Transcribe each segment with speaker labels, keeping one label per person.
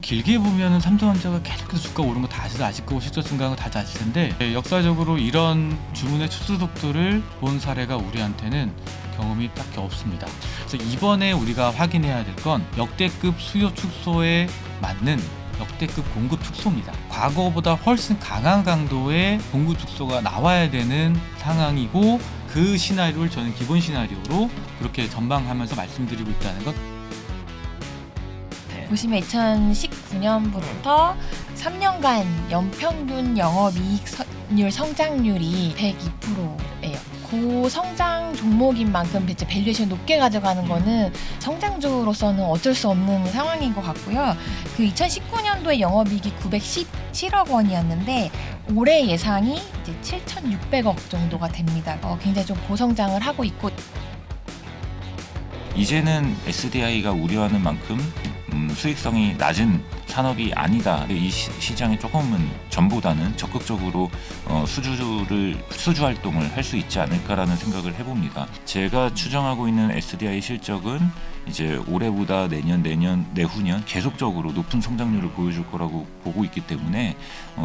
Speaker 1: 길게 보면은 삼성전자가 계속해서 주가 오른 거 다들 아실 거고 실적 증가한 거 다들 아실 텐데 역사적으로 이런 주문의 추수 속도를 본 사례가 우리한테는 경험이 딱히 없습니다. 그래서 이번에 우리가 확인해야 될 건 역대급 수요 축소에 맞는 역대급 공급 축소입니다. 과거보다 훨씬 강한 강도의 공급 축소가 나와야 되는 상황이고 그 시나리오를 저는 기본 시나리오로 그렇게 전망하면서 말씀드리고 있다는 것.
Speaker 2: 보시면 2019년부터 3년간 연평균 영업이익률 성장률이 102%예요. 고성장 종목인 만큼 대체 밸류에이션 높게 가져가는 거는 성장주로서는 어쩔 수 없는 상황인 것 같고요. 그 2019년도에 영업이익이 917억 원이었는데 올해 예상이 이제 7,600억 정도가 됩니다. 굉장히 좀 고성장을 하고 있고
Speaker 3: 이제는 SDI가 우려하는 만큼 수익성이 낮은 산업이 아니다. 이 시장에 조금은 전보다는 적극적으로 수주 활동을 할 수 있지 않을까라는 생각을 해봅니다. 제가 추정하고 있는 SDI 실적은 이제 올해보다 내년, 내후년 계속적으로 높은 성장률을 보여줄 거라고 보고 있기 때문에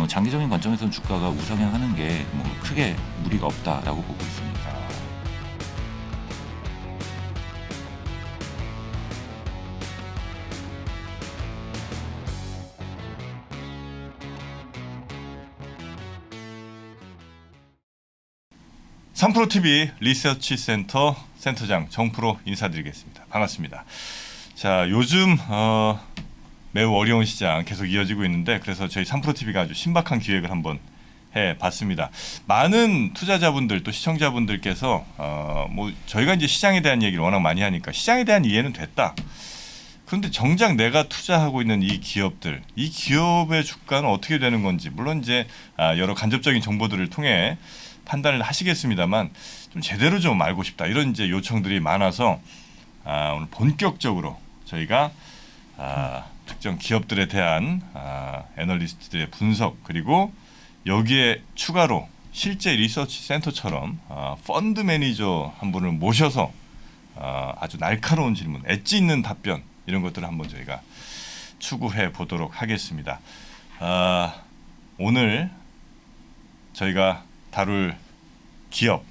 Speaker 3: 장기적인 관점에서는 주가가 우상향하는 게 뭐 크게 무리가 없다라고 보고 있습니다.
Speaker 4: 삼프로TV 리서치 센터 센터장 정프로 인사드리겠습니다. 반갑습니다. 자, 요즘 매우 어려운 시장 계속 이어지고 있는데 그래서 저희 삼프로TV가 아주 신박한 기획을 한번 해봤습니다. 많은 투자자분들 또 시청자분들께서 뭐 저희가 이제 시장에 대한 얘기를 워낙 많이 하니까 시장에 대한 이해는 됐다. 그런데 정작 내가 투자하고 있는 이 기업들, 이 기업의 주가는 어떻게 되는 건지 물론 이제 여러 간접적인 정보들을 통해 판단을 하시겠습니다만 좀 제대로 좀 알고 싶다 이런 이제 요청들이 많아서 오늘 본격적으로 저희가 특정 기업들에 대한 애널리스트들의 분석 그리고 여기에 추가로 실제 리서치 센터처럼 펀드 매니저 한 분을 모셔서 아주 날카로운 질문, 엣지 있는 답변 이런 것들을 한번 저희가 추구해 보도록 하겠습니다. 오늘 저희가 다룰 기업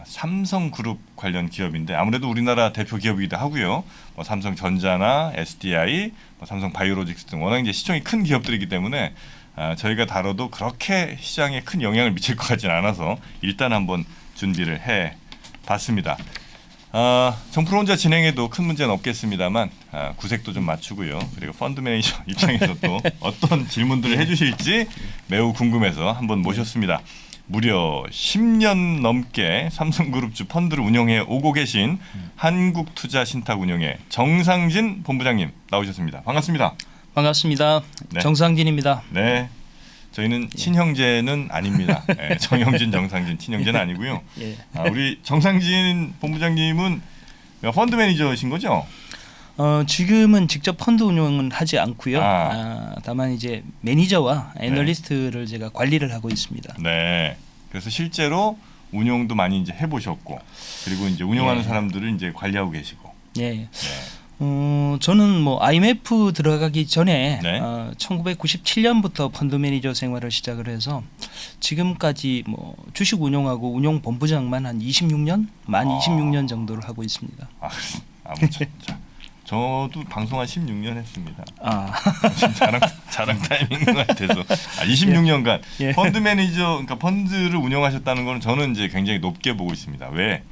Speaker 4: 삼성그룹 관련 기업인데 아무래도 우리나라 대표 기업이기도 하고요. 뭐 삼성전자나 SDI, 뭐 삼성바이오로직스 등 워낙 이제 시총이 큰 기업들이기 때문에 저희가 다뤄도 그렇게 시장에 큰 영향을 미칠 것 같지는 않아서 일단 한번 준비를 해봤습니다. 정프로 혼자 진행해도 큰 문제는 없겠습니다만 구색도 좀 맞추고요. 그리고 펀드 매니저 입장에서 또 어떤 질문들을 해주실지 매우 궁금해서 한번 모셨습니다. 무려 10년 넘게 삼성그룹주 펀드를 운영해 오고 계신 한국투자신탁운용의 정상진 본부장님 나오셨습니다. 반갑습니다.
Speaker 5: 반갑습니다.
Speaker 4: 네.
Speaker 5: 정상진입니다.
Speaker 4: 네, 저희는 친형제는 아닙니다. 네, 정영진, 정상진 친형제는 아니고요.
Speaker 5: 예.
Speaker 4: 우리 정상진 본부장님은 펀드 매니저이신 거죠?
Speaker 5: 지금은 직접 펀드 운용은 하지 않고요. 다만 이제 매니저와 애널리스트를 제가 관리를 하고 있습니다.
Speaker 4: 네. 그래서 실제로 운용도 많이 이제 해보셨고, 그리고 이제 운영하는 사람들을 이제 관리하고 계시고.
Speaker 5: 예.
Speaker 4: 네.
Speaker 5: 저는 뭐 IMF 들어가기 전에
Speaker 4: 네.
Speaker 5: 1997년부터 펀드 매니저 생활을 시작을 해서 지금까지 뭐 주식 운용하고 운용 본부장만 한 26년, 만 26년 정도를 하고 있습니다.
Speaker 4: 자. 저도 방송 한 16년 했습니다. 자랑 타이밍인 것 같아서 26년간
Speaker 5: 예.
Speaker 4: 펀드 매니저, 그러니까 펀드를 운영하셨다는 거는 저는 이제 굉장히 높게 보고 있습니다. 왜?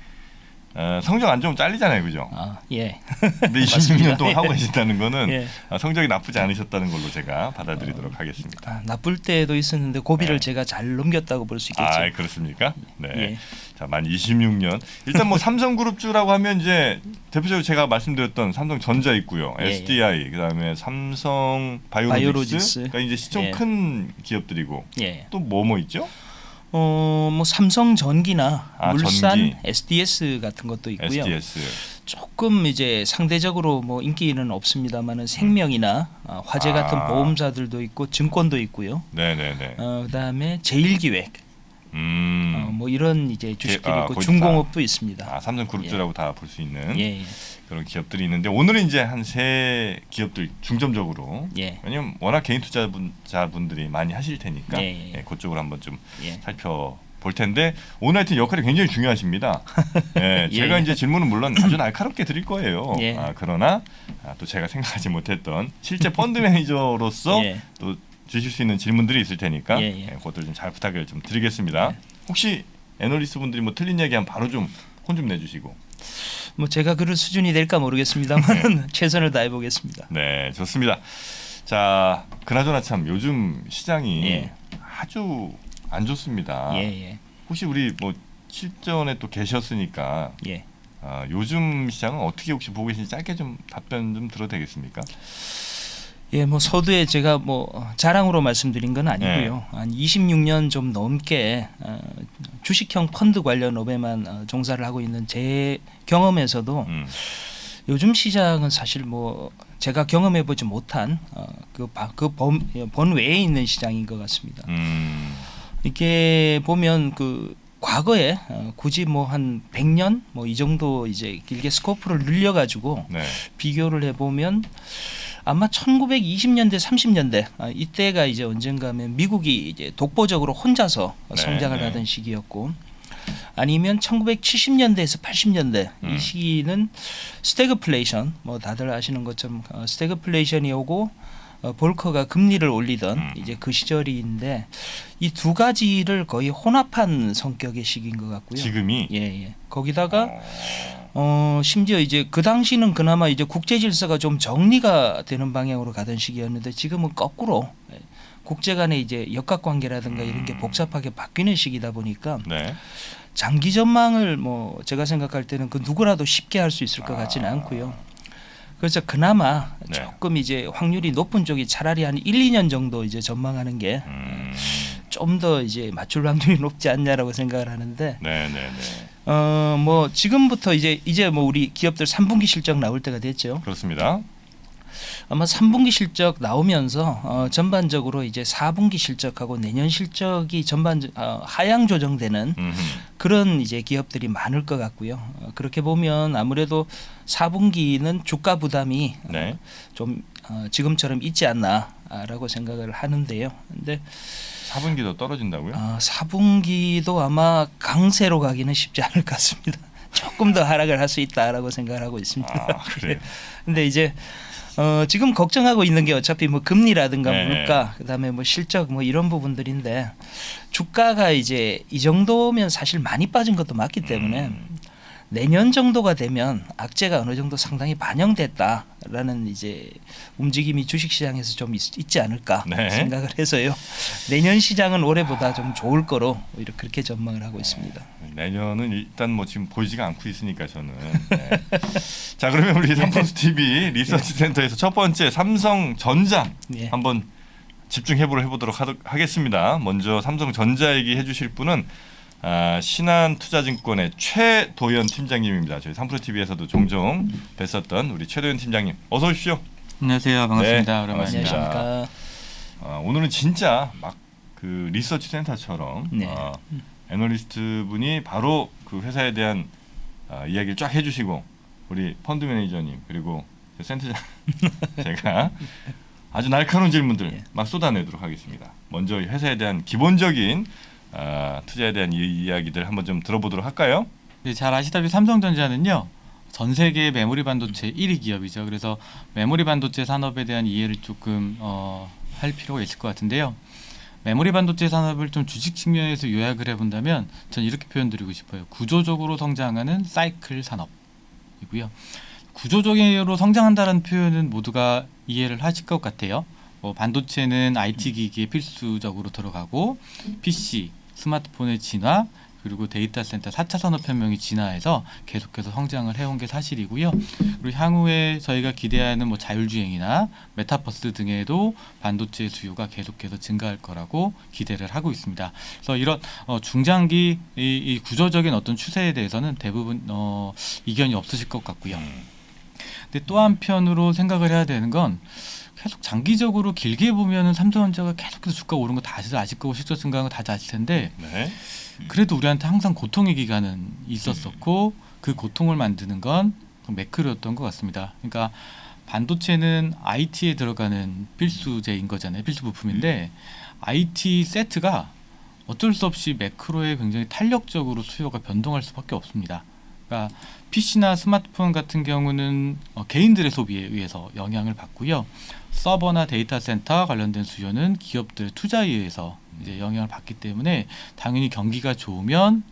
Speaker 4: 성적 안 좋으면 잘리잖아요, 그죠?
Speaker 5: 예.
Speaker 4: 근데 26년 동안 하고 계신다는 거는
Speaker 5: 예.
Speaker 4: 성적이 나쁘지 않으셨다는 걸로 제가 받아들이도록 하겠습니다.
Speaker 5: 나쁠 때도 있었는데 고비를 제가 잘 넘겼다고 볼 수 있겠죠.
Speaker 4: 그렇습니까? 네.
Speaker 5: 예.
Speaker 4: 자, 만 26년. 일단 뭐 삼성그룹주라고 하면 이제 대표적으로 제가 말씀드렸던 삼성전자 있고요, SDI, 그다음에 삼성바이오로직스, 그러니까 이제 시총 큰 기업들이고 또 뭐 있죠?
Speaker 5: 뭐 삼성전기나 물산,
Speaker 4: 전기.
Speaker 5: SDS 같은 것도 있고요.
Speaker 4: SDS.
Speaker 5: 조금 이제 상대적으로 뭐 인기는 없습니다만은 생명이나 화재 같은 보험사들도 있고 증권도 있고요.
Speaker 4: 네네네.
Speaker 5: 그다음에 제일기획, 뭐 이런 이제 주식들이 있고
Speaker 4: 거기도
Speaker 5: 중공업도 있습니다.
Speaker 4: 삼성그룹주라고 다 볼 수 있는
Speaker 5: 예, 예.
Speaker 4: 그런 기업들이 있는데 오늘은 이제 한 세 기업들 중점적으로
Speaker 5: 예.
Speaker 4: 왜냐면 워낙 개인 투자자분들이 많이 하실 테니까
Speaker 5: 예, 예.
Speaker 4: 그쪽으로 한번 좀
Speaker 5: 예.
Speaker 4: 살펴볼 텐데 오늘 하여튼 역할이 굉장히 중요하십니다. 예,
Speaker 5: 예,
Speaker 4: 제가
Speaker 5: 예.
Speaker 4: 이제 질문은 물론 아주 날카롭게 드릴 거예요.
Speaker 5: 예.
Speaker 4: 그러나 또 제가 생각하지 못했던 실제 펀드 매니저로서
Speaker 5: 예.
Speaker 4: 또 주실 수 있는 질문들이 있을 테니까
Speaker 5: 예, 예.
Speaker 4: 그것들 좀 잘 부탁을 좀 드리겠습니다.
Speaker 5: 예.
Speaker 4: 혹시 애널리스트 분들이 뭐 틀린 얘기하면 바로 좀 혼 좀 내주시고.
Speaker 5: 뭐 제가 그럴 수준이 될까 모르겠습니다만 최선을 다해 보겠습니다.
Speaker 4: 네, 좋습니다. 자, 그나저나 참 요즘 시장이
Speaker 5: 예.
Speaker 4: 아주 안 좋습니다.
Speaker 5: 예, 예.
Speaker 4: 혹시 우리 뭐 실전에 또 계셨으니까
Speaker 5: 예.
Speaker 4: 요즘 시장은 어떻게 혹시 보고 계신지 짧게 좀 답변 좀 들어도 되겠습니까?
Speaker 5: 예, 뭐 서두에 제가 뭐 자랑으로 말씀드린 건 아니고요.
Speaker 4: 네.
Speaker 5: 한 26년 좀 넘게 주식형 펀드 관련 업에만 종사를 하고 있는 제 경험에서도 요즘 시장은 사실 뭐 제가 경험해 보지 못한 번 외에 있는 시장인 것 같습니다. 이렇게 보면 그 과거에 굳이 뭐 한 100년 뭐 이 정도 이제 길게 스코프를 늘려 가지고
Speaker 4: 네.
Speaker 5: 비교를 해 보면 아마 1920년대 30년대 이때가 이제 언젠가 하면 미국이 이제 독보적으로 혼자서
Speaker 4: 네,
Speaker 5: 성장을
Speaker 4: 네.
Speaker 5: 하던 시기였고 아니면 1970년대에서 80년대 이 시기는 스태그플레이션 뭐 다들 아시는 것처럼 스태그플레이션이 오고 볼커가 금리를 올리던 이제 그 시절인데 이 두 가지를 거의 혼합한 성격의 시기인 것 같고요.
Speaker 4: 지금이
Speaker 5: 예, 예. 거기다가 심지어 이제 그 당시는 그나마 이제 국제 질서가 좀 정리가 되는 방향으로 가던 시기였는데 지금은 거꾸로 국제 간의 이제 역학 관계라든가 이런 게 복잡하게 바뀌는 시기다 보니까
Speaker 4: 네.
Speaker 5: 장기 전망을 뭐 제가 생각할 때는 그 누구라도 쉽게 할 수 있을 것 같지는 않고요. 그래서 그나마
Speaker 4: 네.
Speaker 5: 조금 이제 확률이 높은 쪽이 차라리 한 1, 2년 정도 이제 전망하는 게 좀 더 이제 맞출 확률이 높지 않냐라고 생각을 하는데
Speaker 4: 네, 네, 네.
Speaker 5: 뭐 지금부터 이제 뭐 우리 기업들 3분기 실적 나올 때가 됐죠.
Speaker 4: 그렇습니다.
Speaker 5: 아마 3분기 실적 나오면서 전반적으로 이제 4분기 실적하고 내년 실적이 하향 조정되는 그런 이제 기업들이 많을 것 같고요. 그렇게 보면 아무래도 4분기는 주가 부담이
Speaker 4: 네.
Speaker 5: 좀 지금처럼 있지 않나라고 생각을 하는데요. 근데
Speaker 4: 4분기도 떨어진다고요?
Speaker 5: 4분기도 아마 강세로 가기는 쉽지 않을 것 같습니다. 조금 더 하락을 할 수 있다라고 생각을 하고 있습니다.
Speaker 4: 그래요.
Speaker 5: 근데 이제 지금 걱정하고 있는 게 어차피 뭐 금리라든가
Speaker 4: 네.
Speaker 5: 물가 그다음에 뭐 실적 뭐 이런 부분들인데 주가가 이제 이 정도면 사실 많이 빠진 것도 맞기 때문에 내년 정도가 되면 악재가 어느 정도 상당히 반영됐다라는 이제 움직임이 주식시장에서 좀 있지 않을까
Speaker 4: 네.
Speaker 5: 생각을 해서요. 내년 시장은 올해보다 좀 좋을 거로 이렇게 그렇게 전망을 하고 있습니다.
Speaker 4: 내년은 일단 뭐 지금 보이지가 않고 있으니까 저는. 네. 자, 그러면 우리 삼성스 TV 리서치 센터에서 첫 번째 삼성전자
Speaker 5: 예.
Speaker 4: 한번 해보도록 하겠습니다. 먼저 삼성전자 얘기해 주실 분은 신한투자증권의 최도연 팀장님입니다. 저희 삼프로 TV에서도 종종 뵀었던 우리 최도연 팀장님, 어서 오십시오.
Speaker 1: 안녕하세요. 반갑습니다.
Speaker 4: 네,
Speaker 1: 오랜만입니다.
Speaker 5: 안녕하십니까.
Speaker 4: 오늘은 진짜 막 그 리서치 센터처럼
Speaker 5: 네.
Speaker 4: 애널리스트 분이 바로 그 회사에 대한 이야기를 쫙 해주시고 우리 펀드 매니저님 그리고 센터장 제가 아주 날카로운 질문들
Speaker 5: 예.
Speaker 4: 막 쏟아내도록 하겠습니다. 먼저 회사에 대한 기본적인 투자에 대한 이야기들 한번 좀 들어보도록 할까요?
Speaker 1: 네, 잘 아시다시피 삼성전자는요. 전 세계 메모리 반도체 1위 기업이죠. 그래서 메모리 반도체 산업에 대한 이해를 조금 할 필요가 있을 것 같은데요. 메모리 반도체 산업을 좀 주식 측면에서 요약을 해본다면 저는 이렇게 표현드리고 싶어요. 구조적으로 성장하는 사이클 산업이고요. 구조적으로 성장한다는 표현은 모두가 이해를 하실 것 같아요. 반도체는 IT 기기에 필수적으로 들어가고 PC, 스마트폰의 진화, 그리고 데이터 센터 4차 산업혁명이 진화해서 계속해서 성장을 해온 게 사실이고요. 그리고 향후에 저희가 기대하는 뭐 자율주행이나 메타버스 등에도 반도체 수요가 계속해서 증가할 거라고 기대를 하고 있습니다. 그래서 이런 중장기 이 구조적인 어떤 추세에 대해서는 대부분 이견이 없으실 것 같고요. 근데 또 한편으로 생각을 해야 되는 건 계속 장기적으로 길게 보면은 삼성전자가 계속해서 주가 오른 거 다시 아실 거고 실적 증가한 거 다시 아실 텐데
Speaker 4: 네.
Speaker 1: 그래도 우리한테 항상 고통의 기간은 있었었고 그 고통을 만드는 건 매크로였던 것 같습니다. 그러니까 반도체는 IT에 들어가는 필수제인 거잖아요. 필수 부품인데 IT 세트가 어쩔 수 없이 매크로에 굉장히 탄력적으로 수요가 변동할 수밖에 없습니다. 그러니까 PC나 스마트폰 같은 경우는 개인들의 소비에 의해서 영향을 받고요. 서버나 데이터 센터 관련된 수요는 기업들의 투자에 의해서 이제 영향을 받기 때문에 당연히 경기가 좋으면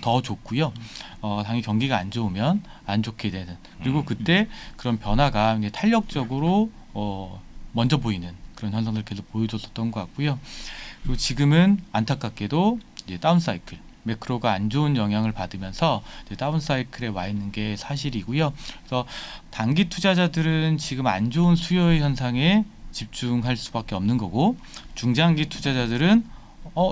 Speaker 1: 더 좋고요. 당연히 경기가 안 좋으면 안 좋게 되는. 그리고 그때 그런 변화가 이제 탄력적으로 먼저 보이는 그런 현상들을 계속 보여줬었던 것 같고요. 그리고 지금은 안타깝게도 이제 다운 사이클, 매크로가 안 좋은 영향을 받으면서 이제 다운 사이클에 와 있는 게 사실이고요. 그래서 단기 투자자들은 지금 안 좋은 수요의 현상에 집중할 수밖에 없는 거고, 중장기 투자자들은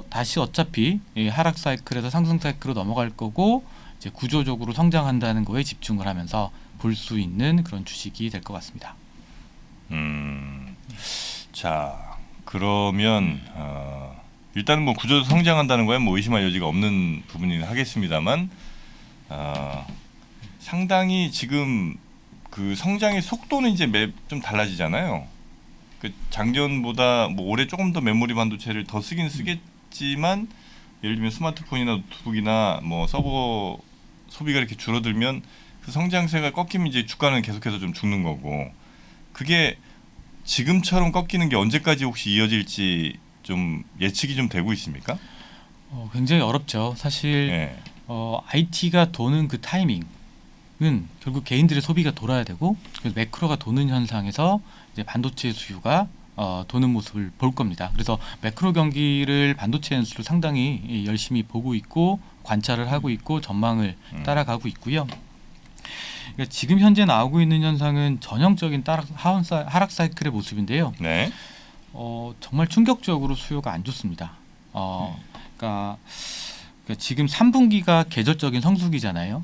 Speaker 1: 다시 어차피 이 하락 사이클에서 상승 사이클로 넘어갈 거고 이제 구조적으로 성장한다는 거에 집중을 하면서 볼 수 있는 그런 주식이 될 것 같습니다.
Speaker 4: 자, 그러면 일단은 뭐 구조 성장한다는 거에 뭐 의심할 여지가 없는 부분이긴 하겠습니다만 상당히 지금 그 성장의 속도는 이제 좀 달라지잖아요. 그 작년보다 뭐 올해 조금 더 메모리 반도체를 더 쓰긴 쓰겠지만 예를 들면 스마트폰이나 노트북이나 뭐 서버 소비가 이렇게 줄어들면 그 성장세가 꺾이면 이제 주가는 계속해서 좀 죽는 거고, 그게 지금처럼 꺾이는 게 언제까지 혹시 이어질지 좀 예측이 좀 되고 있습니까?
Speaker 1: 굉장히 어렵죠. 사실
Speaker 4: 예.
Speaker 1: IT가 도는 그 타이밍은 결국 개인들의 소비가 돌아야 되고 매크로가 도는 현상에서 이제 반도체 수요가 도는 모습을 볼 겁니다. 그래서 매크로 경기를 반도체 연수로 상당히 열심히 보고 있고 관찰을 하고 있고 전망을 따라가고 있고요. 그러니까 지금 현재 나오고 있는 현상은 전형적인 하락 사이클의 모습인데요.
Speaker 4: 네.
Speaker 1: 정말 충격적으로 수요가 안 좋습니다. 그러니까 지금 3분기가 계절적인 성수기잖아요.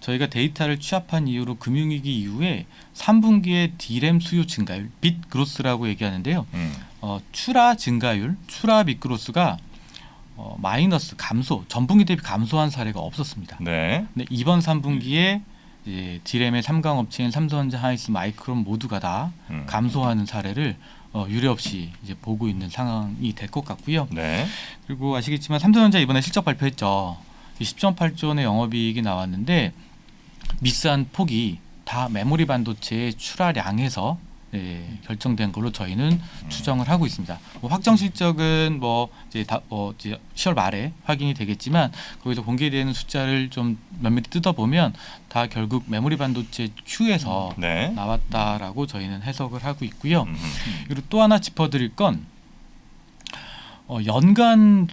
Speaker 1: 저희가 데이터를 취합한 이후로 금융위기 이후에 3분기에 D램 수요 증가율, 빗 그로스라고 얘기하는데요. 추라 증가율, 추라 빗 그로스가 마이너스 감소, 전분기 대비 감소한 사례가 없었습니다.
Speaker 4: 네.
Speaker 1: 근데 이번 3분기에 이제 D램의 3강 업체인 삼성전자, 하이닉스, 마이크론 모두가 다 감소하는 사례를 유례없이 이제 보고 있는 상황이 될 것 같고요.
Speaker 4: 네.
Speaker 1: 그리고 아시겠지만 삼성전자 이번에 실적 발표했죠. 10.8조 원의 영업이익이 나왔는데 미스한 폭이 다 메모리 반도체의 출하량에서 결정된 걸로 저희는 추정을 하고 있습니다. 뭐 확정 실적은 이제 10월 말에 확인이 되겠지만 거기서 공개되는 숫자를 좀 몇몇 뜯어보면 다 결국 메모리 반도체 Q에서
Speaker 4: 네.
Speaker 1: 나왔다라고 저희는 해석을 하고 있고요. 그리고 또 하나 짚어드릴 건 연간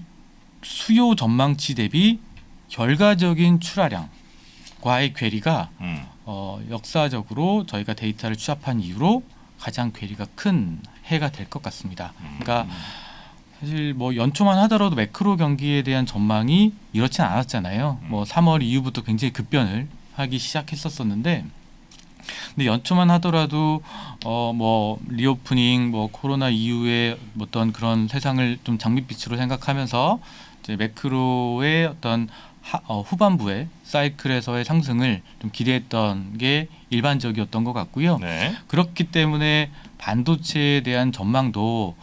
Speaker 1: 수요 전망치 대비 결과적인 출하량과의 괴리가 역사적으로 저희가 데이터를 취합한 이후로 가장 괴리가 큰 해가 될 것 같습니다. 그러니까 사실 뭐 연초만 하더라도 매크로 경기에 대한 전망이 이렇진 않았잖아요. 뭐 3월 이후부터 굉장히 급변을 하기 시작했었는데, 근데 연초만 하더라도 뭐 리오프닝, 뭐 코로나 이후에 어떤 그런 세상을 좀 장밋빛으로 생각하면서 이제 매크로의 어떤 후반부의 사이클에서의 상승을 좀 기대했던 게 일반적이었던 것 같고요.
Speaker 4: 네.
Speaker 1: 그렇기 때문에 반도체에 대한 전망도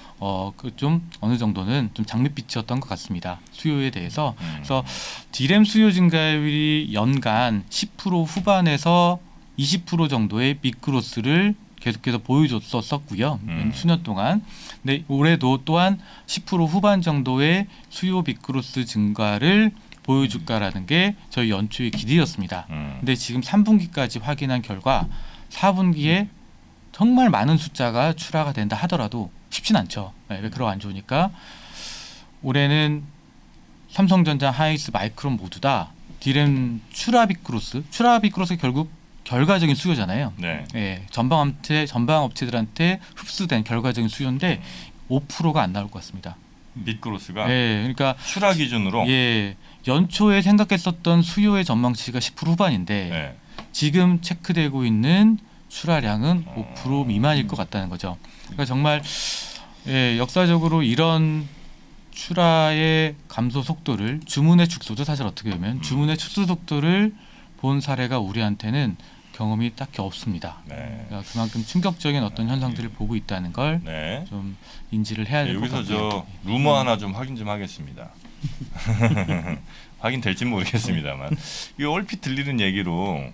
Speaker 1: 좀 어느 정도는 좀 장밋빛이었던 것 같습니다. 수요에 대해서. 그래서 D램 수요 증가율이 연간 10% 후반에서 20% 정도의 빅그로스를 계속해서 보여줬었고요. 수년 동안. 근데 올해도 또한 10% 후반 정도의 수요 빅그로스 증가를 보여줄까라는 게 저희 연초의 기대였습니다. 근데 지금 3분기까지 확인한 결과 4분기에 정말 많은 숫자가 출하가 된다 하더라도 쉽진 않죠. 매크로가 안 좋으니까. 올해는 삼성전자, 하이닉스, 마이크론 모두 다 D램 추라 빅그로스, 결국 결과적인 수요잖아요.
Speaker 4: 네.
Speaker 1: 전방 업체들한테 흡수된 결과적인 수요인데 5%가 안 나올 것 같습니다.
Speaker 4: 빗그로스가
Speaker 1: 그러니까
Speaker 4: 출하 기준으로
Speaker 1: 연초에 생각했었던 수요의 전망치가 10% 후반인데
Speaker 4: 네.
Speaker 1: 지금 체크되고 있는 출하량은 5% 미만일 것 같다는 거죠. 그러니까 정말 역사적으로 이런 출하의 감소 속도를 주문의 축소도 사실 어떻게 보면 주문의 축소 속도를 본 사례가 우리한테는 경험이 딱히 없습니다.
Speaker 4: 네.
Speaker 1: 그러니까 그만큼 충격적인 어떤 현상들을 보고 있다는 걸
Speaker 4: 네.
Speaker 1: 좀 인지를 해야 될 것
Speaker 4: 여기서
Speaker 1: 같고요.
Speaker 4: 저 루머 하나 좀 확인 좀 하겠습니다. 확인될지 모르겠습니다만 이 얼핏 들리는 얘기로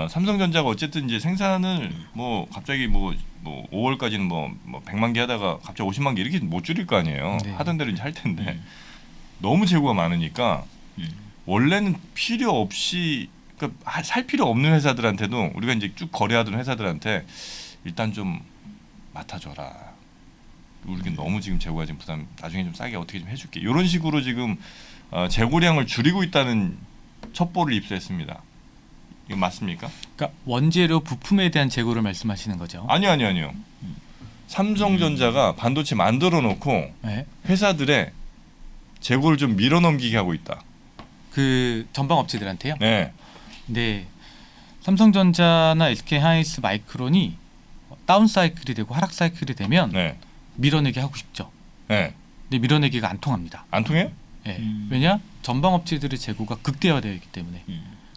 Speaker 4: 삼성전자가 어쨌든 이제 생산을 뭐 갑자기 뭐 5월까지는 뭐 100만 개 하다가 갑자기 50만 개 이렇게 못 줄일 거 아니에요.
Speaker 1: 네.
Speaker 4: 하던 대로 이제 할 텐데 너무 재고가 많으니까 원래는 필요 없이 그러니까 살 필요 없는 회사들한테도 우리가 이제 쭉 거래하던 회사들한테 일단 좀 맡아줘라. 우리가 너무 지금 재고가 지금 부담 나중에 좀 싸게 어떻게 좀 해줄게. 이런 식으로 지금 재고량을 줄이고 있다는 첩보를 입수했습니다. 이거 맞습니까?
Speaker 1: 그러니까 원재료 부품에 대한 재고를 말씀하시는 거죠.
Speaker 4: 아니요. 삼성전자가 반도체 만들어 놓고
Speaker 1: 네.
Speaker 4: 회사들의 재고를 좀 밀어 넘기게 하고 있다.
Speaker 1: 그 전방 업체들한테요.
Speaker 4: 네.
Speaker 1: 네. 삼성전자나 SK하이닉스 마이크론이 다운 사이클이 되고 하락 사이클이 되면
Speaker 4: 네.
Speaker 1: 밀어내기 하고 싶죠.
Speaker 4: 네.
Speaker 1: 근데 밀어내기가 안 통합니다.
Speaker 4: 안 통해요?
Speaker 1: 네. 왜냐? 전방 업체들의 재고가 극대화되어 있기 때문에.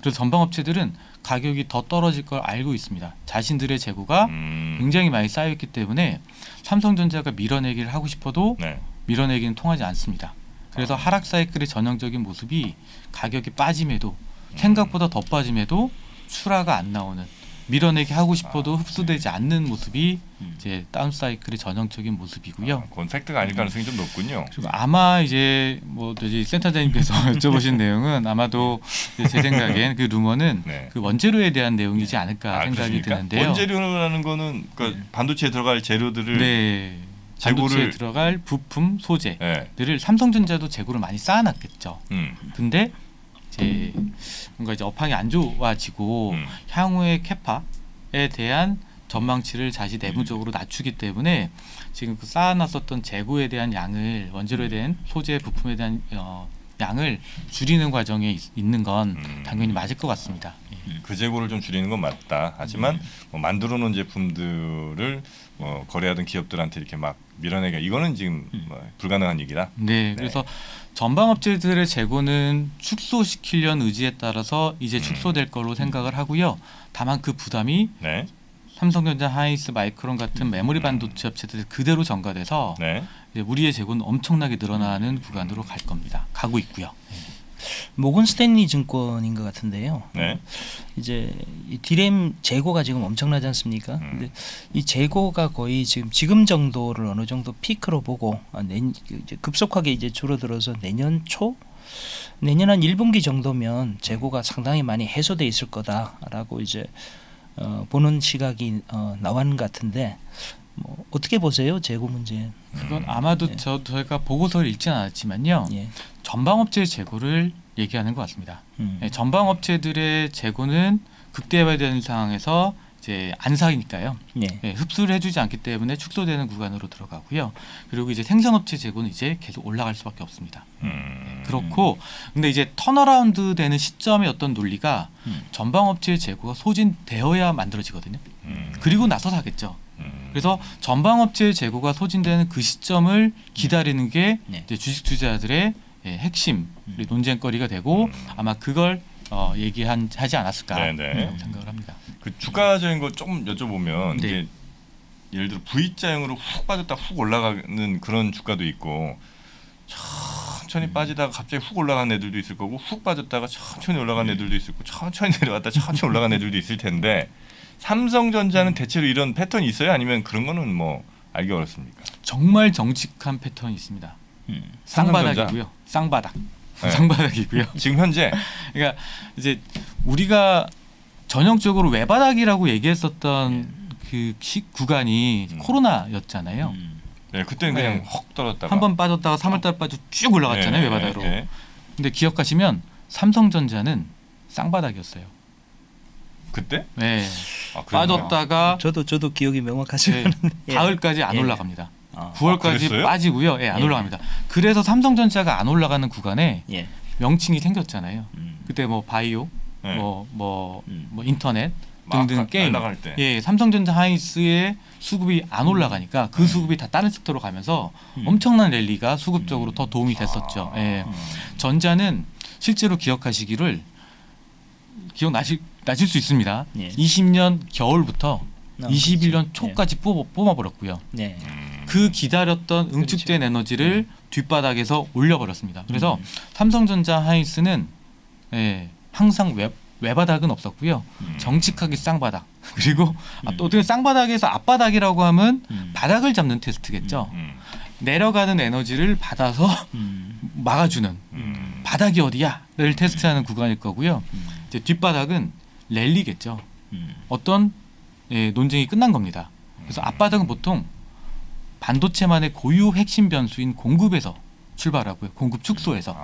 Speaker 1: 그래서 전방 업체들은 가격이 더 떨어질 걸 알고 있습니다. 자신들의 재고가 굉장히 많이 쌓여 있기 때문에 삼성전자가 밀어내기를 하고 싶어도
Speaker 4: 네.
Speaker 1: 밀어내기는 통하지 않습니다. 그래서 하락 사이클의 전형적인 모습이 가격이 빠짐에도 생각보다 더 빠짐에도 출하가 안 나오는 밀어내기 하고 싶어도 흡수되지 않는 모습이 이제 다운 사이클의 전형적인 모습이고요.
Speaker 4: 그건 팩트가 아닐 가능성이 좀 높군요.
Speaker 1: 그리고 아마 이제 뭐 저기 센터장님께서 여쭤보신 내용은 아마도 제 생각엔 그 루머는
Speaker 4: 네.
Speaker 1: 그 원재료에 대한 내용이지 않을까 생각이
Speaker 4: 그렇습니까?
Speaker 1: 드는데요.
Speaker 4: 원재료라는 거는 그러니까 반도체에 들어갈 재료들을
Speaker 1: 네. 반도체에 들어갈 부품 소재들을
Speaker 4: 네.
Speaker 1: 삼성전자도 재고를 많이 쌓아놨겠죠. 근데 이제 뭔가 이제 업황이 안 좋아지고 향후의 캐파에 대한 전망치를 다시 내부적으로 낮추기 때문에 지금 그 쌓아놨었던 재고에 대한 양을 원재료에 대한 소재 부품에 대한 양을 줄이는 과정에 있는 건 당연히 맞을 것 같습니다.
Speaker 4: 그 재고를 좀 줄이는 건 맞다. 하지만 뭐 만들어 놓은 제품들을 뭐 거래하던 기업들한테 이렇게 막 밀어내기가 이거는 지금 뭐 불가능한 얘기다.
Speaker 1: 네, 그래서 전방 업체들의 재고는 축소시키려는 의지에 따라서 이제 축소될 걸로 생각을 하고요. 다만 그 부담이
Speaker 4: 네.
Speaker 1: 삼성전자, 하이닉스, 마이크론 같은 메모리 반도체 업체들 그대로 전가돼서
Speaker 4: 네.
Speaker 1: 이제 우리의 재고는 엄청나게 늘어나는 구간으로 갈 겁니다. 가고 있고요.
Speaker 5: 모건 스탠리 증권인 것 같은데요.
Speaker 4: 네.
Speaker 5: 이제 이 디램 재고가 지금 엄청나지 않습니까? 근데 이 재고가 거의 지금 정도를 어느 정도 피크로 보고 이제 급속하게 이제 줄어들어서 내년 한 1분기 정도면 재고가 상당히 많이 해소돼 있을 거다라고 이제 보는 시각이 나왔는 것 같은데 뭐 어떻게 보세요 재고 문제?
Speaker 1: 그건 아마도 저희가 보고서를 읽진 않았지만요.
Speaker 5: 예.
Speaker 1: 전방 업체의 재고를 얘기하는 것 같습니다. 네, 전방 업체들의 재고는 극대화되는 상황에서 이제 안 사니까요.
Speaker 5: 예.
Speaker 1: 네, 흡수를 해주지 않기 때문에 축소되는 구간으로 들어가고요. 그리고 이제 생산업체 재고는 이제 계속 올라갈 수밖에 없습니다. 그렇고 근데 이제 턴어라운드 되는 시점의 어떤 논리가 전방업체의 재고가 소진되어야 만들어지거든요. 그리고 나서 사겠죠. 그래서 전방업체의 재고가 소진되는 그 시점을 기다리는 게 이제 주식 투자자들의 핵심 논쟁거리가 되고 아마 그걸 얘기하지 않았을까 생각을 합니다.
Speaker 4: 그 주가적인 거 조금 여쭤보면
Speaker 1: 네.
Speaker 4: 이게 예를 들어 V자형으로 훅 빠졌다 훅 올라가는 그런 주가도 있고 천천히 빠지다가 갑자기 훅 올라가는 애들도 있을 거고 훅 빠졌다가 천천히 올라가는 애들도 있을 거고 천천히 내려갔다 천천히 올라가는 애들도 있을 텐데 삼성전자는 대체로 이런 패턴이 있어요? 아니면 그런 거는 뭐 알기 어렵습니까?
Speaker 1: 정말 정직한 패턴이 있습니다. 쌍바닥이고요. 쌍바닥.
Speaker 4: 네.
Speaker 1: 쌍바닥이고요.
Speaker 4: 지금 현재
Speaker 1: 그러니까 이제 우리가 전형적으로 외바닥이라고 얘기했었던 그 구간이 코로나였잖아요.
Speaker 4: 네, 그때는 그냥 헉 떨어졌다가
Speaker 1: 한 번 빠졌다가 3월달 빠져 쭉 올라갔잖아요. 외바닥으로. 근데 기억하시면 삼성전자는 쌍바닥이었어요.
Speaker 4: 그때?
Speaker 1: 네.
Speaker 4: 아, 그랬나요?
Speaker 5: 빠졌다가 저도 기억이 명확하지만
Speaker 1: 가을까지 안 올라갑니다. 9월까지
Speaker 4: 그랬어요?
Speaker 1: 빠지고요. 안 올라갑니다. 그래서 삼성전자가 안 올라가는 구간에 명칭이 생겼잖아요. 그때 뭐 바이오, 뭐 인터넷, 등등 게임,
Speaker 4: 날아갈 때.
Speaker 1: 예, 삼성전자 하이닉스의 수급이 안 올라가니까 그 수급이 다 다른 섹터로 가면서 엄청난 랠리가 수급적으로 더 도움이 됐었죠. 예. 전자는 실제로 기억하시기를 기억나실 수 있습니다.
Speaker 5: 예.
Speaker 1: 20년 겨울부터 21년
Speaker 5: 그렇죠.
Speaker 1: 초까지 뽑아버렸고요.
Speaker 5: 네.
Speaker 1: 그 기다렸던 응축된 에너지를 뒷바닥에서 올려버렸습니다. 그래서 삼성전자 하이닉스는 예, 항상 외바닥은 없었고요. 정직하게 쌍바닥. 그리고 또 어떻게 쌍바닥에서 앞바닥이라고 하면 바닥을 잡는 테스트겠죠. 내려가는 에너지를 받아서 막아주는 바닥이 어디야를 테스트하는 구간일 거고요. 이제 뒷바닥은 랠리겠죠. 어떤 예, 논쟁이 끝난 겁니다. 그래서 앞바닥은 보통 반도체만의 고유 핵심 변수인 공급에서 출발하고요. 공급 축소에서.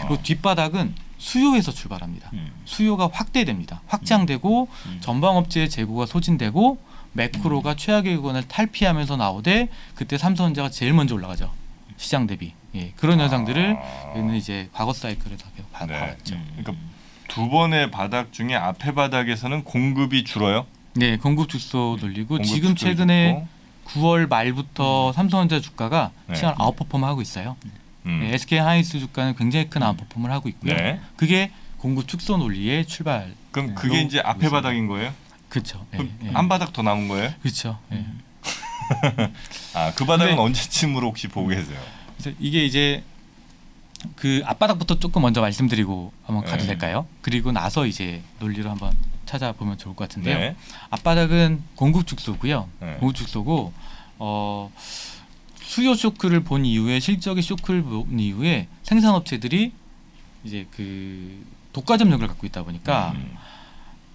Speaker 1: 그리고 뒷바닥은 수요에서 출발합니다. 수요가 확대됩니다. 확장되고 전방업체의 재고가 소진되고 매크로가 최악의 구간을 탈피하면서 나오되 그때 삼성전자가 제일 먼저 올라가죠. 시장 대비. 예, 그런 현상들을 저희는 이제 과거 사이클에서 봐왔죠.
Speaker 4: 그러니까 두 번의 바닥 중에 앞에 바닥에서는 공급이 줄어요.
Speaker 1: 네, 공급 축소 돌리고
Speaker 4: 공급
Speaker 1: 지금
Speaker 4: 축소
Speaker 1: 최근에 9월 말부터 삼성전자 주가가
Speaker 4: 네.
Speaker 1: 시장 아웃퍼폼을 하고 있어요. 네, SK 하이닉스 주가는 굉장히 큰 아웃퍼폼을 하고 있고요.
Speaker 4: 네.
Speaker 1: 그게 공급 축소 논리의 출발.
Speaker 4: 그럼 그게 이제 앞에 바닥인 거예요?
Speaker 1: 그렇죠.
Speaker 4: 그럼 한 바닥 더 남은 거예요?
Speaker 1: 그렇죠. 예.
Speaker 4: 그 바닥은
Speaker 1: 근데-
Speaker 4: 언제쯤으로 혹시 보고 계세요?
Speaker 1: 그래서 이게 이제 그 앞바닥부터 조금 먼저 말씀드리고 한번 가도
Speaker 4: 네.
Speaker 1: 될까요? 그리고 나서 이제 논리로 한번 찾아보면 좋을 것 같은데요.
Speaker 4: 네.
Speaker 1: 앞바닥은 공급 축소고요.
Speaker 4: 네.
Speaker 1: 공급 축소고 수요 쇼크를 본 이후에 실적의 쇼크를 본 이후에 생산업체들이 이제 그 독과 점력을 갖고 있다 보니까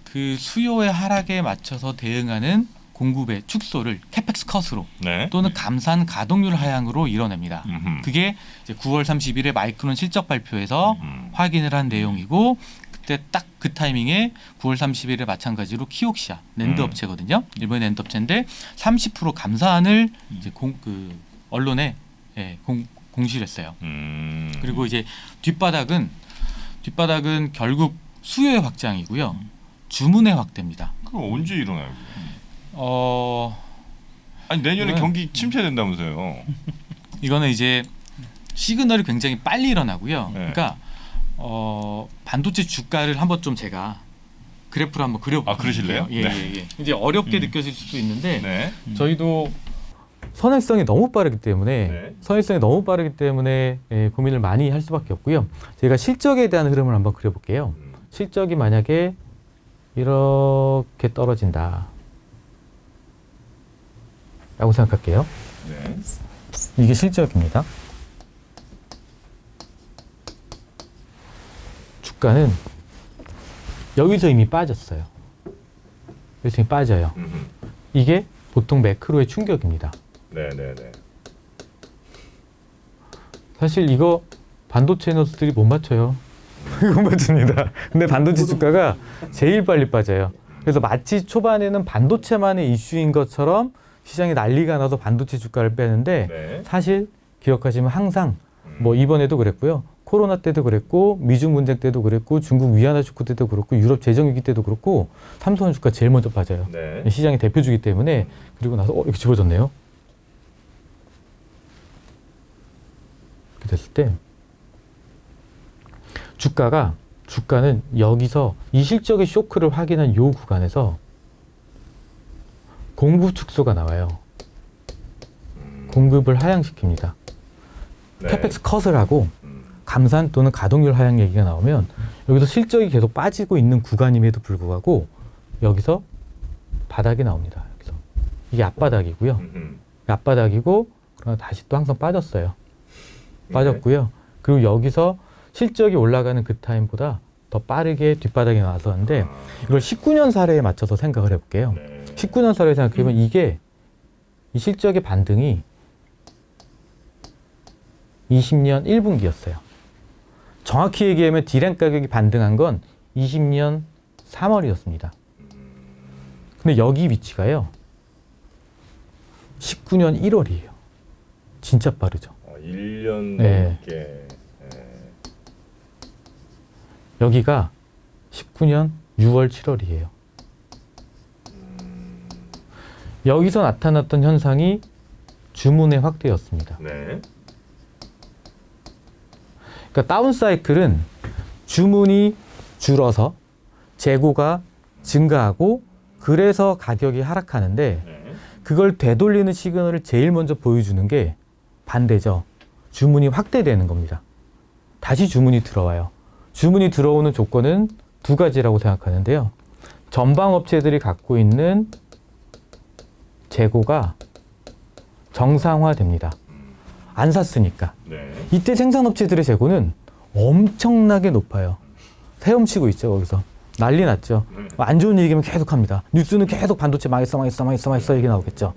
Speaker 1: 그 수요의 하락에 맞춰서 대응하는 공급의 축소를 캐펙스 컷으로
Speaker 4: 네.
Speaker 1: 또는 감산 가동률 하향으로 이뤄냅니다.
Speaker 4: 음흠.
Speaker 1: 그게 이제 9월 30일에 마이크론 실적 발표에서
Speaker 4: 음.
Speaker 1: 확인을 한 내용이고 그때 딱 그 타이밍에 9월 30일에 마찬가지로 키옥시아 낸드 업체거든요. 일본의 낸드 업체인데 30% 감산을 이제 그 언론에 공시를 했어요. 그리고 이제 뒷바닥은 결국 수요의 확장이고요. 주문의 확대입니다.
Speaker 4: 그거 언제 일어나요?
Speaker 1: 어
Speaker 4: 아니 내년에
Speaker 1: 이건-
Speaker 4: 경기 침체된다면서요?
Speaker 1: 이거는 이제 시그널이 굉장히 빨리 일어나고요.
Speaker 4: 네.
Speaker 1: 그러니까 반도체 주가를 한번 좀 제가 그래프를 한번 그려볼게요.
Speaker 4: 그러실래요?
Speaker 1: 예,
Speaker 4: 네.
Speaker 1: 예, 예. 이제 어렵게 느껴질 수도 있는데
Speaker 4: 네.
Speaker 1: 저희도 선행성이 너무 빠르기 때문에 고민을 많이 할 수밖에 없고요. 제가 실적에 대한 흐름을 한번 그려볼게요. 실적이 만약에 이렇게 떨어진다 라고 생각할게요.
Speaker 4: 네.
Speaker 1: 이게 실적입니다. 주가는 여기서 이미 빠졌어요. 여기서 이미 빠져요. 이게 보통 매크로의 충격입니다.
Speaker 4: 네네네.
Speaker 1: 사실 이거 반도체 에너지들이 못 맞춰요. 못 맞춥니다. 근데 반도체 주가가 제일 빨리 빠져요. 그래서 마치 초반에는 반도체만의 이슈인 것처럼 시장이 난리가 나서 반도체 주가를 빼는데
Speaker 4: 네.
Speaker 1: 사실 기억하시면 항상 뭐 이번에도 그랬고요. 코로나 때도 그랬고 미중 분쟁 때도 그랬고 중국 위안화 쇼크 때도 그렇고 유럽 재정위기 때도 그렇고 삼성 주가 제일 먼저 빠져요.
Speaker 4: 네.
Speaker 1: 시장의 대표주기 때문에. 그리고 나서 이렇게 집어졌네요. 이렇게 됐을 때 주가는 여기서 이 실적의 쇼크를 확인한 요 구간에서 공급 축소가 나와요. 공급을 하향시킵니다.
Speaker 4: 네.
Speaker 1: 캐펙스 컷을 하고 감산 또는 가동률 하향 얘기가 나오면 여기서 실적이 계속 빠지고 있는 구간임에도 불구하고 여기서 바닥이 나옵니다. 여기서 이게 앞바닥이고요. 앞바닥이고 그러나 다시 또 항상 빠졌어요. 빠졌고요. 그리고 여기서 실적이 올라가는 그 타임보다 더 빠르게 뒷바닥이 나왔었는데 이걸 19년 사례에 맞춰서 생각을 해볼게요.
Speaker 4: 네.
Speaker 1: 19년 사례에 생각해보면 이게 이 실적의 반등이 20년 1분기였어요. 정확히 얘기하면 디램 가격이 반등한 건 20년 3월이었습니다. 근데 여기 위치가요. 19년 1월이에요. 진짜 빠르죠.
Speaker 4: 1년
Speaker 1: 네.
Speaker 4: 넘게.
Speaker 1: 여기가 19년 6월 7월이에요.
Speaker 6: 여기서 나타났던 현상이 주문의 확대였습니다.
Speaker 4: 네.
Speaker 6: 그러니까 다운 사이클은 주문이 줄어서 재고가 증가하고 그래서 가격이 하락하는데
Speaker 4: 네.
Speaker 6: 그걸 되돌리는 시그널을 제일 먼저 보여주는 게 반대죠. 주문이 확대되는 겁니다. 다시 주문이 들어와요. 주문이 들어오는 조건은 두 가지라고 생각하는데요. 전방 업체들이 갖고 있는 재고가 정상화됩니다. 안 샀으니까.
Speaker 4: 네.
Speaker 6: 이때 생산업체들의 재고는 엄청나게 높아요. 헤엄치고 있죠, 거기서. 난리 났죠. 안 좋은 얘기만 계속 합니다. 뉴스는 계속 반도체 망했어 얘기 나오겠죠.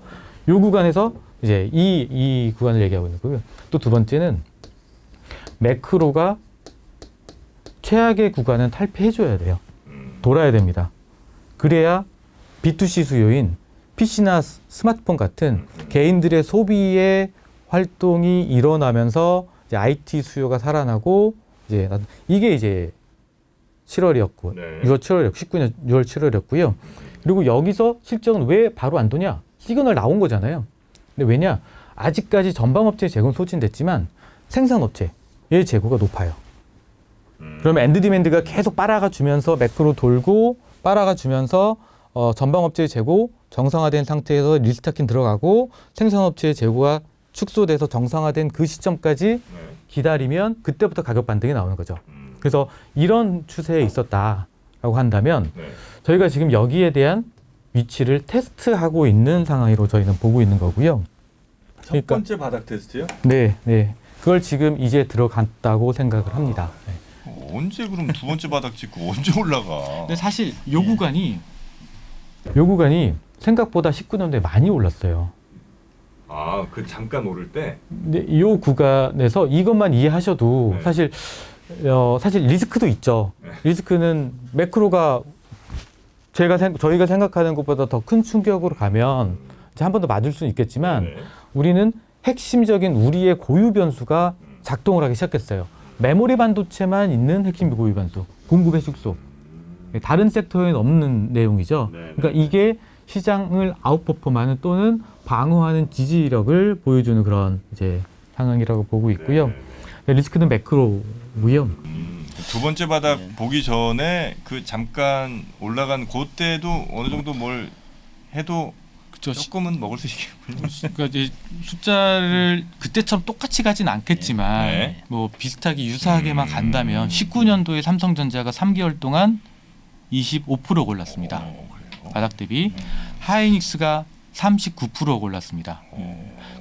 Speaker 6: 요 구간에서 이제 이 구간을 얘기하고 있는 거고요. 또 두 번째는 매크로가 최악의 구간은 탈피해줘야 돼요. 돌아야 됩니다. 그래야 B2C 수요인 PC나 스마트폰 같은 개인들의 소비의 활동이 일어나면서 이제 IT 수요가 살아나고 이게 이제 7월이었고
Speaker 4: 네.
Speaker 6: 6월 7월이었고 19년 6월 7월이었고요. 그리고 여기서 실적은 왜 바로 안 도냐? 시그널 나온 거잖아요. 근데 왜냐? 아직까지 전방업체 재고는 소진됐지만 생산업체의 재고가 높아요. 그러면 엔드 디맨드가 계속 빨아가 주면서 매크로 돌고 빨아가 주면서 전방업체의 재고 정상화된 상태에서 리스타킹 들어가고 생산업체의 재고가 축소돼서 정상화된 그 시점까지 기다리면 그때부터 가격 반등이 나오는 거죠. 그래서 이런 추세에 있었다라고 한다면 저희가 지금 여기에 대한 위치를 테스트하고 있는 상황으로 저희는 보고 있는 거고요.
Speaker 4: 첫 번째 바닥 테스트요?
Speaker 6: 네. 그걸 지금 이제 들어갔다고 생각을 합니다. 네.
Speaker 4: 언제 그럼 두 번째 바닥 찍고 언제 올라가?
Speaker 1: 근데 사실 요 구간이
Speaker 6: 요 구간이 생각보다 19년도에 많이 올랐어요.
Speaker 4: 아, 그 잠깐 오를 때?
Speaker 6: 근데 이 구간에서 이것만 이해하셔도
Speaker 4: 네.
Speaker 6: 사실 리스크도 있죠. 리스크는 매크로가 저희가 생각하는 것보다 더 큰 충격으로 가면 한 번 더 맞을 수는 있겠지만
Speaker 4: 네.
Speaker 6: 우리는 핵심적인 우리의 고유 변수가 작동을 하기 시작했어요. 메모리 반도체만 있는 핵심 고유 변수, 공급의 축소. 다른 섹터에는 없는 내용이죠.
Speaker 4: 네.
Speaker 6: 그러니까 이게 시장을 아웃퍼폼하는 또는 방어하는 지지력을 보여주는 그런 이제 상황이라고 보고 있고요. 리스크는 매크로고요.
Speaker 4: 두 번째 바닥 보기 전에 그 잠깐 올라간 그때도 어느 정도 뭘 해도
Speaker 1: 그쵸.
Speaker 4: 조금은 먹을 수 있겠군요.
Speaker 1: 그러니까 이제 숫자를 그때처럼 똑같이 가진 않겠지만
Speaker 4: 네.
Speaker 1: 뭐 비슷하게 유사하게만 간다면 19년도에 삼성전자가 3개월 동안 25% 올랐습니다.
Speaker 4: 그래요?
Speaker 1: 바닥 대비. 하이닉스가 39% 올랐습니다.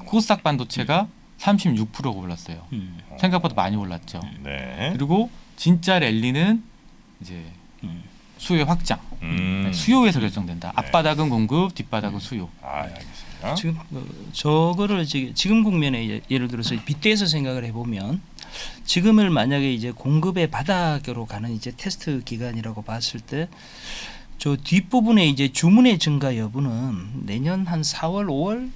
Speaker 1: 코스닥 반도체가 36%가 올랐어요. 생각보다 많이 올랐죠.
Speaker 4: 네.
Speaker 1: 그리고 진짜 랠리는 이제 수요의 확장. 수요에서 결정된다. 앞바닥은 공급, 뒷바닥은 수요.
Speaker 4: 아, 알겠습니다.
Speaker 5: 지금 저거를 지금 국면에 예를 들어서 빗대서 생각을 해보면 지금을 만약에 이제 공급의 바닥으로 가는 이제 테스트 기간이라고 봤을 때 저 뒷부분에 이제 주문의 증가 여부는 내년 한 4월, 5월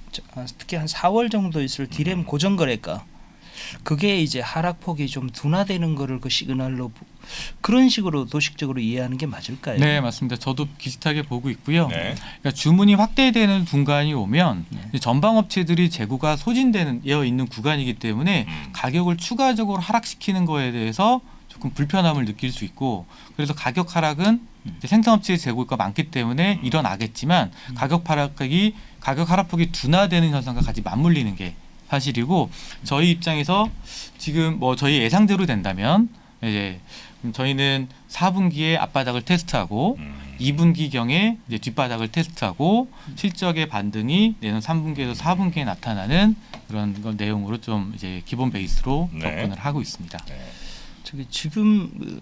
Speaker 5: 특히 한 4월 정도 있을 디램 고정 거래가 그게 이제 하락폭이 좀 둔화되는 거를 그 시그널로 그런 식으로 도식적으로 이해하는 게 맞을까요?
Speaker 1: 네, 맞습니다. 저도 비슷하게 보고 있고요.
Speaker 4: 네.
Speaker 1: 그러니까 주문이 확대되는 분간이 오면 이제 전방 업체들이 재고가 소진되어 있는 구간이기 때문에 가격을 추가적으로 하락시키는 거에 대해서 조금 불편함을 느낄 수 있고 그래서 가격 하락은 이제 생산업체의 재고가 많기 때문에 일어나겠지만 가격 하락폭이 둔화되는 현상과 같이 맞물리는 게 사실이고 저희 입장에서 지금 뭐 저희 예상대로 된다면 이제 저희는 4분기에 앞바닥을 테스트하고 2분기경에 이제 뒷바닥을 테스트하고 실적의 반등이 내년 3분기에서 4분기에 나타나는 그런 내용으로 좀 이제 기본 베이스로
Speaker 4: 네.
Speaker 1: 접근을 하고 있습니다.
Speaker 5: 저기 지금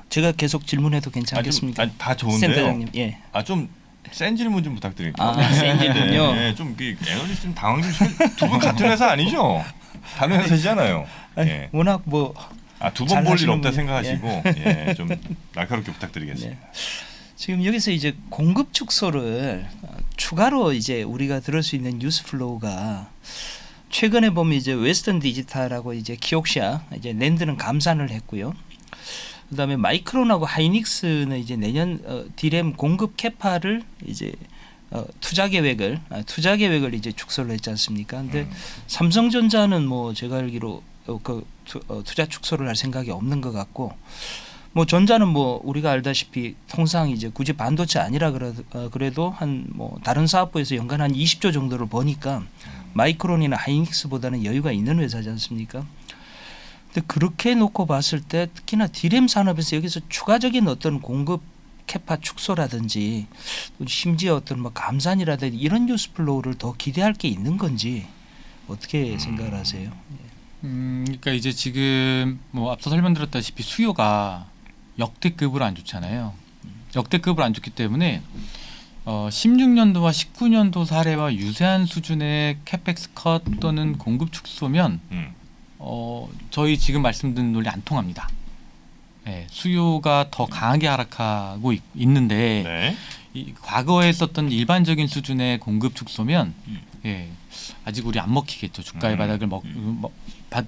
Speaker 5: 제가 계속 질문해도 괜찮겠습니까?
Speaker 4: 아니, 다 좋은데요.
Speaker 5: 센터장님, 예.
Speaker 4: 좀 센 질문 좀 부탁드릴게요.
Speaker 5: 센 질문요.
Speaker 4: 네, 좀 에너지 좀 당황 좀 두 분 같은 회사 아니죠? 다른 회사시잖아요. 예.
Speaker 5: 워낙 뭐
Speaker 4: 두 번 볼 일
Speaker 5: 잘하시는
Speaker 4: 없다
Speaker 5: 분이-
Speaker 4: 생각하시고 좀 날카롭게 부탁드리겠습니다.
Speaker 5: 지금 여기서 이제 공급 축소를 추가로 이제 우리가 들을 수 있는 뉴스 플로우가 최근에 보면 이제 웨스턴 디지털하고 이제 키옥시아 이제 랜드는 감산을 했고요. 그다음에 마이크론하고 하이닉스는 이제 내년 디램 공급 캐파를 이제 투자 계획을 이제 축소를 했지 않습니까? 근데 삼성전자는 뭐 제가 알기로 투자 축소를 할 생각이 없는 것 같고, 뭐 전자는 뭐 우리가 알다시피 통상 이제 굳이 반도체 아니라 그래도 한 뭐 다른 사업부에서 연간 한 20조 정도를 버니까 마이크론이나 하이닉스보다는 여유가 있는 회사지 않습니까? 근데 그렇게 놓고 봤을 때 특히나 디램 산업에서 여기서 추가적인 어떤 공급 캐파 축소라든지 심지어 어떤 뭐 감산이라든지 이런 뉴스 플로우를 더 기대할 게 있는 건지 어떻게 생각을 하세요?
Speaker 1: 그러니까 이제 지금 뭐 앞서 설명드렸다시피 수요가 역대급으로 안 좋잖아요. 역대급으로 안 좋기 때문에 16년도와 19년도 사례와 유사한 수준의 캐펙스 컷 또는 공급 축소면 저희 지금 말씀드린 논리 안 통합니다. 네, 수요가 더 강하게 하락하고 있는데
Speaker 4: 네.
Speaker 1: 이 과거에 썼던 일반적인 수준의 공급 축소면 예, 아직 우리 안 먹히겠죠. 주가의 바닥을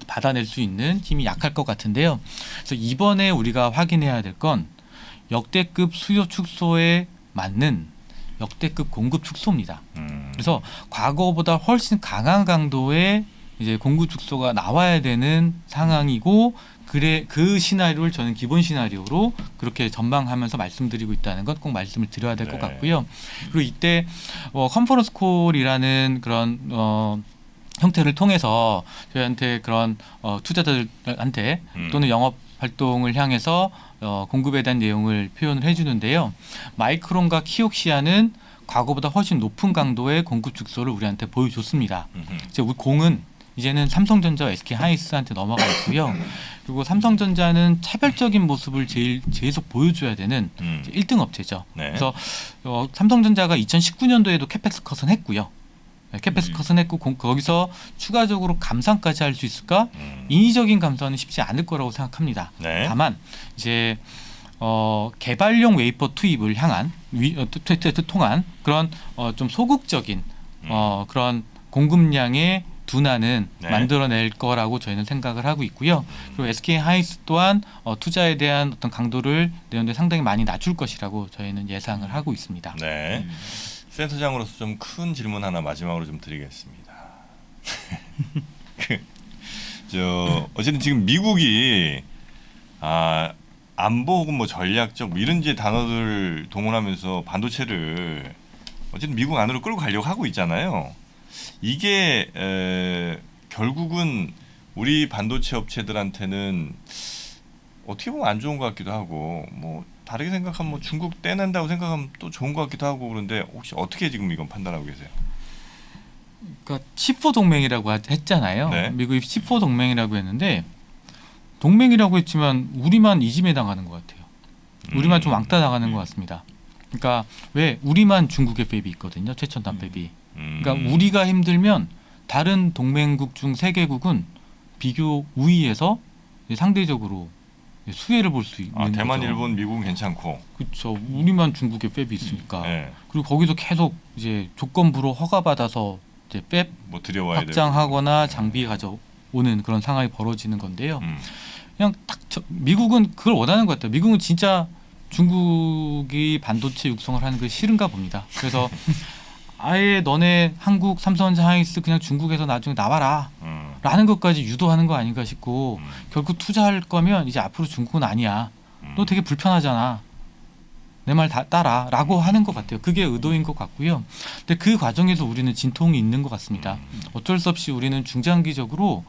Speaker 1: 받아낼 수 있는 힘이 약할 것 같은데요. 그래서 이번에 우리가 확인해야 될 건 역대급 수요 축소에 맞는 역대급 공급 축소입니다. 그래서 과거보다 훨씬 강한 강도의 이제 공급 축소가 나와야 되는 상황이고, 그 시나리오를 저는 기본 시나리오로 그렇게 전망하면서 말씀드리고 있다는 것 꼭 말씀을 드려야 될 것
Speaker 4: 네.
Speaker 1: 같고요. 그리고 이때 컨퍼런스 콜이라는 그런 형태를 통해서 저희한테 그런 투자자들한테 또는 영업 활동을 향해서 공급에 대한 내용을 표현을 해주는데요. 마이크론과 키옥시아는 과거보다 훨씬 높은 강도의 공급 축소를 우리한테 보여줬습니다. 이제 우리 공은 이제는 삼성전자와 SK하이닉스한테 넘어가 있고요. 그리고 삼성전자는 차별적인 모습을 계속 보여줘야 되는 1등 업체죠.
Speaker 4: 네.
Speaker 1: 그래서 삼성전자가 2019년도에도 캐펙스 컷은 했고요. 캐펙스 컷은 했고 거기서 추가적으로 감산까지 할 수 있을까? 인위적인 감산은 쉽지 않을 거라고 생각합니다.
Speaker 4: 네.
Speaker 1: 다만 이제 개발용 웨이퍼 투입을 향한 통한 그런 좀 소극적인 그런 공급량의 둔화는
Speaker 4: 네.
Speaker 1: 만들어낼 거라고 저희는 생각을 하고 있고요. 그리고 SK하이닉스 또한 투자에 대한 어떤 강도를 내년도에 상당히 많이 낮출 것이라고 저희는 예상을 하고 있습니다.
Speaker 4: 네. 센터장으로서 좀 큰 질문 하나 마지막으로 좀 드리겠습니다. 어쨌든 지금 미국이 안보 혹은 뭐 전략적 뭐 이런 이제 단어들 동원하면서 반도체를 어쨌든 미국 안으로 끌고 가려고 하고 있잖아요. 이게 결국은 우리 반도체 업체들한테는 어떻게 보면 안 좋은 것 같기도 하고, 뭐 다르게 생각하면 뭐 중국 떼낸다고 생각하면 또 좋은 것 같기도 하고, 그런데 혹시 어떻게 지금 이건 판단하고 계세요?
Speaker 1: 그러니까 칩4 동맹이라고 했잖아요.
Speaker 4: 네.
Speaker 1: 미국이 칩4 동맹이라고 했는데 동맹이라고 했지만 우리만 이짐에 당하는 것 같아요. 우리만 좀 왕따 당하는 것 같습니다. 그러니까 왜 우리만 중국에 팹이 있거든요. 최첨단 팹이. 그러니까 우리가 힘들면 다른 동맹국 중 3개국은 비교 우위에서 상대적으로 수혜를 볼 수 있는
Speaker 4: 대만,
Speaker 1: 거죠.
Speaker 4: 일본, 미국은 괜찮고.
Speaker 1: 그렇죠. 우리만 중국에 팹이 있으니까.
Speaker 4: 네.
Speaker 1: 그리고 거기서 계속 이제 조건부로 허가받아서 이제 팹
Speaker 4: 뭐 들여와야
Speaker 1: 확장하거나 장비 가져오는 그런 상황이 벌어지는 건데요.
Speaker 4: 되고.
Speaker 1: 그냥 미국은 그걸 원하는 것 같아요. 미국은 진짜 중국이 반도체 육성을 하는 게 싫은가 봅니다. 그래서 아예 너네 한국 삼성전자 하이닉스 그냥 중국에서 나중에 나와라 라는 것까지 유도하는 거 아닌가 싶고, 결국 투자할 거면 이제 앞으로 중국은 아니야. 너 되게 불편하잖아. 내 말 다 따라 라고 하는 것 같아요. 그게 의도인 것 같고요. 근데 그 과정에서 우리는 진통이 있는 것 같습니다. 어쩔 수 없이 우리는 중장기적으로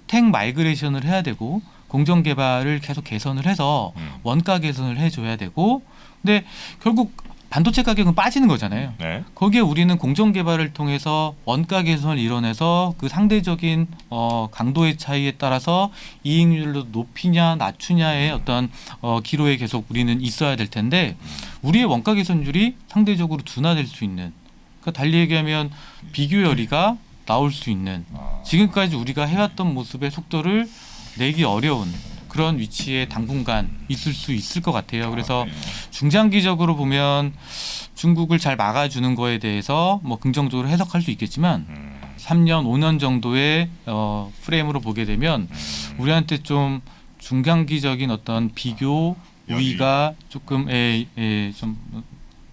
Speaker 1: 텍 마이그레이션을 해야 되고 공정 개발을 계속 개선을 해서 원가 개선을 해줘야 되고, 근데 결국 반도체 가격은 빠지는 거잖아요.
Speaker 4: 네.
Speaker 1: 거기에 우리는 공정 개발을 통해서 원가 개선을 이뤄내서 그 상대적인 강도의 차이에 따라서 이익률도 높이냐 낮추냐의 어떤 기로에 계속 우리는 있어야 될 텐데, 우리의 원가 개선율이 상대적으로 둔화될 수 있는, 그러니까 달리 얘기하면 비교열이가 나올 수 있는, 지금까지 우리가 해왔던 모습의 속도를 내기 어려운 그런 위치에 당분간 있을 수 있을 것 같아요. 그래서 중장기적으로 보면 중국을 잘 막아주는 거에 대해서 뭐 긍정적으로 해석할 수 있겠지만 3년, 5년 정도의 프레임으로 보게 되면 우리한테 좀 중장기적인 어떤 비교 우위가 조금 좀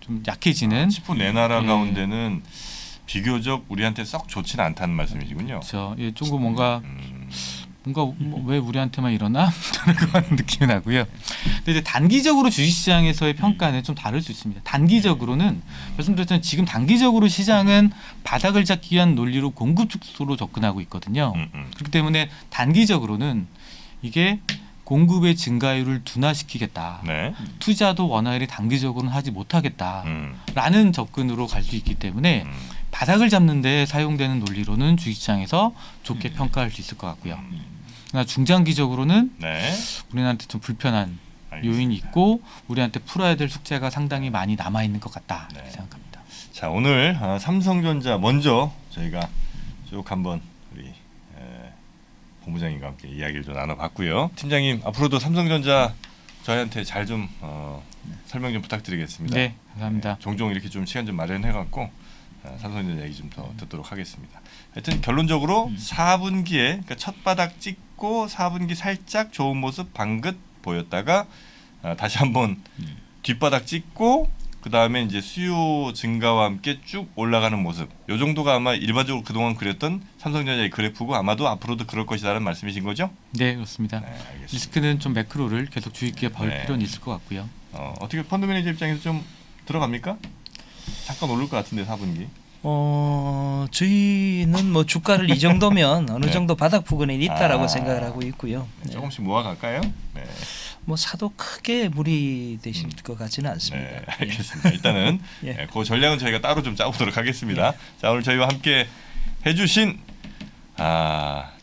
Speaker 1: 좀 약해지는
Speaker 4: 치포 내나라
Speaker 1: 예.
Speaker 4: 가운데는 비교적 우리한테 썩 좋지는 않다는 말씀이시군요.
Speaker 1: 그렇죠. 예, 조금 뭔가
Speaker 4: 음,
Speaker 1: 왜 우리한테만 이러나 그런 느낌이 나고요. 근데 이제 단기적으로 주식시장에서의 평가는 좀 다를 수 있습니다. 단기적으로는 말씀드렸지만 지금 단기적으로 시장은 바닥을 잡기 위한 논리로 공급 축소로 접근하고 있거든요. 그렇기 때문에 단기적으로는 이게 공급의 증가율을 둔화시키겠다.
Speaker 4: 네.
Speaker 1: 투자도 원활히 단기적으로는 하지 못하겠다라는
Speaker 4: 음,
Speaker 1: 접근으로 갈 수 있기 때문에
Speaker 4: 음,
Speaker 1: 바닥을 잡는 데 사용되는 논리로는 주식시장에서 좋게 평가할 수 있을 것 같고요. 그러나 중장기적으로는
Speaker 4: 네.
Speaker 1: 우리한테 좀 불편한
Speaker 4: 알겠습니다.
Speaker 1: 요인이 있고 우리한테 풀어야 될 숙제가 상당히 많이 남아 있는 것 같다
Speaker 4: 네.
Speaker 1: 이렇게 생각합니다.
Speaker 4: 자, 오늘 삼성전자 먼저 저희가 쭉 한번 우리 본부장님과 함께 이야기를 좀 나눠봤고요. 팀장님 앞으로도 삼성전자 저희한테 잘 좀 설명 좀 부탁드리겠습니다.
Speaker 1: 네, 감사합니다.
Speaker 4: 종종 이렇게 좀 시간 좀 마련해갖고 삼성전자 얘기 좀 더 듣도록 하겠습니다. 하여튼 결론적으로 4분기에 그러니까 첫 바닥 찍고 4분기 살짝 좋은 모습 방긋 보였다가 다시 한번 뒷바닥 찍고 그 다음에 이제 수요 증가와 함께 쭉 올라가는 모습. 요 정도가 아마 일반적으로 그동안 그렸던 삼성전자의 그래프고 아마도 앞으로도 그럴 것이라는 말씀이신 거죠?
Speaker 1: 네, 그렇습니다.
Speaker 4: 네, 알겠습니다.
Speaker 1: 리스크는 좀 매크로를 계속 주의 깊게 볼
Speaker 4: 네.
Speaker 1: 필요는 있을 것 같고요.
Speaker 4: 어떻게 펀드 매니저 입장에서 좀 들어갑니까? 잠깐 오를 것 같은데 4분기.
Speaker 5: 저희는 뭐 주가를 이 정도면 어느
Speaker 4: 네.
Speaker 5: 정도 바닥 부근에 있다라고
Speaker 4: 아.
Speaker 5: 생각을 하고 있고요. 네.
Speaker 4: 조금씩 모아갈까요? 네.
Speaker 5: 뭐 사도 크게 무리되실 것 같지는 않습니다.
Speaker 4: 네, 알겠습니다. 일단은
Speaker 5: 예.
Speaker 4: 그 전략은 저희가 따로 좀 짜보도록 하겠습니다. 자, 오늘 저희와 함께 해주신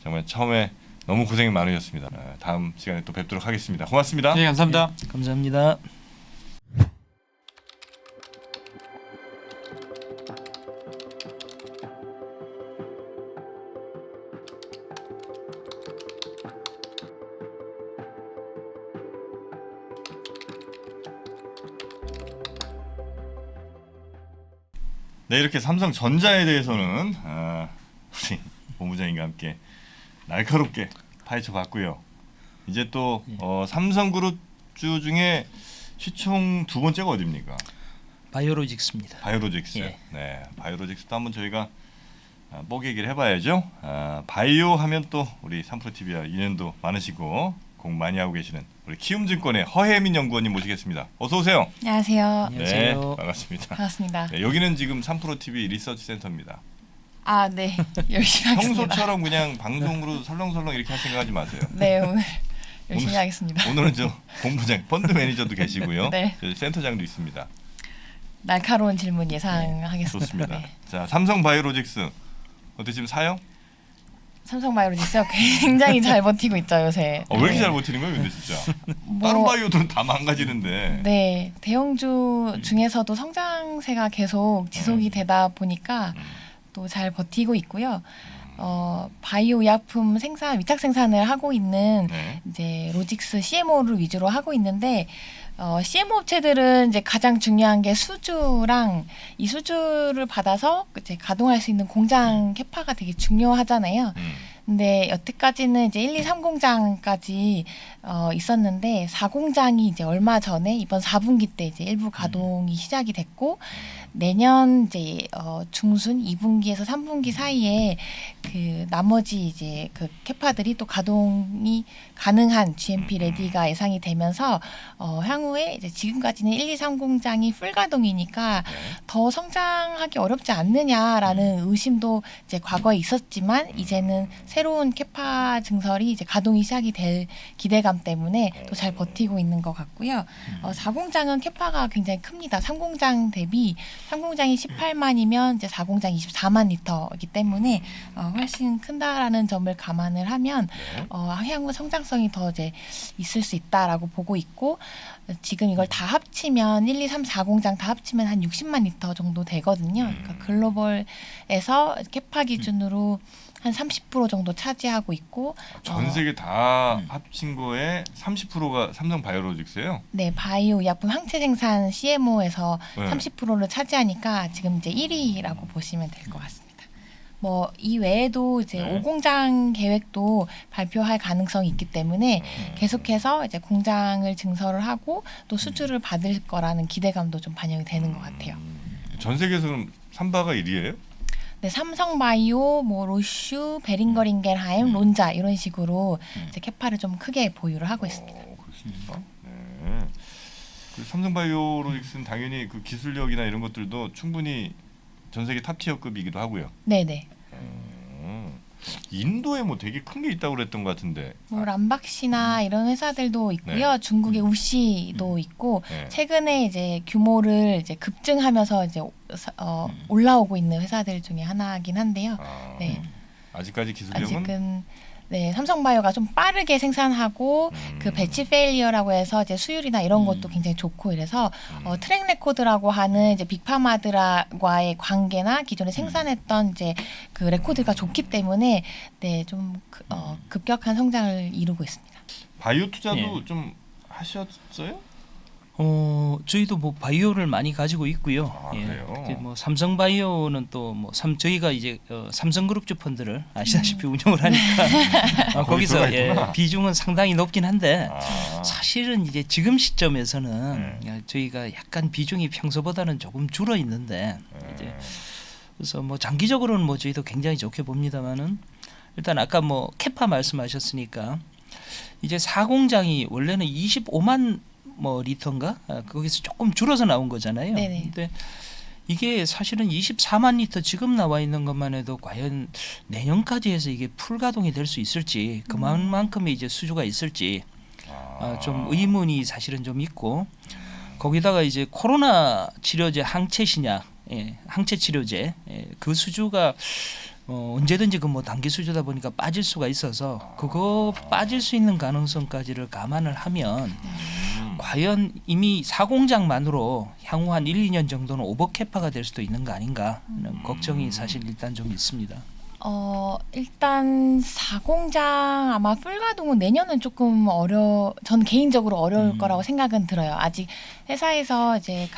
Speaker 4: 정말 처음에 너무 고생이 많으셨습니다. 다음 시간에 또 뵙도록 하겠습니다. 고맙습니다.
Speaker 1: 네, 감사합니다.
Speaker 5: 감사합니다.
Speaker 4: 네, 이렇게 삼성전자에 대해서는 우리 본부장님과 함께 날카롭게 파헤쳐 봤고요. 이제 또 삼성그룹주 중에 시총 두 번째가 어디입니까?
Speaker 5: 바이오로직스입니다.
Speaker 4: 바이오로직스.
Speaker 5: 예.
Speaker 4: 네, 바이오로직스도 한번 저희가 뽀 얘기를 해봐야죠. 바이오 하면 또 우리 삼프로TV와 인연도 많으시고 공 많이 하고 계시는 우리 키움증권의 허혜민 연구원님 모시겠습니다. 어서 오세요.
Speaker 2: 안녕하세요.
Speaker 5: 안녕하세요.
Speaker 4: 네, 반갑습니다.
Speaker 2: 반갑습니다.
Speaker 4: 네, 여기는 지금 삼프로TV 리서치 센터입니다.
Speaker 2: 아, 네. 열심히 하겠습니다.
Speaker 4: 평소처럼 그냥 방송으로 설렁설렁 이렇게 할 생각하지 마세요.
Speaker 2: 네, 오늘 열심히
Speaker 4: 오늘-
Speaker 2: 하겠습니다.
Speaker 4: 오늘은 저 본부장, 펀드 매니저도 계시고요.
Speaker 2: 네.
Speaker 4: 저희 센터장도 있습니다.
Speaker 2: 날카로운 질문 예상하겠습니다.
Speaker 4: 좋습니다.
Speaker 2: 네.
Speaker 4: 자, 삼성바이오로직스 어때 지금 사요?
Speaker 2: 삼성바이오로직스 굉장히 잘 버티고 있죠 요새.
Speaker 4: 왜 이렇게 잘 버티는 거예요, 근데 진짜? 다른 바이오들은 다 망가지는데.
Speaker 2: 네, 대형주 중에서도 성장세가 계속 지속이 되다 보니까 또 잘 버티고 있고요. 바이오 의약품 생산, 위탁 생산을 하고 있는
Speaker 4: 네.
Speaker 2: 이제 로직스 CMO를 위주로 하고 있는데 CMO 업체들은 이제 가장 중요한 게 수주랑 이 수주를 받아서 이제 가동할 수 있는 공장 캐파가 되게 중요하잖아요. 근데 여태까지는 이제 1, 2, 3공장까지 있었는데 4공장이 이제 얼마 전에 이번 4분기 때 이제 일부 가동이 시작이 됐고 내년 이제 중순 2분기에서 3분기 사이에 그 나머지 이제 그 캐파들이 또 가동이 가능한 GMP 레디가 예상이 되면서 향후에 이제 지금까지는 1, 2, 3공장이 풀 가동이니까 더 성장하기 어렵지 않느냐라는 의심도 이제 과거에 있었지만 이제는 새로운 캐파 증설이 이제 가동이 시작이 될 기대감 때문에 또 잘 버티고 있는 것 같고요. 4공장은 캐파가 굉장히 큽니다. 3공장 대비 3공장이 18만이면 이제 4공장이 24만 리터이기 때문에 훨씬 큰다라는 점을 감안을 하면 향후 성장성이 더 이제 있을 수 있다라고 보고 있고 지금 이걸 다 합치면 1, 2, 3, 4공장 다 합치면 한 60만 리터 정도 되거든요. 그러니까 글로벌에서 캐파 기준으로 한 30% 정도 차지하고 있고
Speaker 4: 전 세계 다 합친 거에 30%가 삼성 바이오로직스예요.
Speaker 2: 네, 바이오 의약품 항체 생산 CMO에서
Speaker 4: 네.
Speaker 2: 30%를 차지하니까 지금 이제 1위라고 보시면 될 것 같습니다. 뭐 이 외에도 이제
Speaker 4: 네.
Speaker 2: 5공장 계획도 발표할 가능성이 있기 때문에 계속해서 이제 공장을 증설을 하고 또 수주를 받을 거라는 기대감도 좀 반영이 되는 것 같아요.
Speaker 4: 전 세계에서는 삼바가 1위예요?
Speaker 2: 네, 삼성바이오, 뭐 로슈, 베링거링겔하임, 론자 이런 식으로 이제 캐파를 좀 크게 보유를 하고 있습니다.
Speaker 4: 그렇습니까? 네. 그 삼성바이오로직스는 당연히 그 기술력이나 이런 것들도 충분히 전 세계 탑티어급이기도 하고요.
Speaker 2: 네네.
Speaker 4: 인도에 뭐 되게 큰 게 있다고 그랬던 것 같은데.
Speaker 2: 뭐 람박시나 이런 회사들도 있고요.
Speaker 4: 네.
Speaker 2: 중국의 우시도 있고
Speaker 4: 네.
Speaker 2: 최근에 이제 규모를 이제 급증하면서 이제 올라오고 있는 회사들 중에 하나긴 한데요. 네.
Speaker 4: 아직까지 기술력은
Speaker 2: 아직은 네, 삼성바이오가 좀 빠르게 생산하고 그 배치 페일리어라고 해서 이제 수율이나 이런 것도 굉장히 좋고 이래서 트랙 레코드라고 하는 이제 빅파마들과의 관계나 기존에 생산했던 이제 그 레코드가 좋기 때문에 네, 좀 급격한 성장을 이루고 있습니다.
Speaker 4: 바이오 투자도
Speaker 5: 예.
Speaker 4: 좀 하셨어요?
Speaker 5: 저희도 뭐 바이오를 많이 가지고 있고요.
Speaker 4: 아, 그래요?
Speaker 5: 뭐 삼성바이오는 또 뭐 저희가 이제 삼성그룹주 펀드를 아시다시피 운영을 하니까 거기서
Speaker 4: 거기 들어가 있구나.
Speaker 5: 비중은 상당히 높긴 한데
Speaker 4: 아.
Speaker 5: 사실은 이제 지금 시점에서는 저희가 약간 비중이 평소보다는 조금 줄어 있는데 이제 그래서 뭐 장기적으로는 뭐 저희도 굉장히 좋게 봅니다만은 일단 아까 뭐 캐파 말씀하셨으니까 이제 4공장이 원래는 25만 뭐 리터인가 거기서 조금 줄어서 나온 거잖아요.
Speaker 2: 네네.
Speaker 5: 근데 이게 사실은 24만 리터 지금 나와 있는 것만 해도 과연 내년까지 해서 이게 풀 가동이 될 수 있을지 그만큼의 이제 수주가 있을지 좀 의문이 사실은 좀 있고 거기다가 이제 코로나 치료제 항체 신약, 항체 치료제 그 수주가 언제든지 그 뭐 단기 수주다 보니까 빠질 수가 있어서 그거 빠질 수 있는 가능성까지를 감안을 하면 과연 이미 4공장만으로 향후 한 1, 2년 정도는 오버캐파가 될 수도 있는 거 아닌가 하는 걱정이 사실 일단 좀 있습니다.
Speaker 2: 일단 4공장 아마 풀 가동은 내년은 조금 전 개인적으로 어려울 거라고 생각은 들어요. 아직 회사에서 이제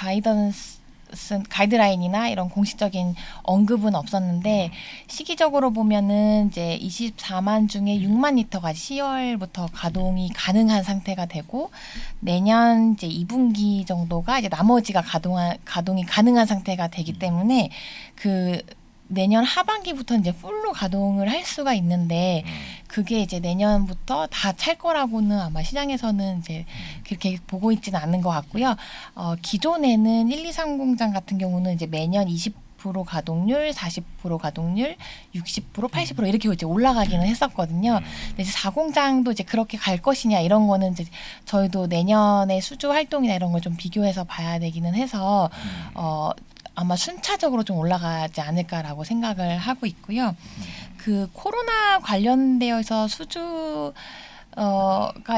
Speaker 2: 가이드라인이나 이런 공식적인 언급은 없었는데 시기적으로 보면은 이제 24만 중에 6만 리터가 10월부터 가동이 가능한 상태가 되고 내년 이제 2분기 정도가 이제 나머지가 가동이 가능한 상태가 되기 때문에 그 내년 하반기부터 이제 풀로 가동을 할 수가 있는데 그게 이제 내년부터 다 찰 거라고는 아마 시장에서는 이제 그렇게 보고 있지는 않는 것 같고요. 기존에는 1, 2, 3공장 같은 경우는 이제 매년 20% 가동률, 40% 가동률, 60%, 80% 이렇게 이제 올라가기는 했었거든요. 근데 이제 4공장도 이제 그렇게 갈 것이냐 이런 거는 이제 저희도 내년에 수주 활동이나 이런 걸 좀 비교해서 봐야 되기는 해서 아마 순차적으로 좀 올라가지 않을까라고 생각을 하고 있고요. 그 코로나 관련되어서 수주가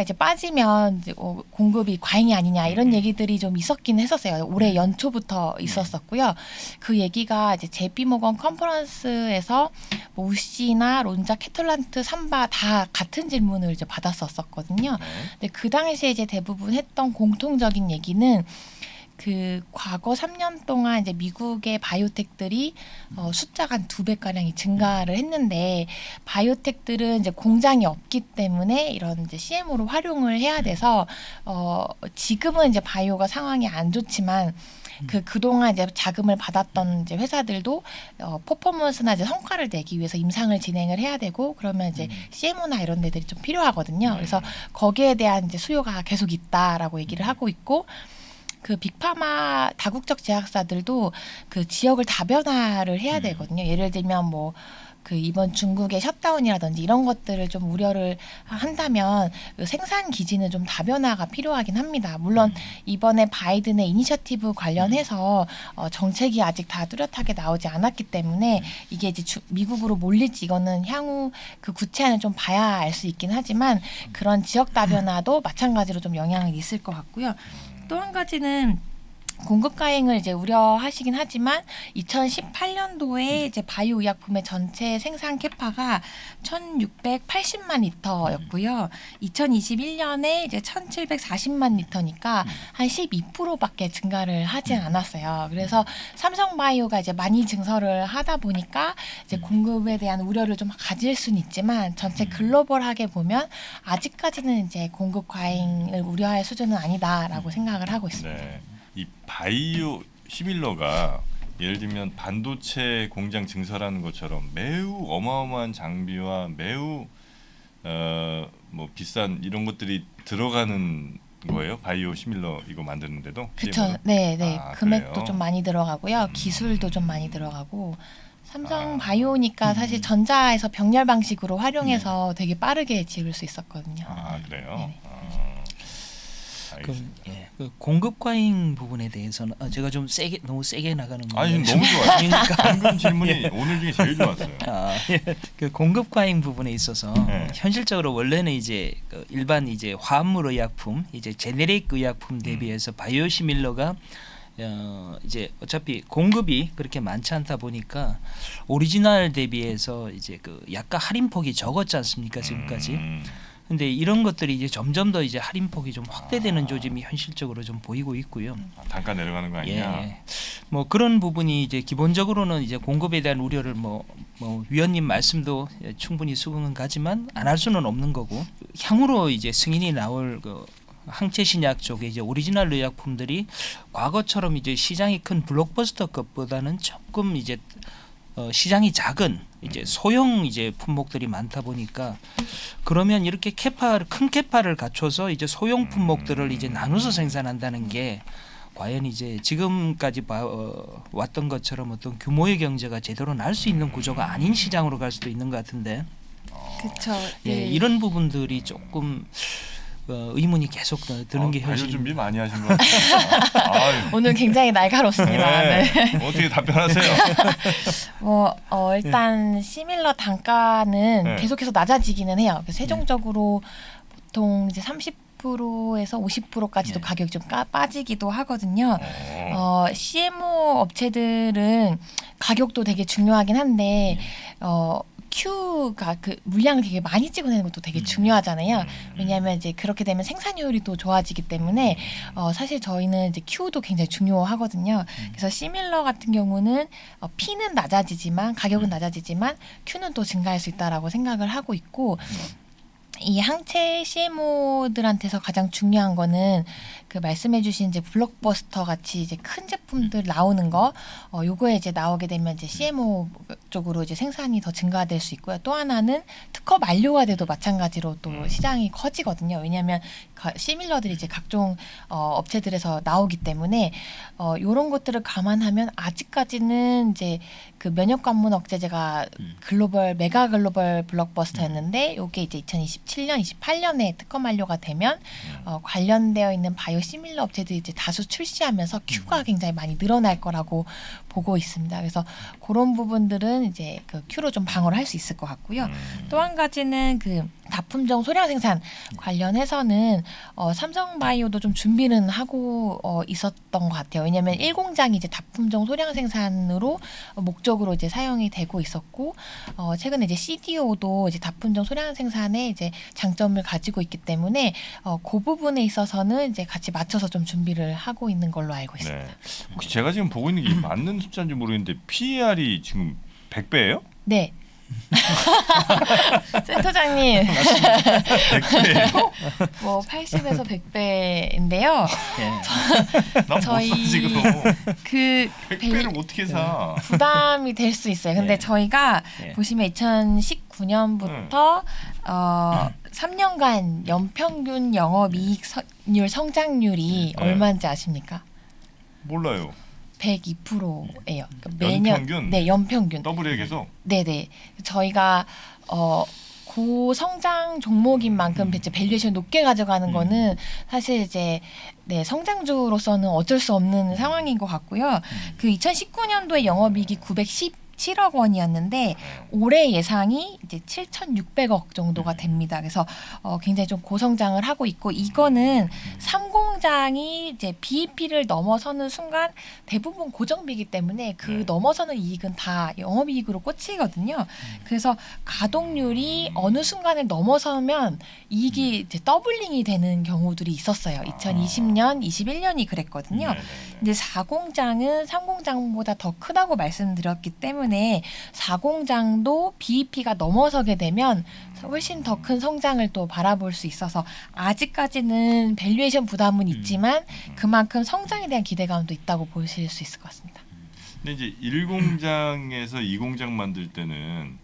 Speaker 2: 이제 빠지면 이제 공급이 과잉이 아니냐 이런 얘기들이 좀 있었긴 했었어요. 올해 연초부터 있었었고요. 그 얘기가 이제 JP모건 컨퍼런스에서 뭐 우시나 론자, 캐틀란트, 삼바 다 같은 질문을 이제 받았었거든요. 근데 그 당시에 이제 대부분 했던 공통적인 얘기는 그 과거 3년 동안 이제 미국의 바이오텍들이 숫자가 한 2배 가량이 증가를 했는데 바이오텍들은 이제 공장이 없기 때문에 이런 이제 CMO로 활용을 해야 돼서 지금은 이제 바이오가 상황이 안 좋지만 그동안 이제 자금을 받았던 이제 회사들도 퍼포먼스나 이제 성과를 내기 위해서 임상을 진행을 해야 되고 그러면 이제 CMO나 이런 데들이 좀 필요하거든요. 그래서 거기에 대한 이제 수요가 계속 있다라고 얘기를 하고 있고 그 빅파마 다국적 제약사들도 그 지역을 다변화를 해야 되거든요. 예를 들면 뭐 그 이번 중국의 셧다운이라든지 이런 것들을 좀 우려를 한다면 그 생산 기지는 좀 다변화가 필요하긴 합니다. 물론 이번에 바이든의 이니셔티브 관련해서 정책이 아직 다 뚜렷하게 나오지 않았기 때문에 이게 이제 미국으로 몰릴지 이거는 향후 그 구체안을 좀 봐야 알 수 있긴 하지만 그런 지역 다변화도 마찬가지로 좀 영향이 있을 것 같고요. 또 한 가지는 공급 과잉을 이제 우려하시긴 하지만 2018년도에 이제 바이오 의약품의 전체 생산 캐파가 1,680만 리터였고요. 2021년에 이제 1,740만 리터니까 한 12%밖에 증가를 하진 않았어요. 그래서 삼성바이오가 이제 많이 증설을 하다 보니까 이제 공급에 대한 우려를 좀 가질 수는 있지만 전체 글로벌하게 보면 아직까지는 이제 공급 과잉을 우려할 수준은 아니다라고 생각을 하고 있습니다.
Speaker 4: 네. 이 바이오 시밀러가 예를 들면 반도체 공장 증설하는 것처럼 매우 어마어마한 장비와 매우 뭐 비싼 이런 것들이 들어가는 거예요? 바이오 시밀러 이거 만드는데도?
Speaker 2: 그렇죠. 네, 네.
Speaker 4: 아,
Speaker 2: 금액도
Speaker 4: 그래요?
Speaker 2: 좀 많이 들어가고요. 기술도 좀 많이 들어가고. 삼성 바이오니까 사실 전자에서 병렬 방식으로 활용해서 되게 빠르게 지을 수 있었거든요.
Speaker 4: 아 그래요?
Speaker 2: 네네.
Speaker 4: 알겠습니다.
Speaker 5: 그 공급 과잉 부분에 대해서는 제가 좀 너무 세게 나가는
Speaker 4: 아니
Speaker 5: 건가요?
Speaker 4: 너무 좋아요.
Speaker 5: 아닙니까?
Speaker 4: 방금 질문이 오늘 중에 제일 좋았어요.
Speaker 5: 그 공급 과잉 부분에 있어서
Speaker 4: 네.
Speaker 5: 현실적으로 원래는 이제 그 일반 이제 화합물 의약품, 이제 제네릭 의약품 대비해서 바이오시밀러가 이제 어차피 공급이 그렇게 많지 않다 보니까 오리지널 대비해서 이제 그 약간 할인폭이 적었지 않습니까 지금까지? 근데 이런 것들이 이제 점점 더 이제 할인폭이 좀 확대되는 조짐이 현실적으로 좀 보이고 있고요.
Speaker 4: 단가 내려가는 거 아니냐?
Speaker 5: 예. 뭐 그런 부분이 이제 기본적으로는 이제 공급에 대한 우려를 뭐 위원님 말씀도 충분히 수긍은 가지만 안 할 수는 없는 거고 향후로 이제 승인이 나올 그 항체 신약 쪽에 이제 오리지널 의약품들이 과거처럼 이제 시장이 큰 블록버스터급보다는 조금 이제 시장이 작은 이제 소형 이제 품목들이 많다 보니까 그러면 이렇게 큰 캐파를 갖춰서 이제 소형 품목들을 이제 나눠서 생산한다는 게 과연 이제 지금까지 왔던 것처럼 어떤 규모의 경제가 제대로 날 수 있는 구조가 아닌 시장으로 갈 수도 있는 것 같은데
Speaker 2: 그렇죠.
Speaker 5: 예, 이런 부분들이 조금 의문이 계속 드는 게
Speaker 4: 바이오
Speaker 5: 현실.
Speaker 4: 준비 많이 하신 것 같아요. 아유.
Speaker 2: 오늘 굉장히 날카롭습니다.
Speaker 4: 네.
Speaker 2: 네.
Speaker 4: 어떻게 답변하세요?
Speaker 2: 일단 시밀러 단가는
Speaker 4: 네.
Speaker 2: 계속해서 낮아지기는 해요. 그래서 세종적으로 보통 이제 30%에서 50%까지도
Speaker 5: 네.
Speaker 2: 가격이 좀 빠지기도 하거든요. CMO 업체들은 가격도 되게 중요하긴 한데 Q가 그 물량을 되게 많이 찍어내는 것도 되게 중요하잖아요. 왜냐하면 이제 그렇게 되면 생산효율이 또 좋아지기 때문에 사실 저희는 이제 Q도 굉장히 중요하거든요. 그래서 시밀러 같은 경우는 P는 낮아지지만 가격은 낮아지지만 Q는 또 증가할 수 있다라고 생각을 하고 있고. 이 항체 CMO들한테서 가장 중요한 거는 그 말씀해주신 이제 블록버스터 같이 이제 큰 제품들 나오는 거, 요거에 이제 나오게 되면 이제 CMO 쪽으로 이제 생산이 더 증가될 수 있고요. 또 하나는 특허 만료가 돼도 마찬가지로 또 시장이 커지거든요. 왜냐하면 시밀러들이 이제 각종 업체들에서 나오기 때문에 요런 것들을 감안하면 아직까지는 이제 그 면역 관문 억제제가 메가 글로벌 블록버스터였는데 요게 이제 2027년, 28년에 특허 만료가 되면 관련되어 있는 바이오 시밀러 업체들이 이제 다수 출시하면서 Q가 굉장히 많이 늘어날 거라고 보고 있습니다. 그래서 그런 부분들은 이제 그 Q로 좀 방어를 할 수 있을 것 같고요. 또 한 가지는 그 다품종 소량 생산 관련해서는 삼성바이오도 좀 준비는 하고 있었던 것 같아요. 왜냐하면 1공장이 이제 다품종 소량 생산으로 목적으로 이제 사용이 되고 있었고 최근에 이제 CDO도 이제 다품종 소량 생산에 이제 장점을 가지고 있기 때문에 그 부분에 있어서는 이제 같이 맞춰서 좀 준비를 하고 있는 걸로 알고 있습니다.
Speaker 4: 네. 혹시 제가 지금 보고 있는 게 맞는 숫자인지 모르겠는데 PER이 지금 100배예요?
Speaker 2: 네. 센터장님,
Speaker 4: 100배예요?
Speaker 2: 뭐 80에서 100배인데요.
Speaker 4: 난못
Speaker 2: 저희
Speaker 4: 사 지금.
Speaker 2: 그
Speaker 4: 100배를 어떻게 사?
Speaker 2: 부담이 될 수 있어요. 근데
Speaker 5: 네.
Speaker 2: 저희가
Speaker 5: 네.
Speaker 2: 보시면 2019년부터 3년간 연평균 영업이익률 성장률이
Speaker 4: 네.
Speaker 2: 얼마인지 아십니까?
Speaker 4: 몰라요.
Speaker 2: 102%예요.
Speaker 4: 연평균?
Speaker 2: 네, 연평균.
Speaker 4: 더블에 계속.
Speaker 2: 네네. 저희가 고성장 종목인 만큼 이제 밸류에이션 높게 가져가는 거는 사실 이제 성장주로서는 어쩔 수 없는 상황인 것 같고요. 그 2019년도에 영업이익이 917억 원이었는데 올해 예상이 이제 7,600억 정도가 됩니다. 그래서 굉장히 좀 고성장을 하고 있고 이거는 상공장이 이제 BEP를 넘어서는 순간 대부분 고정비이기 때문에 그
Speaker 4: 네.
Speaker 2: 넘어서는 이익은 다 영업이익으로 꽂히거든요. 그래서 가동률이 어느 순간을 넘어서면 이익이 이제 더블링이 되는 경우들이 있었어요. 2020년, 21년이 그랬거든요.
Speaker 4: 네네네.
Speaker 2: 근데 4공장은 3공장보다 더 크다고 말씀드렸기 때문에 4공장도 BEP가 넘어서게 되면 훨씬 더 큰 성장을 또 바라볼 수 있어서 아직까지는 밸류에이션 부담은 있지만 그만큼 성장에 대한 기대감도 있다고 보실 수 있을 것 같습니다.
Speaker 4: 근데 이제 1공장에서 2공장 만들 때는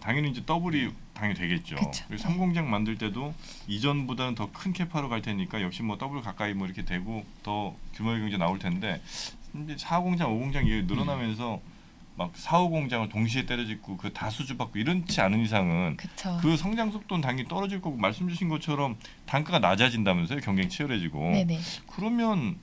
Speaker 4: 당연히 이제 더블이 당연히 되겠죠.
Speaker 2: 그쵸.
Speaker 4: 그리고 3공장 만들 때도 이전보다는 더 큰 캐파로 갈 테니까 역시 뭐 더블 가까이 뭐 이렇게 되고 더 규모의 경제 나올 텐데 이제 4공장, 5공장 이 늘어나면서 막 4, 5공장을 동시에 때려짓고 그 다수주 받고 이렇지 않은 이상은
Speaker 2: 그렇죠.
Speaker 4: 그 성장 속도는 당연히 떨어질 거고 말씀 주신 것처럼 단가가 낮아진다면서요. 경쟁이 치열해지고.
Speaker 2: 네네.
Speaker 4: 그러면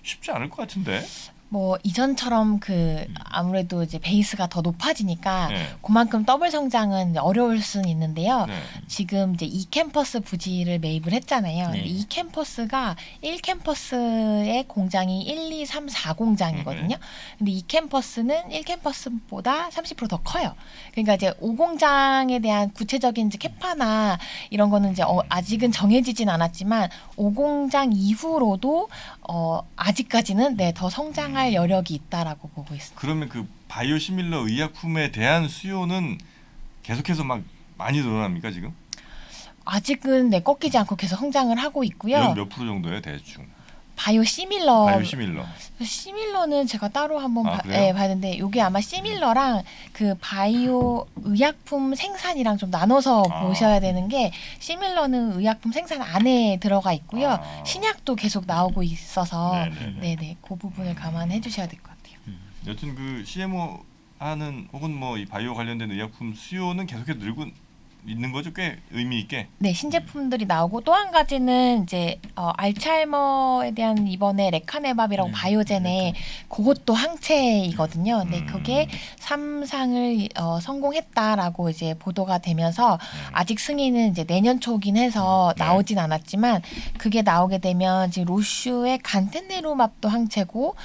Speaker 4: 쉽지 않을 것 같은데.
Speaker 2: 뭐 이전처럼 그 아무래도 이제 베이스가 더 높아지니까
Speaker 4: 네.
Speaker 2: 그만큼 더블 성장은 어려울 수는 있는데요.
Speaker 4: 네.
Speaker 2: 지금 이제 이 캠퍼스 부지를 매입을 했잖아요.
Speaker 5: 네.
Speaker 2: 근데 이 캠퍼스가 1캠퍼스의 공장이 1, 2, 3, 4공장이거든요. 근데 이 캠퍼스는 1캠퍼스보다 30% 더 커요. 그러니까 이제 5공장에 대한 구체적인 이제 캐파나 이런 거는 이제 아직은 정해지진 않았지만 5공장 이후로도 아직까지는 네, 더 성장할 여력이 있다라고 보고 있습니다.
Speaker 4: 그러면 그 바이오시밀러 의약품에 대한 수요는 계속해서 막 많이 늘어납니까 지금?
Speaker 2: 아직은 네, 꺾이지 않고 계속 성장을 하고 있고요.
Speaker 4: 연 몇 프로 정도예요 대충?
Speaker 2: 바이오시밀러
Speaker 4: 바이오시밀러.
Speaker 2: 시밀러는 제가 따로 한번
Speaker 4: 아, 그래요?
Speaker 2: 봤는데 이게 아마 시밀러랑 그 바이오 의약품 생산이랑 좀 나눠서
Speaker 4: 아.
Speaker 2: 보셔야 되는 게 시밀러는 의약품 생산 안에 들어가 있고요.
Speaker 4: 아.
Speaker 2: 신약도 계속 나오고 있어서
Speaker 4: 네네네.
Speaker 2: 네네 그 부분을 감안해 주셔야 될 것 같아요.
Speaker 4: 여튼 그 CMO 하는 혹은 뭐 이 바이오 관련된 의약품 수요는 계속해서 늘고 있는 거죠. 꽤 의미 있게.
Speaker 2: 네, 신제품들이 나오고 또 한 가지는 이제 알츠하이머에 대한 이번에 레카네밥이라고 바이오젠에 그것도 항체이거든요. 근데 그게 3상을 성공했다라고 이제 보도가 되면서 아직 승인은 이제 내년 초긴 해서
Speaker 4: 네.
Speaker 2: 나오진 않았지만 그게 나오게 되면 지금 로슈의 간텐네루맙도 항체고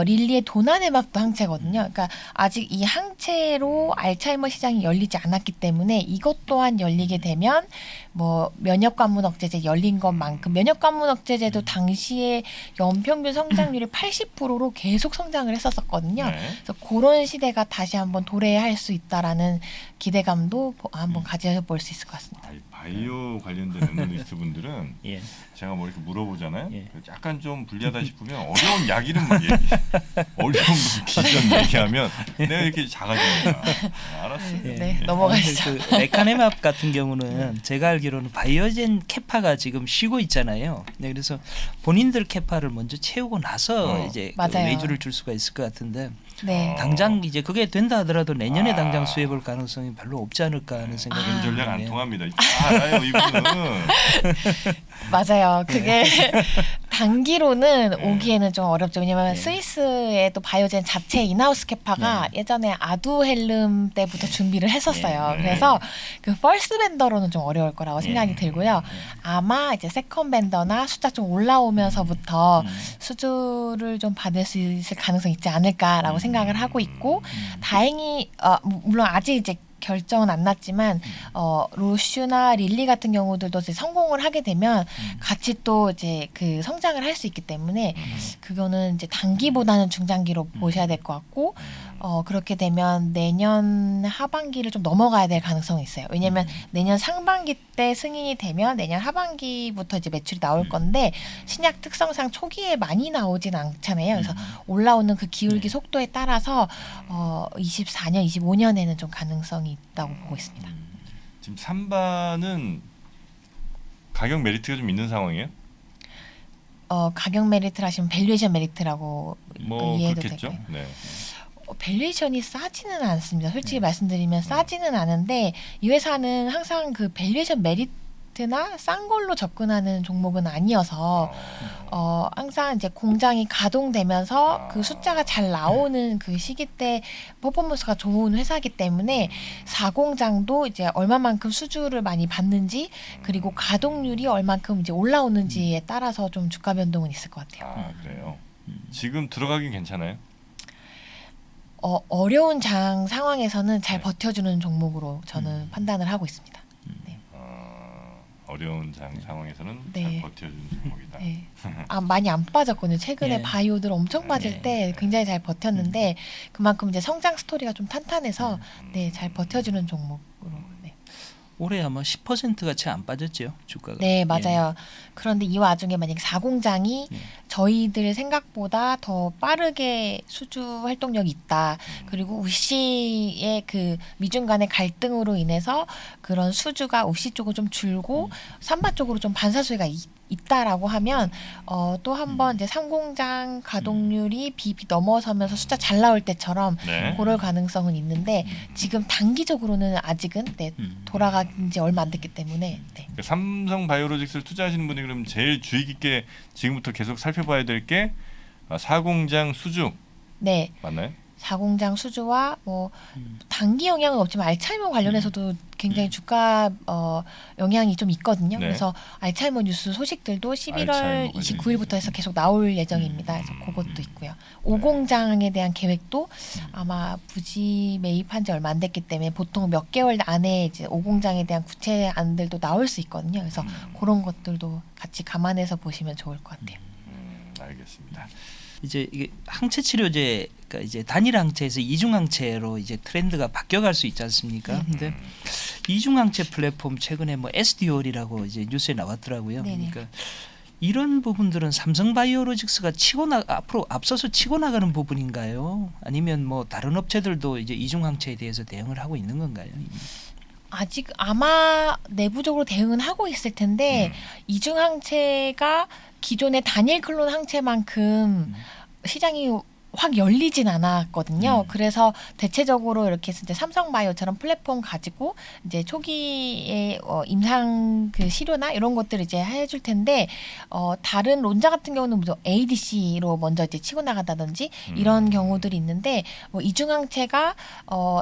Speaker 2: 릴리의 도나네맙도 항체거든요. 그러니까 아직 이 항체로 알츠하이머 시장이 열리지 않았기 때문에 이것 또한 열리게 되면 뭐 면역관문 억제제 열린 것만큼 면역관문 억제제도 당시에 연평균 성장률이 80%로 계속 성장을 했었거든요.
Speaker 4: 네.
Speaker 2: 그래서 그런 시대가 다시 한번 도래할 수 있다라는 기대감도 한번 가져볼 수 있을 것 같습니다.
Speaker 4: 아이, 바이오 관련된 애널리스트 분들은
Speaker 5: 예.
Speaker 4: 제가 뭐 이렇게 물어보잖아요.
Speaker 5: 예.
Speaker 4: 약간 좀 불리하다 싶으면 어려운 약 이름만 어려운 기전 얘기하면 내가 이렇게 작아집니다. 알았어요.
Speaker 5: 예.
Speaker 2: 네, 넘어가시죠.
Speaker 5: 그 레카네맙 같은 경우는 제가 알기로는 바이오젠 캐파가 지금 쉬고 있잖아요. 네, 그래서 본인들 캐파를 먼저 채우고 나서 이제 그
Speaker 2: 맞아요.
Speaker 5: 외주를 줄 수가 있을 것 같은데
Speaker 2: 네.
Speaker 5: 당장 이제 그게 된다 하더라도 내년에
Speaker 4: 아.
Speaker 5: 당장 수혜볼 가능성이 별로 없지 않을까 하는 생각이
Speaker 4: 그런 전략 안
Speaker 5: 예.
Speaker 4: 통합니다. 알아요 이분은.
Speaker 2: 맞아요. 그게 단기로는
Speaker 4: 네.
Speaker 2: 오기에는 좀 어렵죠. 왜냐하면
Speaker 5: 네.
Speaker 2: 스위스의 또 바이오젠 자체 인하우스 캐파가 예전에 아두헬름 때부터 준비를 했었어요.
Speaker 4: 네.
Speaker 2: 그래서 그 펄스 벤더로는 좀 어려울 거라고 생각이 들고요. 아마 이제 세컨 벤더나 숫자 좀 올라오면서부터 수주를 좀 받을 수 있을 가능성이 있지 않을까라고 생각을 하고 있고 다행히 물론 아직 이제 결정은 안 났지만 로슈나 릴리 같은 경우들도 이제 성공을 하게 되면 같이 또 이제 그 성장을 할 수 있기 때문에 그거는 이제 단기보다는 중장기로 보셔야 될 것 같고 그렇게 되면 내년 하반기를 좀 넘어가야 될 가능성이 있어요. 왜냐하면 내년 상반기 때 승인이 되면 내년 하반기부터 이제 매출이 나올 건데 신약 특성상 초기에 많이 나오진 않잖아요. 그래서 올라오는 그 기울기 속도에 따라서 24년, 25년에는 좀 가능성이 있다고 보고 있습니다.
Speaker 4: 지금 3반은 가격 메리트가 좀 있는 상황이에요?
Speaker 2: 가격 메리트를 하시면 밸류에이션 메리트라고
Speaker 4: 뭐
Speaker 2: 이해해도
Speaker 4: 그렇겠죠.
Speaker 2: 될까요?
Speaker 4: 네.
Speaker 2: 밸류에이션이 싸지는 않습니다. 솔직히 말씀드리면 싸지는 않은데 이 회사는 항상 그 밸류에이션 메리트 디스카운트나 싼 걸로 접근하는 종목은 아니어서 항상 이제 공장이 가동되면서 그 숫자가 잘 나오는 그 시기 때 퍼포먼스가 좋은 회사이기 때문에 사공장도 이제 얼마만큼 수주를 많이 받는지 그리고 가동률이 얼만큼 이제 올라오는지에 따라서 좀 주가 변동은 있을 것 같아요.
Speaker 4: 아 그래요. 지금 들어가긴 괜찮아요.
Speaker 2: 어려운 장 상황에서는 잘
Speaker 4: 네.
Speaker 2: 버텨주는 종목으로 저는 판단을 하고 있습니다.
Speaker 4: 어려운 상황에서는
Speaker 2: 네.
Speaker 4: 잘 버텨주는 종목이다.
Speaker 2: 네. 많이 안 빠졌거든요. 최근에
Speaker 5: 네.
Speaker 2: 바이오들 엄청 빠질
Speaker 5: 네.
Speaker 2: 때 굉장히 잘 버텼는데 그만큼 이제 성장 스토리가 좀 탄탄해서 네, 잘 버텨주는 종목으로. 네.
Speaker 5: 올해 아마 10%가 채 안 빠졌죠 주가가.
Speaker 2: 네, 맞아요. 그런데 이 와중에 만약에 사공장이
Speaker 5: 예.
Speaker 2: 저희들 생각보다 더 빠르게 수주 활동력이 있다. 그리고 우시의 그 미중 간의 갈등으로 인해서 그런 수주가 우시 쪽으로 좀 줄고 삼바 쪽으로 좀 반사수혜가 있다라고 하면 또 한 번 이제 상공장 가동률이 비비 넘어서면서 숫자 잘 나올 때처럼
Speaker 4: 네.
Speaker 2: 그럴 가능성은 있는데 지금 단기적으로는 아직은 네, 돌아간 지 얼마 안 됐기 때문에 네.
Speaker 4: 그 삼성 바이오로직스를 투자하시는 분이 그럼 제일 주의 깊게 지금부터 계속 살펴봐야 될 게 사공장 수주
Speaker 2: 네.
Speaker 4: 맞나요?
Speaker 2: 사공장 수주와 뭐 단기 영향은 없지만 알츠하이머 관련해서도 굉장히 주가 영향이 좀 있거든요.
Speaker 4: 네.
Speaker 2: 그래서 알츠하이머 뉴스 소식들도 11월
Speaker 4: 알츠하이머
Speaker 2: 29일부터 해서 계속 나올 예정입니다. 그래서 그것도 있고요. 오공장에 대한 계획도 아마 부지 매입한 지 얼마 안 됐기 때문에 보통 몇 개월 안에 이제 오공장에 대한 구체안들도 나올 수 있거든요. 그래서 그런 것들도 같이 감안해서 보시면 좋을 것 같아요.
Speaker 4: 알겠습니다.
Speaker 5: 이제 이게 항체 치료제, 그러니까 이제 단일 항체에서 이중 항체로 이제 트렌드가 바뀌어갈 수 있지 않습니까? 근데 이중 항체 플랫폼 최근에 뭐 SDOL이라고 이제 뉴스에 나왔더라고요.
Speaker 2: 네네.
Speaker 5: 그러니까 이런 부분들은 삼성 바이오로직스가 앞으로 앞서서 치고 나가는 부분인가요? 아니면 뭐 다른 업체들도 이제 이중 항체에 대해서 대응을 하고 있는 건가요?
Speaker 2: 아직 아마 내부적으로 대응은 하고 있을 텐데 이중 항체가 기존의 단일 클론 항체만큼 시장이 확 열리진 않았거든요. 그래서 대체적으로 이렇게 이제 삼성바이오처럼 플랫폼 가지고 이제 초기에 임상 그 시료나 이런 것들 이제 해줄 텐데 다른 론자 같은 경우는 뭐 ADC로 먼저 이제 치고 나간다든지 이런 경우들이 있는데 뭐 이중항체가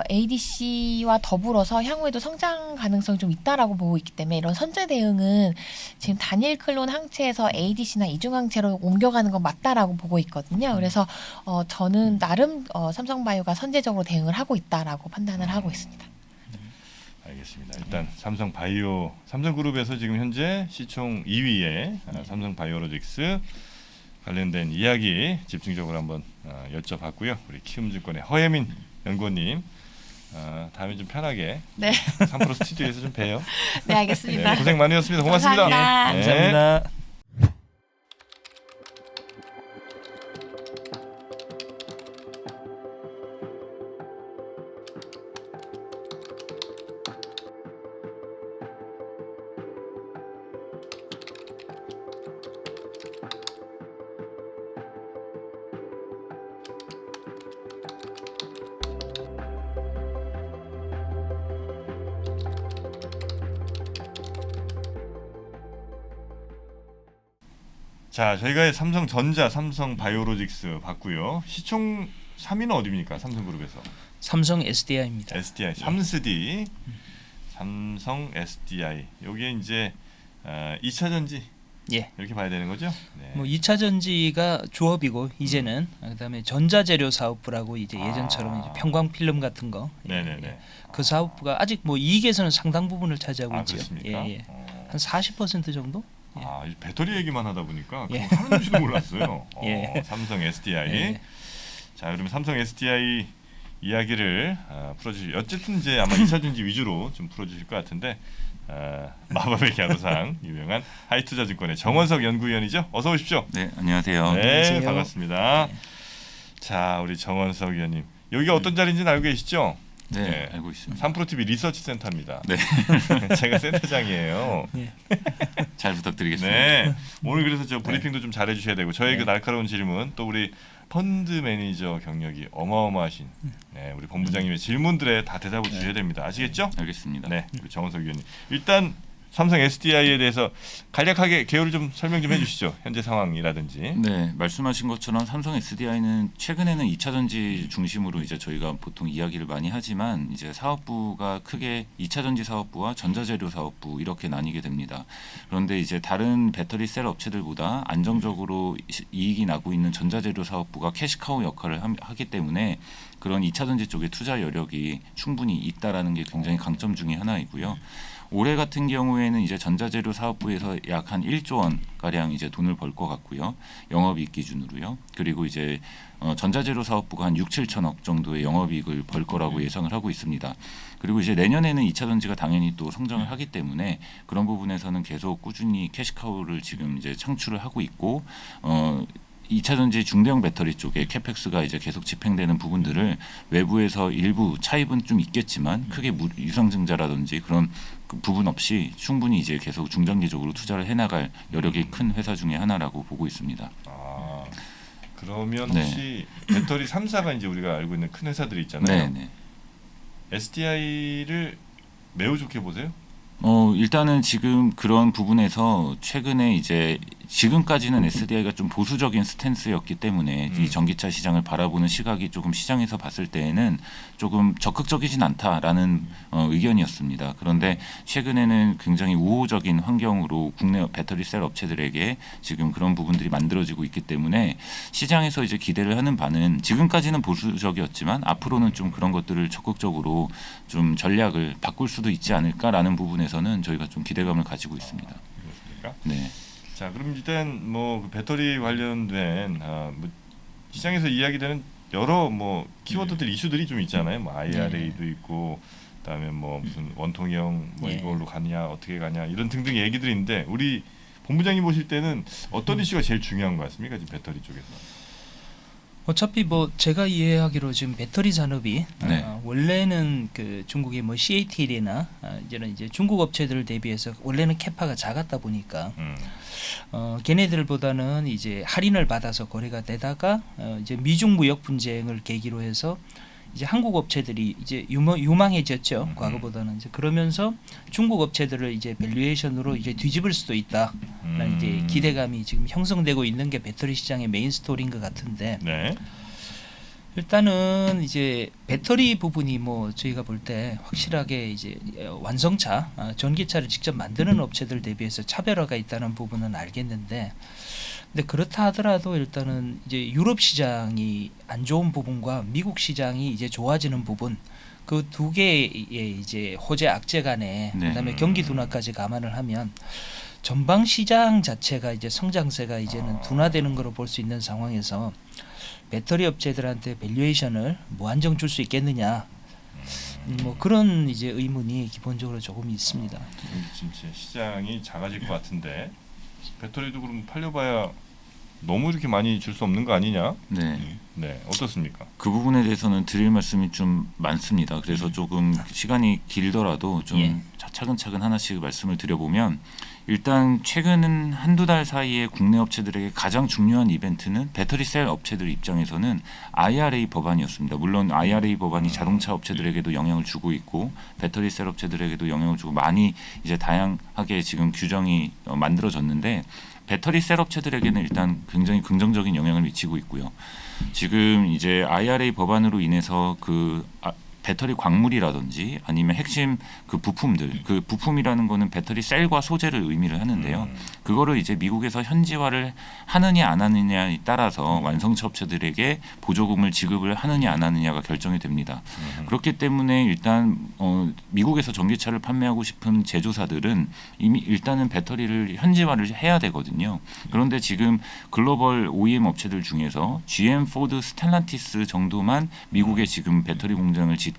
Speaker 2: ADC와 더불어서 향후에도 성장 가능성이 좀 있다라고 보고 있기 때문에 이런 선제 대응은 지금 단일 클론 항체에서 ADC나 이중항체로 옮겨가는 건 맞다라고 보고 있거든요. 그래서 저는 나름 삼성바이오가 선제적으로 대응을 하고 있다라고 판단을 하고 있습니다.
Speaker 4: 알겠습니다. 일단 삼성그룹에서 지금 현재 시총 2위에 삼성바이오로직스 관련된 이야기 집중적으로 한번 여쭤봤고요. 우리 키움증권의 허예민 연구원님 다음에 좀 편하게
Speaker 2: 네.
Speaker 4: 3프로 스튜디오에서 좀 봬요.
Speaker 2: 네, 알겠습니다.
Speaker 4: 네, 고생 많이 하셨습니다. 고맙습니다.
Speaker 2: 감사합니다.
Speaker 4: 네.
Speaker 5: 감사합니다.
Speaker 4: 자, 저희가 삼성전자, 삼성바이오로직스 봤고요. 시총 3위는 어디입니까? 삼성그룹에서.
Speaker 5: 삼성 SDI입니다.
Speaker 4: SDI, 삼스디, 삼성 SDI. 여기에 이제 2차 전지
Speaker 5: 예.
Speaker 4: 이렇게 봐야 되는 거죠? 네.
Speaker 5: 뭐 2차 전지가 주업이고 이제는 그다음에 전자재료 사업부라고 이제 예전처럼 이제 평광 필름 같은 거.
Speaker 4: 네네네.
Speaker 5: 그 사업부가 아직 뭐 이익에서는 상당 부분을 차지하고 있죠.
Speaker 4: 그렇습니까?
Speaker 5: 예. 한 40% 정도?
Speaker 4: 이 배터리 얘기만 하다 보니까
Speaker 5: 예.
Speaker 4: 그거 하는 줄도 몰랐어요.
Speaker 5: 예.
Speaker 4: 삼성 SDI.
Speaker 5: 예.
Speaker 4: 자, 그러면 삼성 SDI 이야기를 풀어주실. 어쨌든 이제 아마 2차 전지 위주로 좀 풀어주실 것 같은데 마법의 갸루상 유명한 하이투자증권의 정원석 연구위원이죠. 어서 오십시오.
Speaker 3: 네, 안녕하세요.
Speaker 4: 네,
Speaker 5: 안녕하세요.
Speaker 4: 반갑습니다. 자, 우리 정원석 위원님. 여기가 어떤 자리인지는 알고 계시죠?
Speaker 3: 네,
Speaker 4: 네.
Speaker 3: 알고 있습니다.
Speaker 4: 삼프로TV 리서치 센터입니다.
Speaker 3: 네.
Speaker 4: 제가 센터장이에요.
Speaker 3: 잘 부탁드리겠습니다.
Speaker 4: 네. 오늘 그래서 저 브리핑도 좀 잘해 주셔야 되고 저희 그 날카로운 질문 또 우리 펀드 매니저 경력이 어마어마하신 우리 본부장님의 질문들에 다 대답을 주셔야 됩니다. 아시겠죠?
Speaker 3: 알겠습니다.
Speaker 4: 네. 우리 정원석 위원님. 일단 삼성 SDI에 대해서 간략하게 개요를 좀 설명 좀 해주시죠. 현재 상황이라든지.
Speaker 3: 네, 말씀하신 것처럼 삼성 SDI는 최근에는 2차 전지 중심으로 이제 저희가 보통 이야기를 많이 하지만 이제 사업부가 크게 2차 전지 사업부와 전자재료 사업부 이렇게 나뉘게 됩니다. 그런데 이제 다른 배터리 셀 업체들보다 안정적으로 이익이 나고 있는 전자재료 사업부가 캐시카우 역할을 하기 때문에 그런 2차 전지 쪽에 투자 여력이 충분히 있다라는 게 굉장히 강점 중에 하나이고요. 올해 같은 경우에는 이제 전자재료 사업부에서 약 한 1조 원 가량 이제 돈을 벌 것 같고요. 영업이익 기준으로요. 그리고 이제 전자재료 사업부가 한 6, 7천억 정도의 영업이익을 벌 거라고 예상을 하고 있습니다. 그리고 이제 내년에는 2차 전지가 당연히 또 성장을 하기 때문에 그런 부분에서는 계속 꾸준히 캐시카우를 지금 이제 창출을 하고 있고 2차 전지 중대형 배터리 쪽에 캐펙스가 이제 계속 집행되는 부분들을 외부에서 일부 차입은 좀 있겠지만 크게 유상증자라든지 그런 그 부분 없이 충분히 이제 계속 중장기적으로 투자를 해나갈 여력이 큰 회사 중에 하나라고 보고 있습니다.
Speaker 4: 아, 그러면
Speaker 3: 네.
Speaker 4: 혹시 배터리 3사가 이제 우리가 알고 있는 큰 회사들이 있잖아요.
Speaker 3: 네.
Speaker 4: SDI를 매우 좋게 보세요?
Speaker 3: 일단은 지금 그런 부분에서 최근에 이제 지금까지는 SDI가 좀 보수적인 스탠스였기 때문에 이 전기차 시장을 바라보는 시각이 조금 시장에서 봤을 때에는 조금 적극적이진 않다라는 의견이었습니다. 그런데 최근에는 굉장히 우호적인 환경으로 국내 배터리 셀 업체들에게 지금 그런 부분들이 만들어지고 있기 때문에 시장에서 이제 기대를 하는 바는 지금까지는 보수적이었지만 앞으로는 좀 그런 것들을 적극적으로 좀 전략을 바꿀 수도 있지 않을까라는 부분에서는 저희가 좀 기대감을 가지고 있습니다.
Speaker 4: 그렇습니까?
Speaker 3: 네.
Speaker 4: 자, 그럼 일단 뭐 배터리 관련된 뭐 시장에서 이야기되는 여러 뭐 키워드들 이슈들이 좀 있잖아요. 뭐 IRA도 있고 그다음에 뭐 무슨 원통형 뭐
Speaker 5: 예.
Speaker 4: 이걸로 가냐 어떻게 가냐 이런 등등 얘기들이 있는데 우리 본부장님 보실 때는 어떤 이슈가 제일 중요한 것 같습니까? 지금 배터리 쪽에서.
Speaker 5: 어차피 뭐 제가 이해하기로 지금 배터리 산업이
Speaker 3: 네.
Speaker 5: 원래는 그 중국의 뭐 CATL이나 이제는 이제 중국 업체들을 대비해서 원래는 캐파가 작았다 보니까 걔네들보다는 이제 할인을 받아서 거래가 되다가 이제 미중 무역 분쟁을 계기로 해서 이제 한국 업체들이 이제 유망해졌죠. 과거보다는 이제 그러면서 중국 업체들을 이제 밸류에이션으로 이제 뒤집을 수도 있다라는 이제 기대감이 지금 형성되고 있는 게 배터리 시장의 메인 스토리인 것 같은데
Speaker 4: 네.
Speaker 5: 일단은 이제 배터리 부분이 뭐 저희가 볼 때 확실하게 이제 완성차 전기차를 직접 만드는 업체들 대비해서 차별화가 있다는 부분은 알겠는데 근데 그렇다 하더라도 일단은 이제 유럽 시장이 안 좋은 부분과 미국 시장이 이제 좋아지는 부분 그 두 개의 이제 호재 악재 간에
Speaker 3: 네.
Speaker 5: 그다음에 경기 둔화까지 감안을 하면 전방 시장 자체가 이제 성장세가 이제는 둔화되는 거로 볼 수 있는 상황에서 배터리 업체들한테 밸류에이션을 무한정 줄 수 있겠느냐 뭐 그런 이제 의문이 기본적으로 조금 있습니다.
Speaker 4: 진짜 시장이 작아질 것 같은데 배터리도 그럼 팔려봐야 너무 이렇게 많이 줄 수 없는 거 아니냐?
Speaker 3: 네.
Speaker 4: 네, 어떻습니까?
Speaker 3: 그 부분에 대해서는 드릴 말씀이 좀 많습니다. 그래서 조금 시간이 길더라도 좀
Speaker 5: 예.
Speaker 3: 차근차근 하나씩 말씀을 드려보면 일단 최근 한두 달 사이에 국내 업체들에게 가장 중요한 이벤트는 배터리 셀 업체들 입장에서는 IRA 법안이었습니다. 물론 IRA 법안이 자동차 업체들에게도 영향을 주고 있고 배터리 셀 업체들에게도 영향을 주고 많이 이제 다양하게 지금 규정이 만들어졌는데 배터리 셀 업체들에게는 일단 굉장히 긍정적인 영향을 미치고 있고요. 지금 이제 IRA 법안으로 인해서 그 배터리 광물이라든지 아니면 핵심 그 부품들, 그 부품이라는 거는 배터리 셀과 소재를 의미를 하는데요. 그거를 이제 미국에서 현지화를 하느냐 안 하느냐에 따라서 완성차 업체들에게 보조금을 지급을 하느냐 안 하느냐가 결정이 됩니다. 그렇기 때문에 일단 미국에서 전기차를 판매하고 싶은 제조사들은 이미 일단은 배터리를 현지화를 해야 되거든요. 그런데 지금 글로벌 OEM 업체들 중에서 GM, 포드, 스텔란티스 정도만 미국에 지금 배터리 공장을 짓고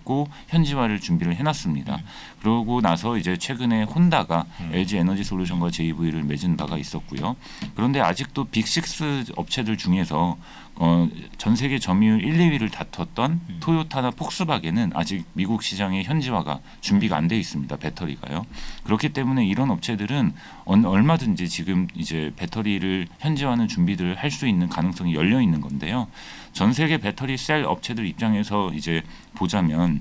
Speaker 3: 현지화를 준비를 해놨습니다. 그러고 나서 이제 최근에 혼다가 LG 에너지 솔루션과 JV를 맺은 바가 있었고요. 그런데 아직도 빅6 업체들 중에서 전 세계 점유율 1, 2위를 다퉜던 토요타나 폭스바겐은 아직 미국 시장의 현지화가 준비가 안 돼 있습니다. 배터리가요. 그렇기 때문에 이런 업체들은 얼마든지 지금 이제 배터리를 현지화하는 준비들을 할 수 있는 가능성이 열려 있는 건데요. 전 세계 배터리 셀 업체들 입장에서 이제 보자면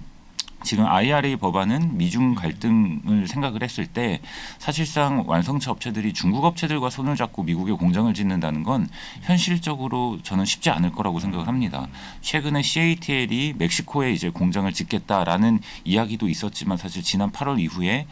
Speaker 3: 지금 IRA 법안은 미중 갈등을 생각을 했을 때 사실상 완성차 업체들이 중국 업체들과 손을 잡고 미국에 공장을 짓는다는 건 현실적으로 저는 쉽지 않을 거라고 생각을 합니다. 최근에 CATL이 멕시코에 이제 공장을 짓겠다라는 이야기도 있었지만 사실 지난 8월 이후에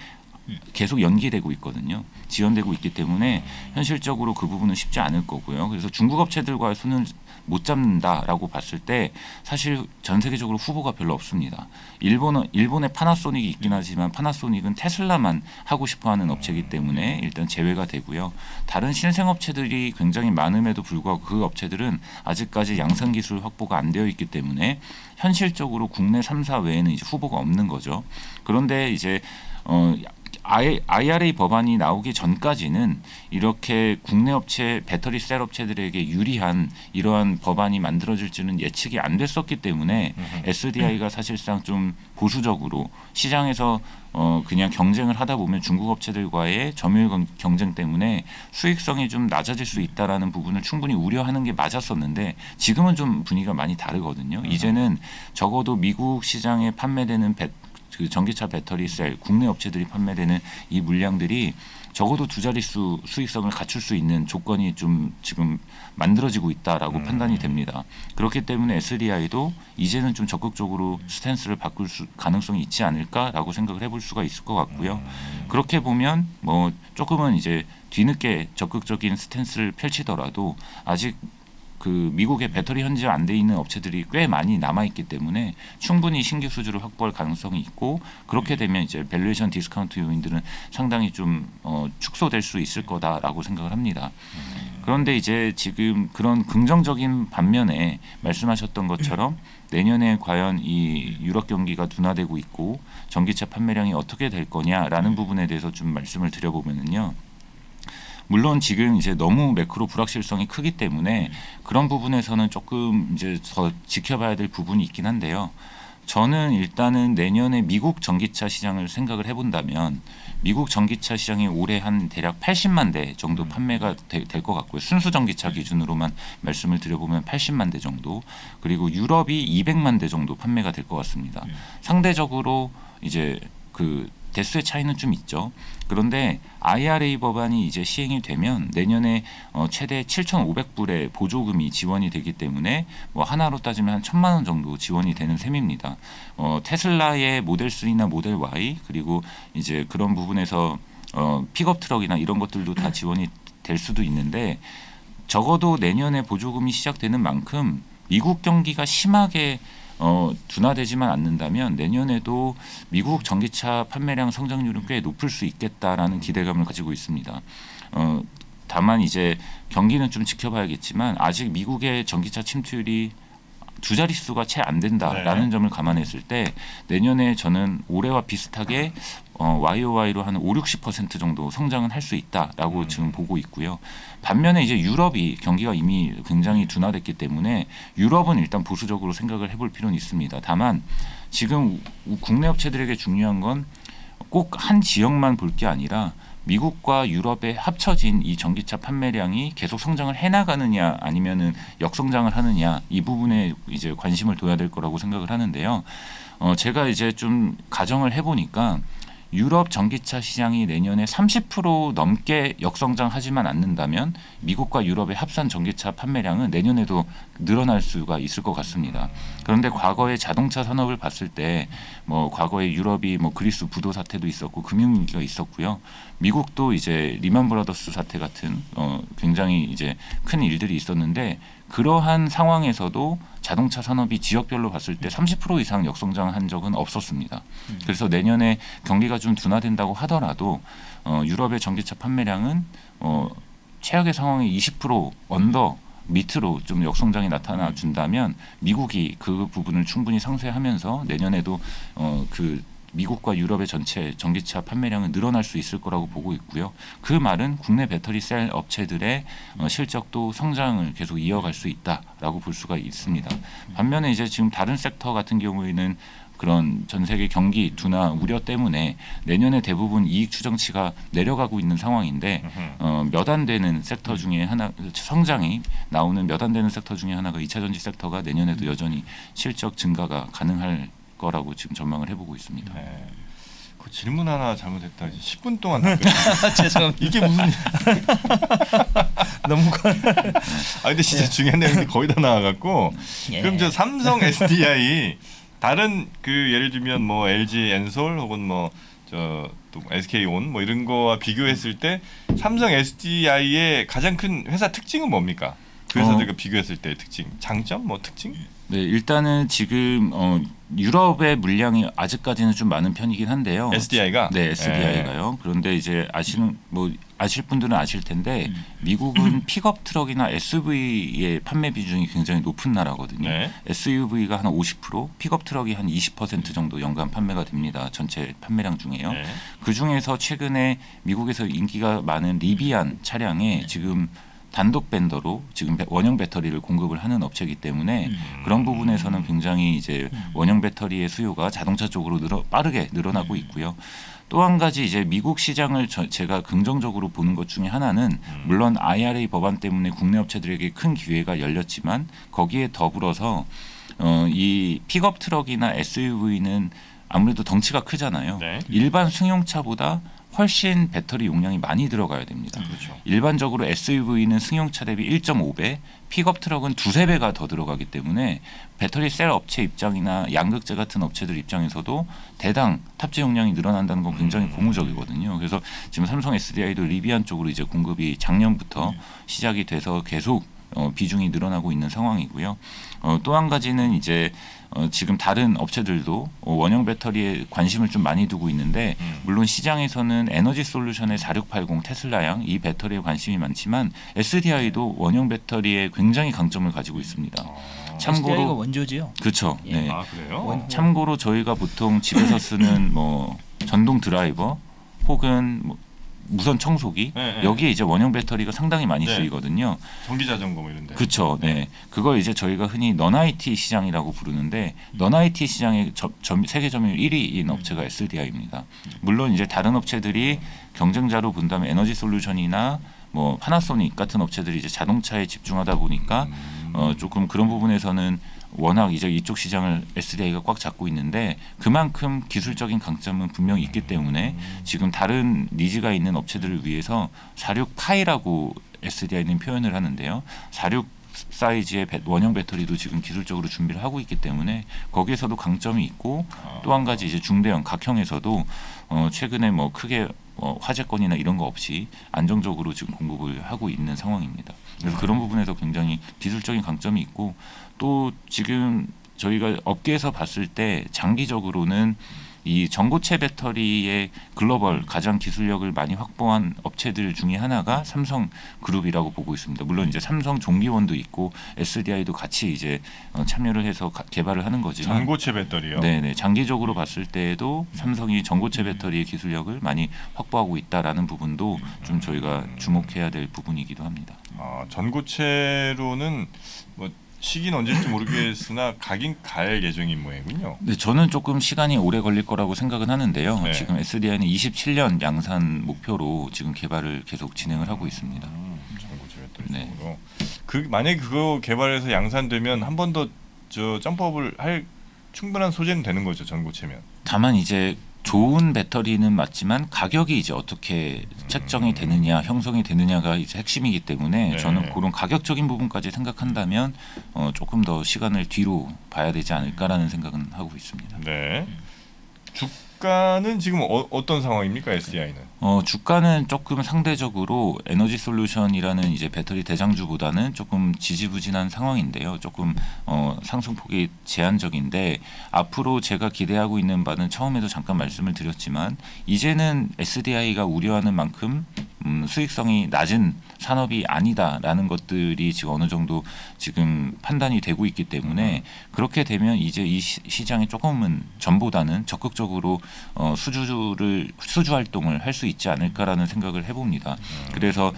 Speaker 3: 계속 연기되고 있거든요. 지연되고 있기 때문에 현실적으로 그 부분은 쉽지 않을 거고요. 그래서 중국 업체들과 손을 못 잡는다라고 봤을 때 사실 전 세계적으로 후보가 별로 없습니다. 일본의 파나소닉이 있긴 하지만 파나소닉은 테슬라만 하고 싶어하는 업체이기 때문에 일단 제외가 되고요. 다른 신생 업체들이 굉장히 많음에도 불구하고 그 업체들은 아직까지 양산 기술 확보가 안 되어 있기 때문에 현실적으로 국내 3사 외에는 이제 후보가 없는 거죠. 그런데 이제 IRA 법안이 나오기 전까지는 이렇게 국내 업체 배터리 셀 업체들에게 유리한 이러한 법안이 만들어질지는 예측이 안 됐었기 때문에 SDI가 사실상 좀 보수적으로 시장에서 그냥 경쟁을 하다 보면 중국 업체들과의 점유율 경쟁 때문에 수익성이 좀 낮아질 수 있다라는 부분을 충분히 우려하는 게 맞았었는데 지금은 좀 분위기가 많이 다르거든요. 이제는 적어도 미국 시장에 판매되는 그 전기차 배터리 셀 국내 업체들이 판매되는 이 물량들이 적어도 두 자릿수 수익성을 갖출 수 있는 조건이 좀 지금 만들어지고 있다라고 판단이 됩니다. 그렇기 때문에 SDI도 이제는 좀 적극적으로 스탠스를 바꿀 가능성이 있지 않을까라고 생각을 해볼 수가 있을 것 같고요. 그렇게 보면 뭐 조금은 이제 뒤늦게 적극적인 스탠스를 펼치더라도 아직 그 미국의 배터리 현지화 안 돼 있는 업체들이 꽤 많이 남아 있기 때문에 충분히 신규 수주를 확보할 가능성이 있고 그렇게 되면 이제 밸류에이션 디스카운트 요인들은 상당히 좀 축소될 수 있을 거다라고 생각을 합니다. 그런데 이제 지금 그런 긍정적인 반면에 말씀하셨던 것처럼 내년에 과연 이 유럽 경기가 둔화되고 있고 전기차 판매량이 어떻게 될 거냐라는 부분에 대해서 좀 말씀을 드려보면은요. 물론 지금 이제 너무 매크로 불확실성이 크기 때문에 그런 부분에서는 조금 이제 더 지켜봐야 될 부분이 있긴 한데요. 저는 일단은 내년에 미국 전기차 시장을 생각을 해본다면 미국 전기차 시장이 올해 한 대략 80만 대 정도 판매가 될 것 같고요. 순수 전기차 기준으로만 말씀을 드려보면 80만 대 정도, 그리고 유럽이 200만 대 정도 판매가 될 것 같습니다. 상대적으로 이제 그 대수의 차이는 좀 있죠. 그런데 IRA 법안이 이제 시행이 되면 내년에 최대 7,500불의 보조금이 지원이 되기 때문에 뭐 하나로 따지면 한 1,000만 원 정도 지원이 되는 셈입니다. 테슬라의 모델 3나 모델 Y 그리고 이제 그런 부분에서 픽업 트럭이나 이런 것들도 다 지원이 될 수도 있는데 적어도 내년에 보조금이 시작되는 만큼 미국 경기가 심하게 둔화되지만 않는다면 내년에도 미국 전기차 판매량 성장률은 꽤 높을 수 있겠다라는 기대감을 가지고 있습니다. 다만 이제 경기는 좀 지켜봐야겠지만 아직 미국의 전기차 침투율이 두 자릿수가 채 안 된다라는 점을 감안했을 때 내년에 저는 올해와 비슷하게 YOY로 한 5-60% 정도 성장은 할 수 있다라고 지금 보고 있고요. 반면에 이제 유럽이 경기가 이미 굉장히 둔화됐기 때문에 유럽은 일단 보수적으로 생각을 해볼 필요는 있습니다. 다만 지금 국내 업체들에게 중요한 건 꼭 한 지역만 볼 게 아니라 미국과 유럽의 합쳐진 이 전기차 판매량이 계속 성장을 해나가느냐 아니면은 역성장을 하느냐 이 부분에 이제 관심을 둬야 될 거라고 생각을 하는데요. 제가 이제 좀 가정을 해보니까 유럽 전기차 시장이 내년에 30% 넘게 역성장하지만 않는다면 미국과 유럽의 합산 전기차 판매량은 내년에도 늘어날 수가 있을 것 같습니다. 그런데 과거의 자동차 산업을 봤을 때 뭐 과거에 유럽이 뭐 그리스 부도 사태도 있었고 금융위기가 있었고요. 미국도 이제 리만 브라더스 사태 같은 굉장히 이제 큰 일들이 있었는데 그러한 상황에서도 자동차 산업이 지역별로 봤을 때 30% 이상 역성장한 적은 없었습니다. 그래서 내년에 경기가 좀 둔화된다고 하더라도 유럽의 전기차 판매량은 최악의 상황에 20% 언더 밑으로 좀 역성장이 나타나 준다면 미국이 그 부분을 충분히 상쇄하면서 내년에도 그 미국과 유럽의 전체 전기차 판매량은 늘어날 수 있을 거라고 보고 있고요. 그 말은 국내 배터리 셀 업체들의 실적도 성장을 계속 이어갈 수 있다라고 볼 수가 있습니다. 반면에 이제 지금 다른 섹터 같은 경우에는 그런 전 세계 경기 둔화 우려 때문에 내년에 대부분 이익 추정치가 내려가고 있는 상황인데 몇 안 되는 섹터 중에 하나 성장이 나오는 몇 안 되는 섹터 중에 하나가 2차 전지 섹터가 내년에도 여전히 실적 증가가 가능할 거라고 지금 전망을 해보고 있습니다.
Speaker 4: 네. 그 질문 하나 잘못했다. 10분 동안 답변.
Speaker 5: 죄송합니다.
Speaker 4: 이게 무슨?
Speaker 5: 너무
Speaker 4: 아 근데 진짜 중요한 내용이 거의 다 나와갖고.
Speaker 5: 예.
Speaker 4: 그럼 저 삼성 SDI 다른 그 예를 들면 뭐 LG 엔솔 혹은 뭐 저 또 SK온 뭐 이런 거와 비교했을 때 삼성 SDI의 가장 큰 회사 특징은 뭡니까? 그 회사들과 비교했을 때 특징, 장점, 뭐 특징?
Speaker 3: 네, 일단은 지금 유럽의 물량이 아직까지는 좀 많은 편이긴 한데요.
Speaker 4: SDI가?
Speaker 3: 네, SDI가요. 그런데 이제 아실 분들은 아실 텐데 미국은 픽업 트럭이나 SUV의 판매 비중이 굉장히 높은 나라거든요.
Speaker 4: 네.
Speaker 3: SUV가 한 50%, 픽업 트럭이 한 20% 정도 연간 판매가 됩니다. 전체 판매량 중에요.
Speaker 4: 네.
Speaker 3: 그 중에서 최근에 미국에서 인기가 많은 리비안 차량에 지금 단독 벤더로 지금 원형 배터리를 공급을 하는 업체이기 때문에 그런 부분에서는 굉장히 이제 원형 배터리의 수요가 자동차 쪽으로 빠르게 늘어나고 있고요. 또 한 가지 이제 미국 시장을 제가 긍정적으로 보는 것 중에 하나는 물론 IRA 법안 때문에 국내 업체들에게 큰 기회가 열렸지만 거기에 더불어서 이 픽업 트럭이나 SUV는 아무래도 덩치가 크잖아요.
Speaker 4: 네.
Speaker 3: 일반 승용차보다 훨씬 배터리 용량이 많이 들어가야 됩니다.
Speaker 4: 그렇죠.
Speaker 3: 일반적으로 SUV는 승용차 대비 1.5배, 픽업 트럭은 2~3배가 더 들어가기 때문에 배터리 셀 업체 입장이나 양극재 같은 업체들 입장에서도 대당 탑재 용량이 늘어난다는 건 굉장히 고무적이거든요. 그래서 지금 삼성 SDI도 리비안 쪽으로 이제 공급이 작년부터 시작이 돼서 계속 비중이 늘어나고 있는 상황이고요. 또 한 가지는 이제 지금 다른 업체들도 원형 배터리에 관심을 좀 많이 두고 있는데 물론 시장에서는 에너지 솔루션의 4680 테슬라양 이 배터리에 관심이 많지만 SDI도 원형 배터리에 굉장히 강점을 가지고 있습니다.
Speaker 5: SDI가
Speaker 3: 참고로
Speaker 5: 원조지요.
Speaker 3: 그렇죠.
Speaker 5: 예.
Speaker 3: 네.
Speaker 4: 아 그래요?
Speaker 3: 참고로 저희가 보통 집에서 쓰는 뭐 전동 드라이버 혹은 뭐 무선 청소기
Speaker 4: 네, 네.
Speaker 3: 여기에 이제 원형 배터리가 상당히 많이
Speaker 4: 네.
Speaker 3: 쓰이거든요.
Speaker 4: 전기 자전거 뭐 이런데.
Speaker 3: 그렇죠. 네. 그걸 이제 저희가 흔히 넌 IT 시장이라고 부르는데 넌 IT 시장의 세계 점유율 1위인 업체가 SDI입니다. 물론 이제 다른 업체들이 경쟁자로 본다면 에너지 솔루션이나 뭐 파나소닉 같은 업체들이 이제 자동차에 집중하다 보니까 조금 그런 부분에서는 워낙 이제 이쪽 시장을 SDI가 꽉 잡고 있는데 그만큼 기술적인 강점은 분명히 있기 때문에 지금 다른 니즈가 있는 업체들을 위해서 46파이라고 SDI는 표현을 하는데요. 46 사이즈의 원형 배터리도 지금 기술적으로 준비를 하고 있기 때문에 거기에서도 강점이 있고 또 한 가지 이제 중대형 각형에서도 최근에 뭐 크게 화재건이나 이런 거 없이 안정적으로 지금 공급을 하고 있는 상황입니다. 그래서 그런 부분에서 굉장히 기술적인 강점이 있고 또 지금 저희가 업계에서 봤을 때 장기적으로는 이 전고체 배터리의 글로벌 가장 기술력을 많이 확보한 업체들 중에 하나가 삼성그룹이라고 보고 있습니다. 물론 이제 삼성 종기원도 있고 SDI도 같이 이제 참여를 해서 개발을 하는 거지만
Speaker 4: 전고체 배터리요.
Speaker 3: 네네 장기적으로 봤을 때에도 삼성이 전고체 배터리의 기술력을 많이 확보하고 있다라는 부분도 좀 저희가 주목해야 될 부분이기도 합니다.
Speaker 4: 아, 전고체로는 뭐 시기는 언제일지 모르겠으나 가긴 갈 예정인 모양이군요.
Speaker 3: 네, 저는 조금 시간이 오래 걸릴 거라고 생각은 하는데요.
Speaker 4: 네.
Speaker 3: 지금 SDI는 27년 양산 목표로 지금 개발을 계속 진행을 하고 있습니다.
Speaker 4: 전고체 배터리
Speaker 3: 네.
Speaker 4: 쪽으로. 그 만약에 그거 개발해서 양산되면 한 번 더 저 점프업을 할 충분한 소재는 되는 거죠, 전고체면.
Speaker 3: 다만 이제 좋은 배터리는 맞지만 가격이 이제 어떻게 책정이 되느냐, 형성이 되느냐가 이제 핵심이기 때문에
Speaker 4: 네.
Speaker 3: 저는 그런 가격적인 부분까지 생각한다면 조금 더 시간을 뒤로 봐야 되지 않을까라는 생각은 하고 있습니다.
Speaker 4: 네. 주가는 지금 어떤 상황입니까, SDI는?
Speaker 3: 주가는 조금 상대적으로 에너지 솔루션이라는 이제 배터리 대장주보다는 조금 지지부진한 상황인데요. 조금 상승폭이 제한적인데 앞으로 제가 기대하고 있는 바는 처음에도 잠깐 말씀을 드렸지만 이제는 SDI가 우려하는 만큼 수익성이 낮은 산업이 아니다라는 것들이 지금 어느 정도 지금 판단이 되고 있기 때문에 그렇게 되면 이제 이 시장이 조금은 전보다는 적극적으로 수주 활동을 할 수 있지 않을까라는 생각을 해봅니다. 그래서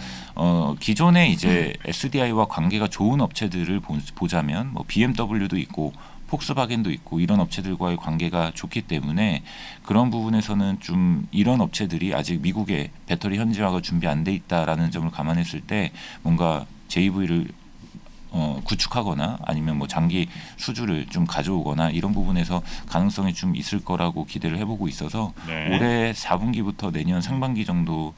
Speaker 3: 기존에 이제 SDI와 관계가 좋은 업체들을 보자면 뭐 BMW도 있고 폭스바겐도 있고 이런 업체들과의 관계가 좋기 때문에 그런 부분에서는 좀 이런 업체들이 아직 미국의 배터리 현지화가 준비 안 돼 있다라는 점을 감안했을 때 뭔가 JV를 구축하거나 아니면 뭐 장기 수주를 좀 가져오거나 이런 부분에서 가능성이 좀 있을 거라고 기대를 해보고 있어서
Speaker 4: 네.
Speaker 3: 올해 4분기부터 내년 상반기 정도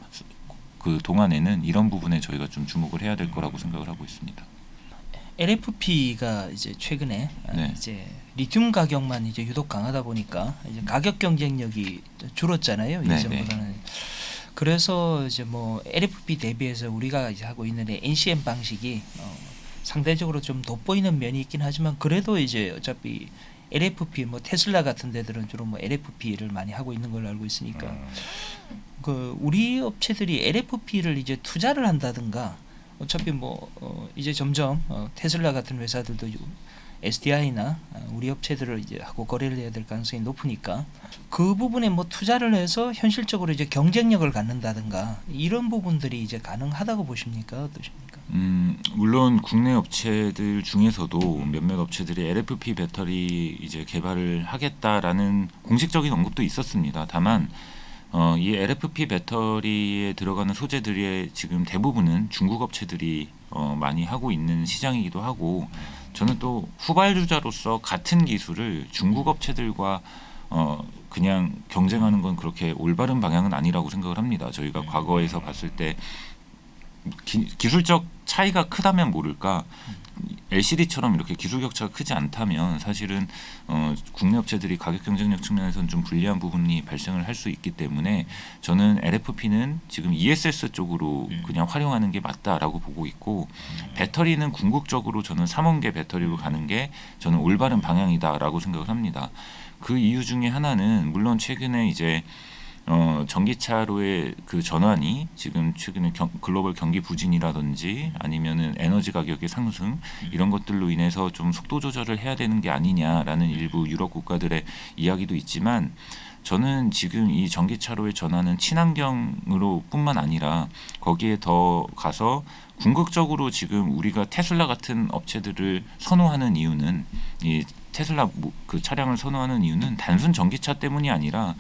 Speaker 3: 그 동안에는 이런 부분에 저희가 좀 주목을 해야 될 거라고 생각을 하고 있습니다.
Speaker 5: LFP가 이제 최근에
Speaker 3: 네.
Speaker 5: 이제 리튬 가격만 이제 유독 강하다 보니까 이제 가격 경쟁력이 줄었잖아요.
Speaker 3: 네,
Speaker 5: 예전보다는. 그래서 이제 뭐 LFP 대비해서 우리가 이제 하고 있는 NCM 방식이 상대적으로 좀 돋보이는 면이 있긴 하지만 그래도 이제 어차피 LFP 뭐 테슬라 같은 데들은 주로 뭐 LFP를 많이 하고 있는 걸로 알고 있으니까 그 우리 업체들이 LFP를 이제 투자를 한다든가 어차피 뭐 이제 점점 테슬라 같은 회사들도 SDI나 우리 업체들을 이제 하고 거래를 해야 될 가능성이 높으니까 그 부분에 뭐 투자를 해서 현실적으로 이제 경쟁력을 갖는다든가 이런 부분들이 이제 가능하다고 보십니까? 어떠십니까?
Speaker 3: 물론 국내 업체들 중에서도 몇몇 업체들이 LFP 배터리 이제 개발을 하겠다라는 공식적인 언급도 있었습니다. 다만 이 LFP 배터리에 들어가는 소재들의 지금 대부분은 중국 업체들이 많이 하고 있는 시장이기도 하고 저는 또 후발주자로서 같은 기술을 중국 업체들과 그냥 경쟁하는 건 그렇게 올바른 방향은 아니라고 생각을 합니다. 저희가 과거에서 봤을 때 기술적 차이가 크다면 모를까 LCD처럼 이렇게 기술 격차가 크지 않다면 사실은 국내 업체들이 가격 경쟁력 측면에서는 좀 불리한 부분이 발생을 할 수 있기 때문에 저는 LFP는 지금 ESS 쪽으로 그냥 활용하는 게 맞다라고 보고 있고 배터리는 궁극적으로 저는 3원계 배터리로 가는 게 저는 올바른 방향이다라고 생각을 합니다. 그 이유 중에 하나는 물론 최근에 이제 전기차로의 그 전환이 지금 최근에 글로벌 경기 부진이라든지 아니면은 에너지 가격의 상승 이런 것들로 인해서 좀 속도 조절을 해야 되는 게 아니냐라는 일부 유럽 국가들의 이야기도 있지만 저는 지금 이 전기차로의 전환은 친환경으로 뿐만 아니라 거기에 더 가서 궁극적으로 지금 우리가 테슬라 같은 업체들을 선호하는 이유는 이 테슬라 그 차량을 선호하는 이유는 단순 전기차 때문이 아니라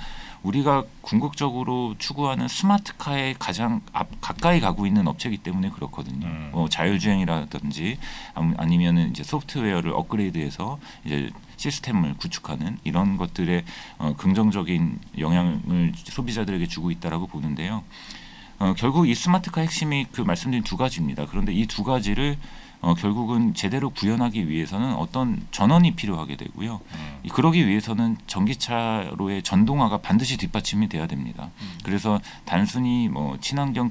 Speaker 3: 우리가 궁극적으로 추구하는 스마트카에 가장 가까이 가고 있는 업체이기 때문에 그렇거든요. 자율주행이라든지 아니면은 이제 소프트웨어를 업그레이드해서 이제 시스템을 구축하는 이런 것들에 긍정적인 영향을 소비자들에게 주고 있다라고 보는데요. 결국 이 스마트카 핵심이 그 말씀드린 두 가지입니다. 그런데 이 두 가지를 결국은 제대로 구현하기 위해서는 어떤 전원이 필요하게 되고요. 그러기 위해서는 전기차로의 전동화가 반드시 뒷받침이 돼야 됩니다. 그래서 단순히 뭐 친환경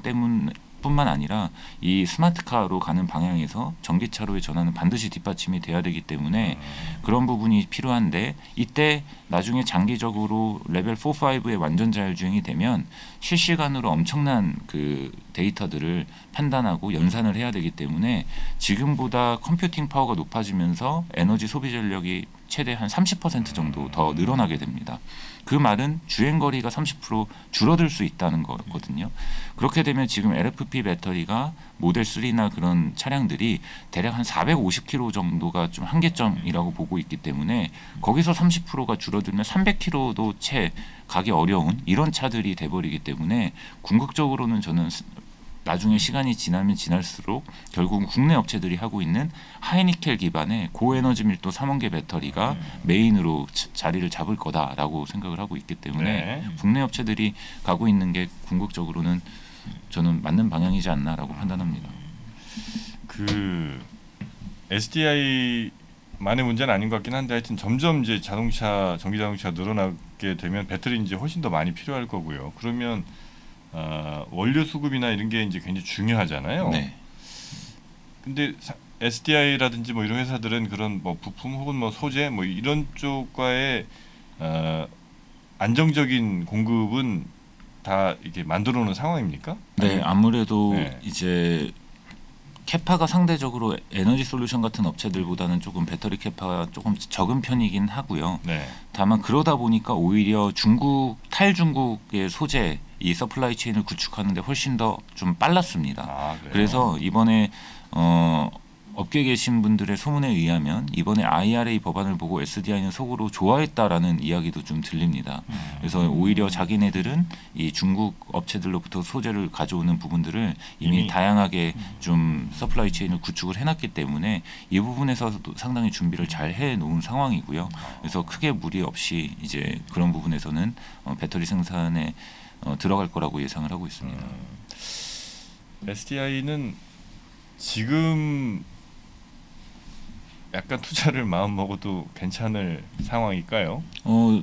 Speaker 3: 뿐만 아니라 이 스마트카로 가는 방향에서 전기차로의 전환은 반드시 뒷받침이 돼야 되기 때문에 그런 부분이 필요한데 이때 나중에 장기적으로 레벨 4, 5의 완전 자율주행이 되면 실시간으로 엄청난 그 데이터들을 판단하고 연산을 해야 되기 때문에 지금보다 컴퓨팅 파워가 높아지면서 에너지 소비 전력이 최대 한 30% 정도 더 늘어나게 됩니다. 그 말은 주행거리가 30% 줄어들 수 있다는 거거든요. 그렇게 되면 지금 LFP 배터리가 모델 3나 그런 차량들이 대략 한 450km 정도가 좀 한계점이라고 보고 있기 때문에 거기서 30%가 줄어들면 300km도 채 가기 어려운 이런 차들이 돼버리기 때문에 궁극적으로는 저는 나중에 시간이 지나면 지날수록 결국은 국내 업체들이 하고 있는 하이니켈 기반의 고에너지 밀도 3원계 배터리가 메인으로 자리를 잡을 거다라고 생각을 하고 있기 때문에 국내 업체들이 가고 있는 게 궁극적으로는 저는 맞는 방향이지 않나라고 판단합니다.
Speaker 4: 그 SDI만의 문제는 아닌 것 같긴 한데 하여튼 점점 이제 전기 자동차 늘어나게 되면 배터리 이제 훨씬 더 많이 필요할 거고요. 그러면 원료 수급이나 이런 게 이제 굉장히 중요하잖아요.
Speaker 3: 네.
Speaker 4: 근데 SDI라든지 뭐 이런 회사들은 그런 뭐 부품 혹은 뭐 소재 뭐 이런 쪽과의 안정적인 공급은 다 이렇게 만들어 놓은 상황입니까?
Speaker 3: 네, 아무래도
Speaker 4: 네.
Speaker 3: 이제 캐파가 상대적으로 에너지 솔루션 같은 업체들보다는 조금 배터리 캐파가 조금 적은 편이긴 하고요.
Speaker 4: 네.
Speaker 3: 다만 그러다 보니까 오히려 탈중국의 소재 이 서플라이 체인을 구축하는데 훨씬 더 좀 빨랐습니다.
Speaker 4: 그래요?
Speaker 3: 그래서 이번에 업계에 계신 분들의 소문에 의하면 이번에 IRA 법안을 보고 SDI는 속으로 좋아했다라는 이야기도 좀 들립니다. 그래서 오히려 자기네들은 이 중국 업체들로부터 소재를 가져오는 부분들을 이미 다양하게 좀 서플라이 체인을 구축을 해놨기 때문에 이 부분에서도 상당히 준비를 잘 해놓은 상황이고요. 그래서 크게 무리 없이 이제 그런 부분에서는 배터리 생산에 들어갈 거라고 예상을 하고 있습니다.
Speaker 4: SDI는 지금 약간 투자를 마음 먹어도 괜찮을 상황일까요?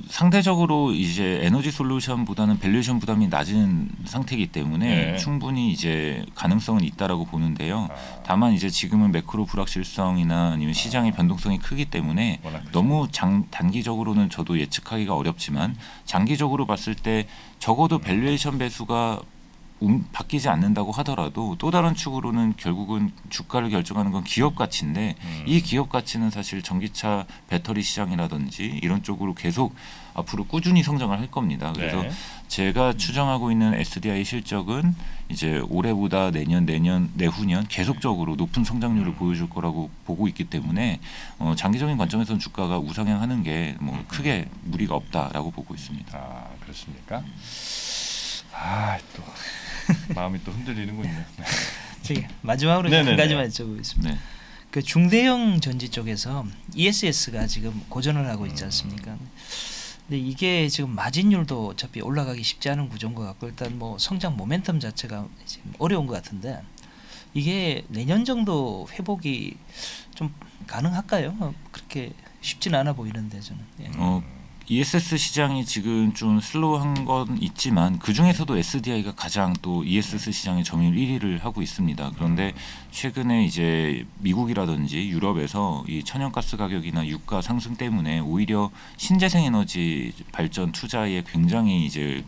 Speaker 3: 상대적으로 이제 에너지 솔루션보다는 밸류에이션 부담이 낮은 상태이기 때문에
Speaker 4: 네.
Speaker 3: 충분히 이제 가능성은 있다라고 보는데요. 다만 이제 지금은 매크로 불확실성이나 아니면 시장의 변동성이 크기 때문에
Speaker 4: 워낙 크죠.
Speaker 3: 너무 단기적으로는 저도 예측하기가 어렵지만 장기적으로 봤을 때 적어도 밸류에이션 배수가 바뀌지 않는다고 하더라도 또 다른 축으로는 결국은 주가를 결정하는 건 기업 가치인데 이 기업 가치는 사실 전기차 배터리 시장이라든지 이런 쪽으로 계속 앞으로 꾸준히 성장을 할 겁니다. 그래서
Speaker 4: 네.
Speaker 3: 제가 추정하고 있는 SDI 실적은 이제 올해보다 내후년 계속적으로 높은 성장률을 보여줄 거라고 보고 있기 때문에 장기적인 관점에서는 주가가 우상향하는 게 뭐 크게 무리가 없다라고 보고 있습니다.
Speaker 4: 아, 그렇습니까? 또 마음이 또 흔들리는군요.
Speaker 5: 저기 마지막으로
Speaker 4: 네네네.
Speaker 5: 한 가지만 여쭤보겠습니다.
Speaker 3: 네.
Speaker 5: 그 중대형 전지 쪽에서 ESS가 지금 고전을 하고 있지 않습니까? 근데 이게 지금 마진율도 어차피 올라가기 쉽지 않은 구조인 것 같고 일단 뭐 성장 모멘텀 자체가 지금 어려운 것 같은데 이게 내년 정도 회복이 좀 가능할까요? 그렇게 쉽지는 않아 보이는데 저는. 예.
Speaker 3: ESS 시장이 지금 좀 슬로우한 건 있지만 그 중에서도 SDI가 가장 또 ESS 시장의 점유율 1위를 하고 있습니다. 그런데 최근에 이제 미국이라든지 유럽에서 이 천연가스 가격이나 유가 상승 때문에 오히려 신재생 에너지 발전 투자에 굉장히 이제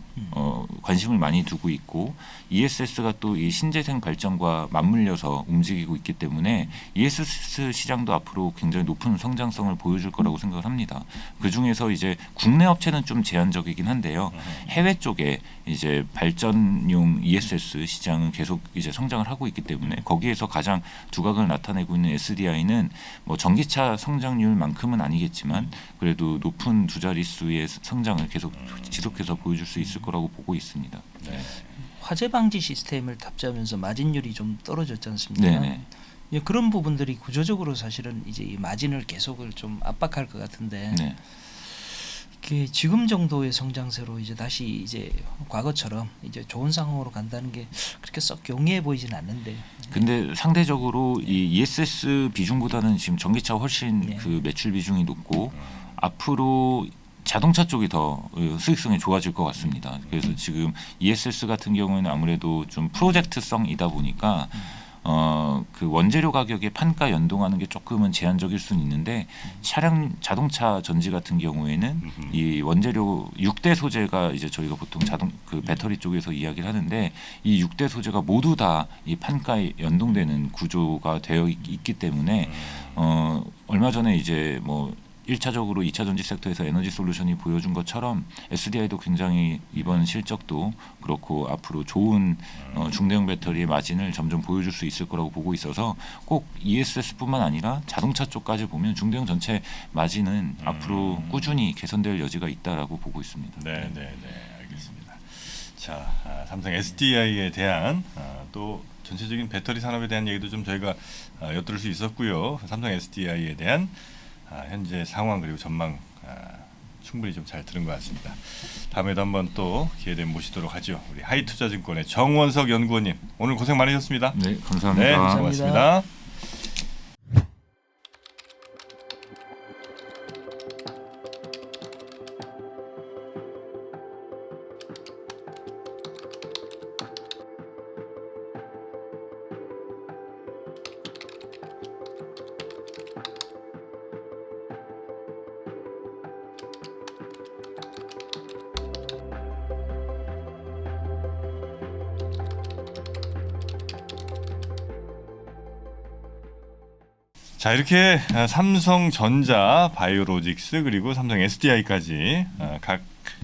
Speaker 3: 관심을 많이 두고 있고 ESS가 또 이 신재생 발전과 맞물려서 움직이고 있기 때문에 ESS 시장도 앞으로 굉장히 높은 성장성을 보여줄 거라고 생각을 합니다. 그 중에서 이제 국내 업체는 좀 제한적이긴 한데요. 해외 쪽에 이제 발전용 ESS 시장은 계속 이제 성장을 하고 있기 때문에 거기에서 가장 두각을 나타내고 있는 SDI는 뭐 전기차 성장률만큼은 아니겠지만 그래도 높은 두 자릿수의 성장을 계속 지속해서 보여줄 수 있을 거라고 보고 있습니다.
Speaker 4: 네.
Speaker 5: 화재 방지 시스템을 탑재하면서 마진율이 좀 떨어졌지 않습니까?
Speaker 3: 네네.
Speaker 5: 예, 그런 부분들이 구조적으로 사실은 이제 이 마진을 계속을 좀 압박할 것 같은데
Speaker 3: 네.
Speaker 5: 이게 지금 정도의 성장세로 이제 다시 이제 과거처럼 이제 좋은 상황으로 간다는 게 그렇게 썩 용이해 보이진 않는데.
Speaker 3: 근데 상대적으로 이 ESS 비중보다는 지금 전기차 훨씬
Speaker 5: 네.
Speaker 3: 그 매출 비중이 높고 앞으로 자동차 쪽이 더 수익성이 좋아질 것 같습니다. 그래서 지금 ESS 같은 경우에는 아무래도 좀 프로젝트성이다 보니까 그 원재료 가격에 판가 연동하는 게 조금은 제한적일 수는 있는데 자동차 전지 같은 경우에는 이 원재료 6대 소재가 이제 저희가 보통 그 배터리 쪽에서 이야기를 하는데 이 6대 소재가 모두 다 이 판가에 연동되는 구조가 되어 있기 때문에 얼마 전에 이제 뭐 1차적으로 2차 전지 섹터에서 에너지 솔루션이 보여준 것처럼 SDI도 굉장히 이번 실적도 그렇고 앞으로 좋은 중대형 배터리의 마진을 점점 보여줄 수 있을 거라고 보고 있어서 꼭 ESS뿐만 아니라 자동차 쪽까지 보면 중대형 전체 마진은 앞으로 꾸준히 개선될 여지가 있다라고 보고 있습니다.
Speaker 4: 네, 알겠습니다. 자, 삼성 SDI에 대한 또 전체적인 배터리 산업에 대한 얘기도 좀 저희가 엿들을 수 있었고요. 삼성 SDI에 대한 현재 상황 그리고 전망 충분히 좀 잘 들은 것 같습니다. 다음에도 한번 또 기회 되면 모시도록 하죠. 우리 하이투자증권의 정원석 연구원님 오늘 고생 많으셨습니다.
Speaker 3: 네, 감사합니다.
Speaker 4: 네,
Speaker 5: 감사합니다.
Speaker 4: 고맙습니다. 자, 이렇게 삼성전자, 바이오로직스 그리고 삼성 SDI까지 각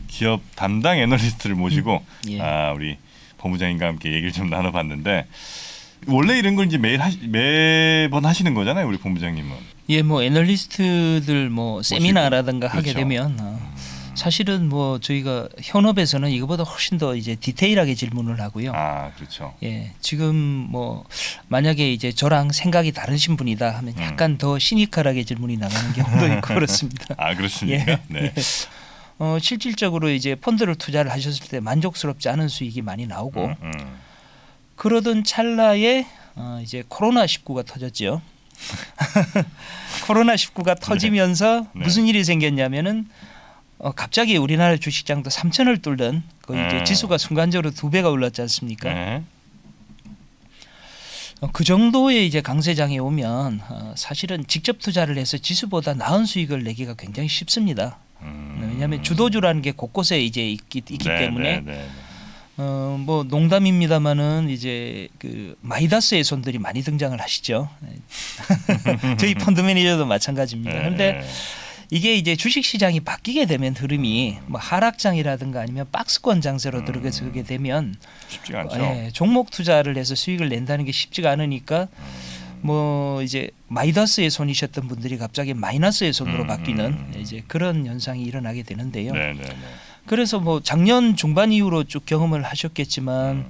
Speaker 4: 기업 담당 애널리스트를 모시고
Speaker 5: 예.
Speaker 4: 우리 본부장님과 함께 얘기를 좀 나눠봤는데 원래 이런 걸 이제 매번 하시는 거잖아요, 우리 본부장님은.
Speaker 5: 예, 뭐 애널리스트들 뭐 세미나라든가 하게
Speaker 4: 그렇죠.
Speaker 5: 되면 사실은 뭐 저희가 현업에서는 이거보다 훨씬 더 이제 디테일하게 질문을 하고요.
Speaker 4: 아, 그렇죠.
Speaker 5: 예, 지금 뭐 만약에 이제 저랑 생각이 다르신 분이다 하면 약간 더 시니컬하게 질문이 나가는 경우도 있고 그렇습니다.
Speaker 4: 아, 그렇습니까?
Speaker 5: 예,
Speaker 4: 네.
Speaker 5: 실질적으로 이제 펀드를 투자를 하셨을 때 만족스럽지 않은 수익이 많이 나오고 그러던 찰나에 이제 코로나 19가 터졌죠. 코로나 19가 터지면서
Speaker 4: 네.
Speaker 5: 무슨 일이 생겼냐면은 갑자기 우리나라 주식장도 3천을 뚫던 거의 이제 지수가 순간적으로 2배가 올랐지 않습니까?
Speaker 4: 네.
Speaker 5: 그 정도의 이제 강세장이 오면 사실은 직접 투자를 해서 지수보다 나은 수익을 내기가 굉장히 쉽습니다. 왜냐하면 주도주라는 게 곳곳에 이제 있기 때문에 뭐 농담입니다만은 이제 그 마이다스의 손들이 많이 등장을 하시죠. 저희 펀드 매니저도 마찬가지입니다. 그런데 이게 이제 주식 시장이 바뀌게 되면 흐름이 뭐 하락장이라든가 아니면 박스권 장세로 들어서게 되면
Speaker 4: 쉽지가 않죠.
Speaker 5: 예, 종목 투자를 해서 수익을 낸다는 게 쉽지가 않으니까 뭐 이제 마이너스의 손이셨던 분들이 갑자기 마이너스의 손으로 바뀌는 이제 그런 현상이 일어나게 되는데요. 그래서 뭐 작년 중반 이후로 쭉 경험을 하셨겠지만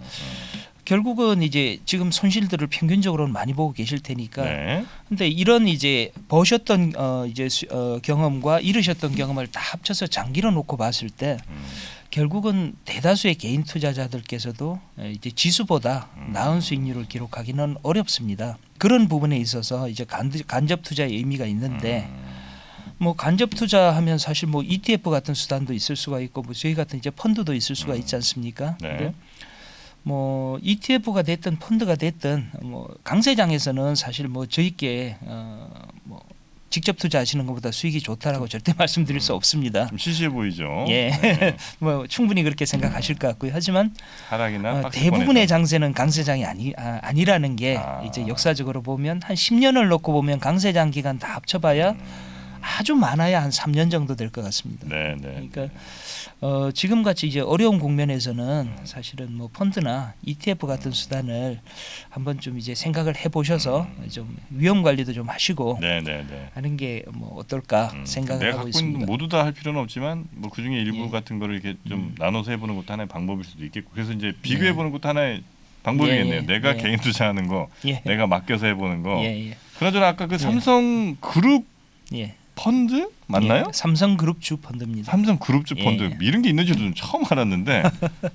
Speaker 5: 결국은 이제 지금 손실들을 평균적으로는 많이 보고 계실 테니까.
Speaker 4: 네.
Speaker 5: 근데 이런 이제 보셨던 경험과 이루셨던 경험을 다 합쳐서 장기로 놓고 봤을 때 결국은 대다수의 개인 투자자들께서도 이제 지수보다 나은 수익률을 기록하기는 어렵습니다. 그런 부분에 있어서 이제 간접 투자의 의미가 있는데 뭐 간접 투자하면 사실 뭐 ETF 같은 수단도 있을 수가 있고 뭐 저희 같은 이제 펀드도 있을 수가 있지 않습니까?
Speaker 4: 네.
Speaker 5: 근데 뭐 ETF가 됐든 펀드가 됐든 뭐 강세장에서는 사실 뭐 저희께 뭐 직접 투자하시는 것보다 수익이 좋다라고 절대 말씀드릴 수 없습니다.
Speaker 4: 좀 시시해 보이죠.
Speaker 5: 예,
Speaker 4: 네.
Speaker 5: 뭐 충분히 그렇게 생각하실 것 같고요. 하지만
Speaker 4: 하락이나 박스권에서.
Speaker 5: 대부분의 장세는 강세장이 아니라는 게 이제 역사적으로 보면 한 10년을 놓고 보면 강세장 기간 다 합쳐봐야 아주 많아야 한 3년 정도 될 것 같습니다.
Speaker 4: 네.
Speaker 5: 그러니까 지금 같이 이제 어려운 국면에서는 사실은 뭐 펀드나 ETF 같은 수단을 한번 좀 이제 생각을 해보셔서 좀 위험 관리도 좀 하시고
Speaker 4: 네.
Speaker 5: 하는 게 뭐 어떨까 생각을
Speaker 4: 내가
Speaker 5: 하고
Speaker 4: 갖고 있는
Speaker 5: 있습니다.
Speaker 4: 모두 다 할 필요는 없지만 뭐 그 중에 일부
Speaker 5: 예.
Speaker 4: 같은 거를 이렇게 좀 나눠서 해보는 것도 하나의 방법일 수도 있겠고 그래서 이제 비교해보는 것도 하나의 방법이겠네요.
Speaker 5: 예.
Speaker 4: 내가
Speaker 5: 예.
Speaker 4: 개인 투자하는 거,
Speaker 5: 예.
Speaker 4: 내가 맡겨서 해보는 거.
Speaker 5: 예.
Speaker 4: 그나저나 아까 그 삼성 그룹
Speaker 5: 예.
Speaker 4: 펀드 맞나요?
Speaker 5: 예. 삼성그룹주 펀드입니다.
Speaker 4: 삼성 그룹주 펀드
Speaker 5: 예.
Speaker 4: 이런 게 있는지도 좀 처음 알았는데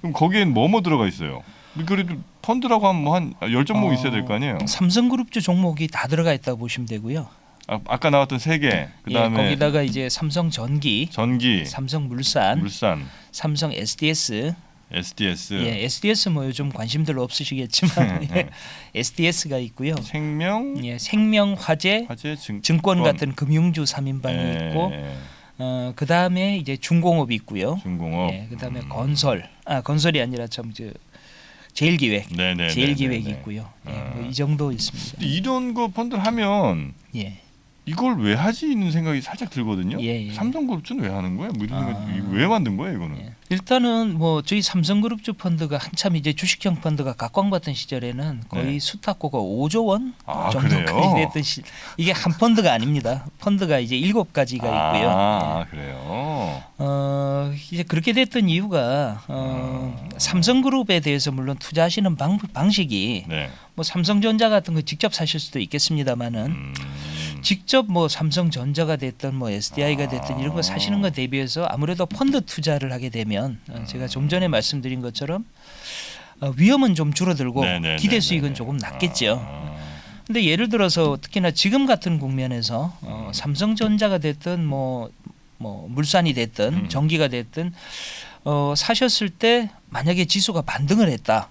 Speaker 4: 그럼 거기엔 뭐 들어가 있어요? 그래도 펀드라고 하면 뭐 한 10종목 있어야 될 거 아니에요?
Speaker 5: 삼성그룹주 종목이 다 들어가 있다고 보시면 되고요.
Speaker 4: 아까 나왔던 3개 그다음에
Speaker 5: 예, 거기다가 이제 삼성전기,
Speaker 4: 전기,
Speaker 5: 삼성물산,
Speaker 4: 물산,
Speaker 5: 삼성 SDS,
Speaker 4: SDS,
Speaker 5: 예, SDS 뭐 요즘 관심들 없으시겠지만 예, SDS가 있고요.
Speaker 4: 생명,
Speaker 5: 예, 생명화재,
Speaker 4: 화재,
Speaker 5: 증권 같은 금융주 3인방이 있고 그 다음에 이제 중공업이 있고요.
Speaker 4: 중공업,
Speaker 5: 예, 그 다음에 건설이 아니라 참 제일기획,
Speaker 4: 네네,
Speaker 5: 제일기획이
Speaker 4: 네네.
Speaker 5: 있고요. 예, 뭐이 정도 있습니다.
Speaker 4: 이런 거 펀드 하면
Speaker 5: 예.
Speaker 4: 이걸 왜 하지 있는 생각이 살짝 들거든요.
Speaker 5: 예.
Speaker 4: 삼성그룹주는 왜 하는 거예요? 뭐 이런
Speaker 5: 아.
Speaker 4: 생각 왜 만든 거예요, 이거는?
Speaker 5: 예. 일단은 뭐 저희 삼성그룹주 펀드가 한참 이제 주식형 펀드가 각광받던 시절에는 거의
Speaker 4: 네.
Speaker 5: 수탁고가 5조 원
Speaker 4: 아,
Speaker 5: 정도까지
Speaker 4: 그래요?
Speaker 5: 됐던 이게 한 펀드가 아닙니다. 펀드가 이제 7가지가 있고요.
Speaker 4: 아, 그래요.
Speaker 5: 이제 그렇게 됐던 이유가 삼성그룹에 대해서 물론 투자하시는 방식이
Speaker 4: 네.
Speaker 5: 뭐 삼성전자 같은 거 직접 사실 수도 있겠습니다만은 직접 뭐 삼성전자가 됐든 뭐 SDI가 됐든 이런 거 사시는 거 대비해서 아무래도 펀드 투자를 하게 되면 제가 좀 전에 말씀드린 것처럼 위험은 좀 줄어들고
Speaker 4: 네네네네.
Speaker 5: 기대 수익은 조금 낮겠죠. 근데 예를 들어서 특히나 지금 같은 국면에서 삼성전자가 됐든 뭐 물산이 됐든 전기가 됐든 사셨을 때 만약에 지수가 반등을 했다.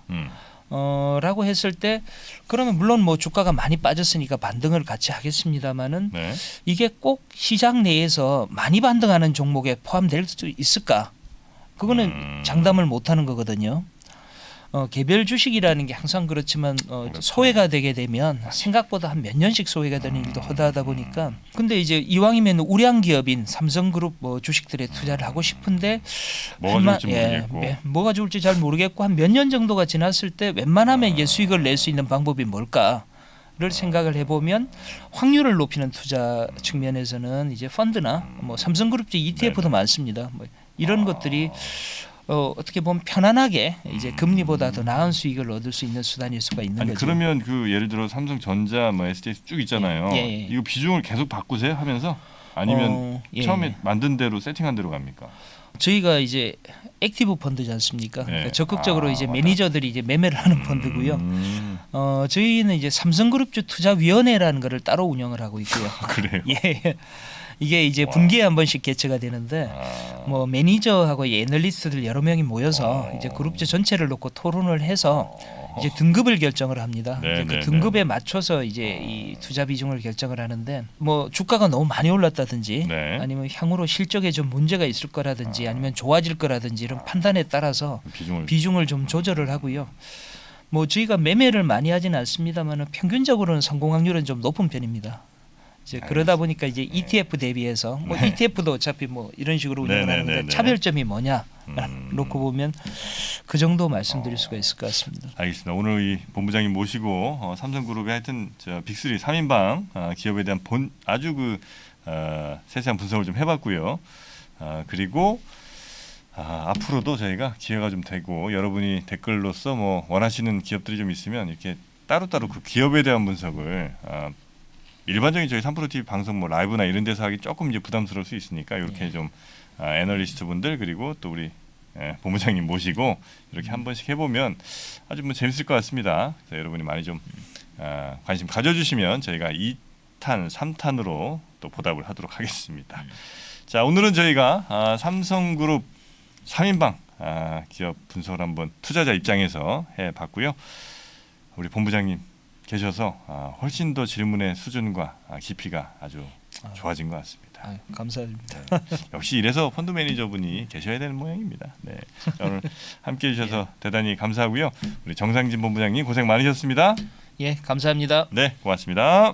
Speaker 5: 라고 했을 때 그러면 물론 뭐 주가가 많이 빠졌으니까 반등을 같이 하겠습니다마는
Speaker 4: 네.
Speaker 5: 이게 꼭 시장 내에서 많이 반등하는 종목에 포함될 수 있을까? 그거는 장담을 못하는 거거든요. 개별 주식이라는 게 항상 그렇지만
Speaker 4: 그렇죠.
Speaker 5: 소외가 되게 되면 생각보다 한 몇 년씩 소외가 되는 일도 허다하다 보니까 근데 이제 이왕이면 우량 기업인 삼성그룹 뭐 주식들에 투자를 하고 싶은데
Speaker 4: 뭐가 좋을지 모르겠고.
Speaker 5: 뭐가 좋을지 잘 모르겠고 한 몇 년 정도가 지났을 때 웬만하면 이게 수익을 낼 수 있는 방법이 뭘까를 생각을 해보면 확률을 높이는 투자 측면에서는 이제 펀드나 뭐 삼성그룹 ETF도
Speaker 4: 네네.
Speaker 5: 많습니다. 뭐 이런 것들이 어떻게 보면 편안하게 이제 금리보다 더 나은 수익을 얻을 수 있는 수단일 수가 있는
Speaker 4: 아니
Speaker 5: 거죠.
Speaker 4: 그러면 그 예를 들어 삼성전자, 뭐 SDX 쭉 있잖아요.
Speaker 5: 예.
Speaker 4: 이거 비중을 계속 바꾸세요 하면서 아니면
Speaker 5: 예.
Speaker 4: 처음에 만든 대로 세팅한 대로 갑니까?
Speaker 5: 저희가 이제 액티브 펀드지 않습니까?
Speaker 4: 네.
Speaker 5: 그러니까 적극적으로 이제
Speaker 4: 맞다.
Speaker 5: 매니저들이 이제 매매를 하는 펀드고요. 저희는 이제 삼성그룹주 투자위원회라는 거를 따로 운영을 하고 있고요.
Speaker 4: 그래요.
Speaker 5: 예. 이게 이제
Speaker 4: 와.
Speaker 5: 분기에 한 번씩 개최가 되는데
Speaker 4: 아.
Speaker 5: 뭐 매니저하고 이 애널리스트들 여러 명이 모여서 이제 그룹주 전체를 놓고 토론을 해서 이제 등급을 결정을 합니다.
Speaker 4: 네,
Speaker 5: 이제
Speaker 4: 네,
Speaker 5: 그 등급에 맞춰서 이제 이 투자 비중을 결정을 하는데 뭐 주가가 너무 많이 올랐다든지
Speaker 4: 네.
Speaker 5: 아니면 향후로 실적에 좀 문제가 있을 거라든지 아니면 좋아질 거라든지 이런 판단에 따라서 비중을 좀 조절을 하고요. 뭐 저희가 매매를 많이 하지는 않습니다만 평균적으로는 성공 확률은 좀 높은 편입니다. 이제 그러다 보니까 이제 ETF 대비해서 뭐 ETF도 어차피 뭐 이런 식으로 운영을
Speaker 4: 네, 네,
Speaker 5: 하는데
Speaker 4: 네, 네.
Speaker 5: 차별점이 뭐냐 놓고 보면 그 정도 말씀드릴 수가 있을 것 같습니다.
Speaker 4: 알겠습니다. 오늘 이 본부장님 모시고 삼성그룹의 하여튼 저 빅3 3인방 기업에 대한 아주 그 세세한 분석을 좀 해봤고요. 그리고 앞으로도 저희가 기회가 좀 되고 여러분이 댓글로서 뭐 원하시는 기업들이 좀 있으면 이렇게 따로따로 그 기업에 대한 분석을 일반적인 저희 3프로TV 방송 뭐 라이브나 이런 데서 하기 조금 이제 부담스러울 수 있으니까 이렇게 좀 애널리스트 분들 그리고 또 우리 본부장님 모시고 이렇게 한 번씩 해보면 아주 뭐 재밌을 것 같습니다. 그래서 여러분이 많이 좀 관심 가져주시면 저희가 2탄, 3탄으로 또 보답을 하도록 하겠습니다. 자, 오늘은 저희가 삼성그룹 3인방 기업 분석을 한번 투자자 입장에서 해봤고요. 우리 본부장님 계셔서 훨씬 더 질문의 수준과 깊이가 아주 좋아진 것 같습니다.
Speaker 5: 감사드립니다.
Speaker 4: 역시 이래서 펀드 매니저분이 계셔야 되는 모양입니다. 네, 오늘 함께해 주셔서 대단히 감사하고요. 우리 정상진 본부장님 고생 많으셨습니다.
Speaker 5: 예, 감사합니다.
Speaker 4: 네, 고맙습니다.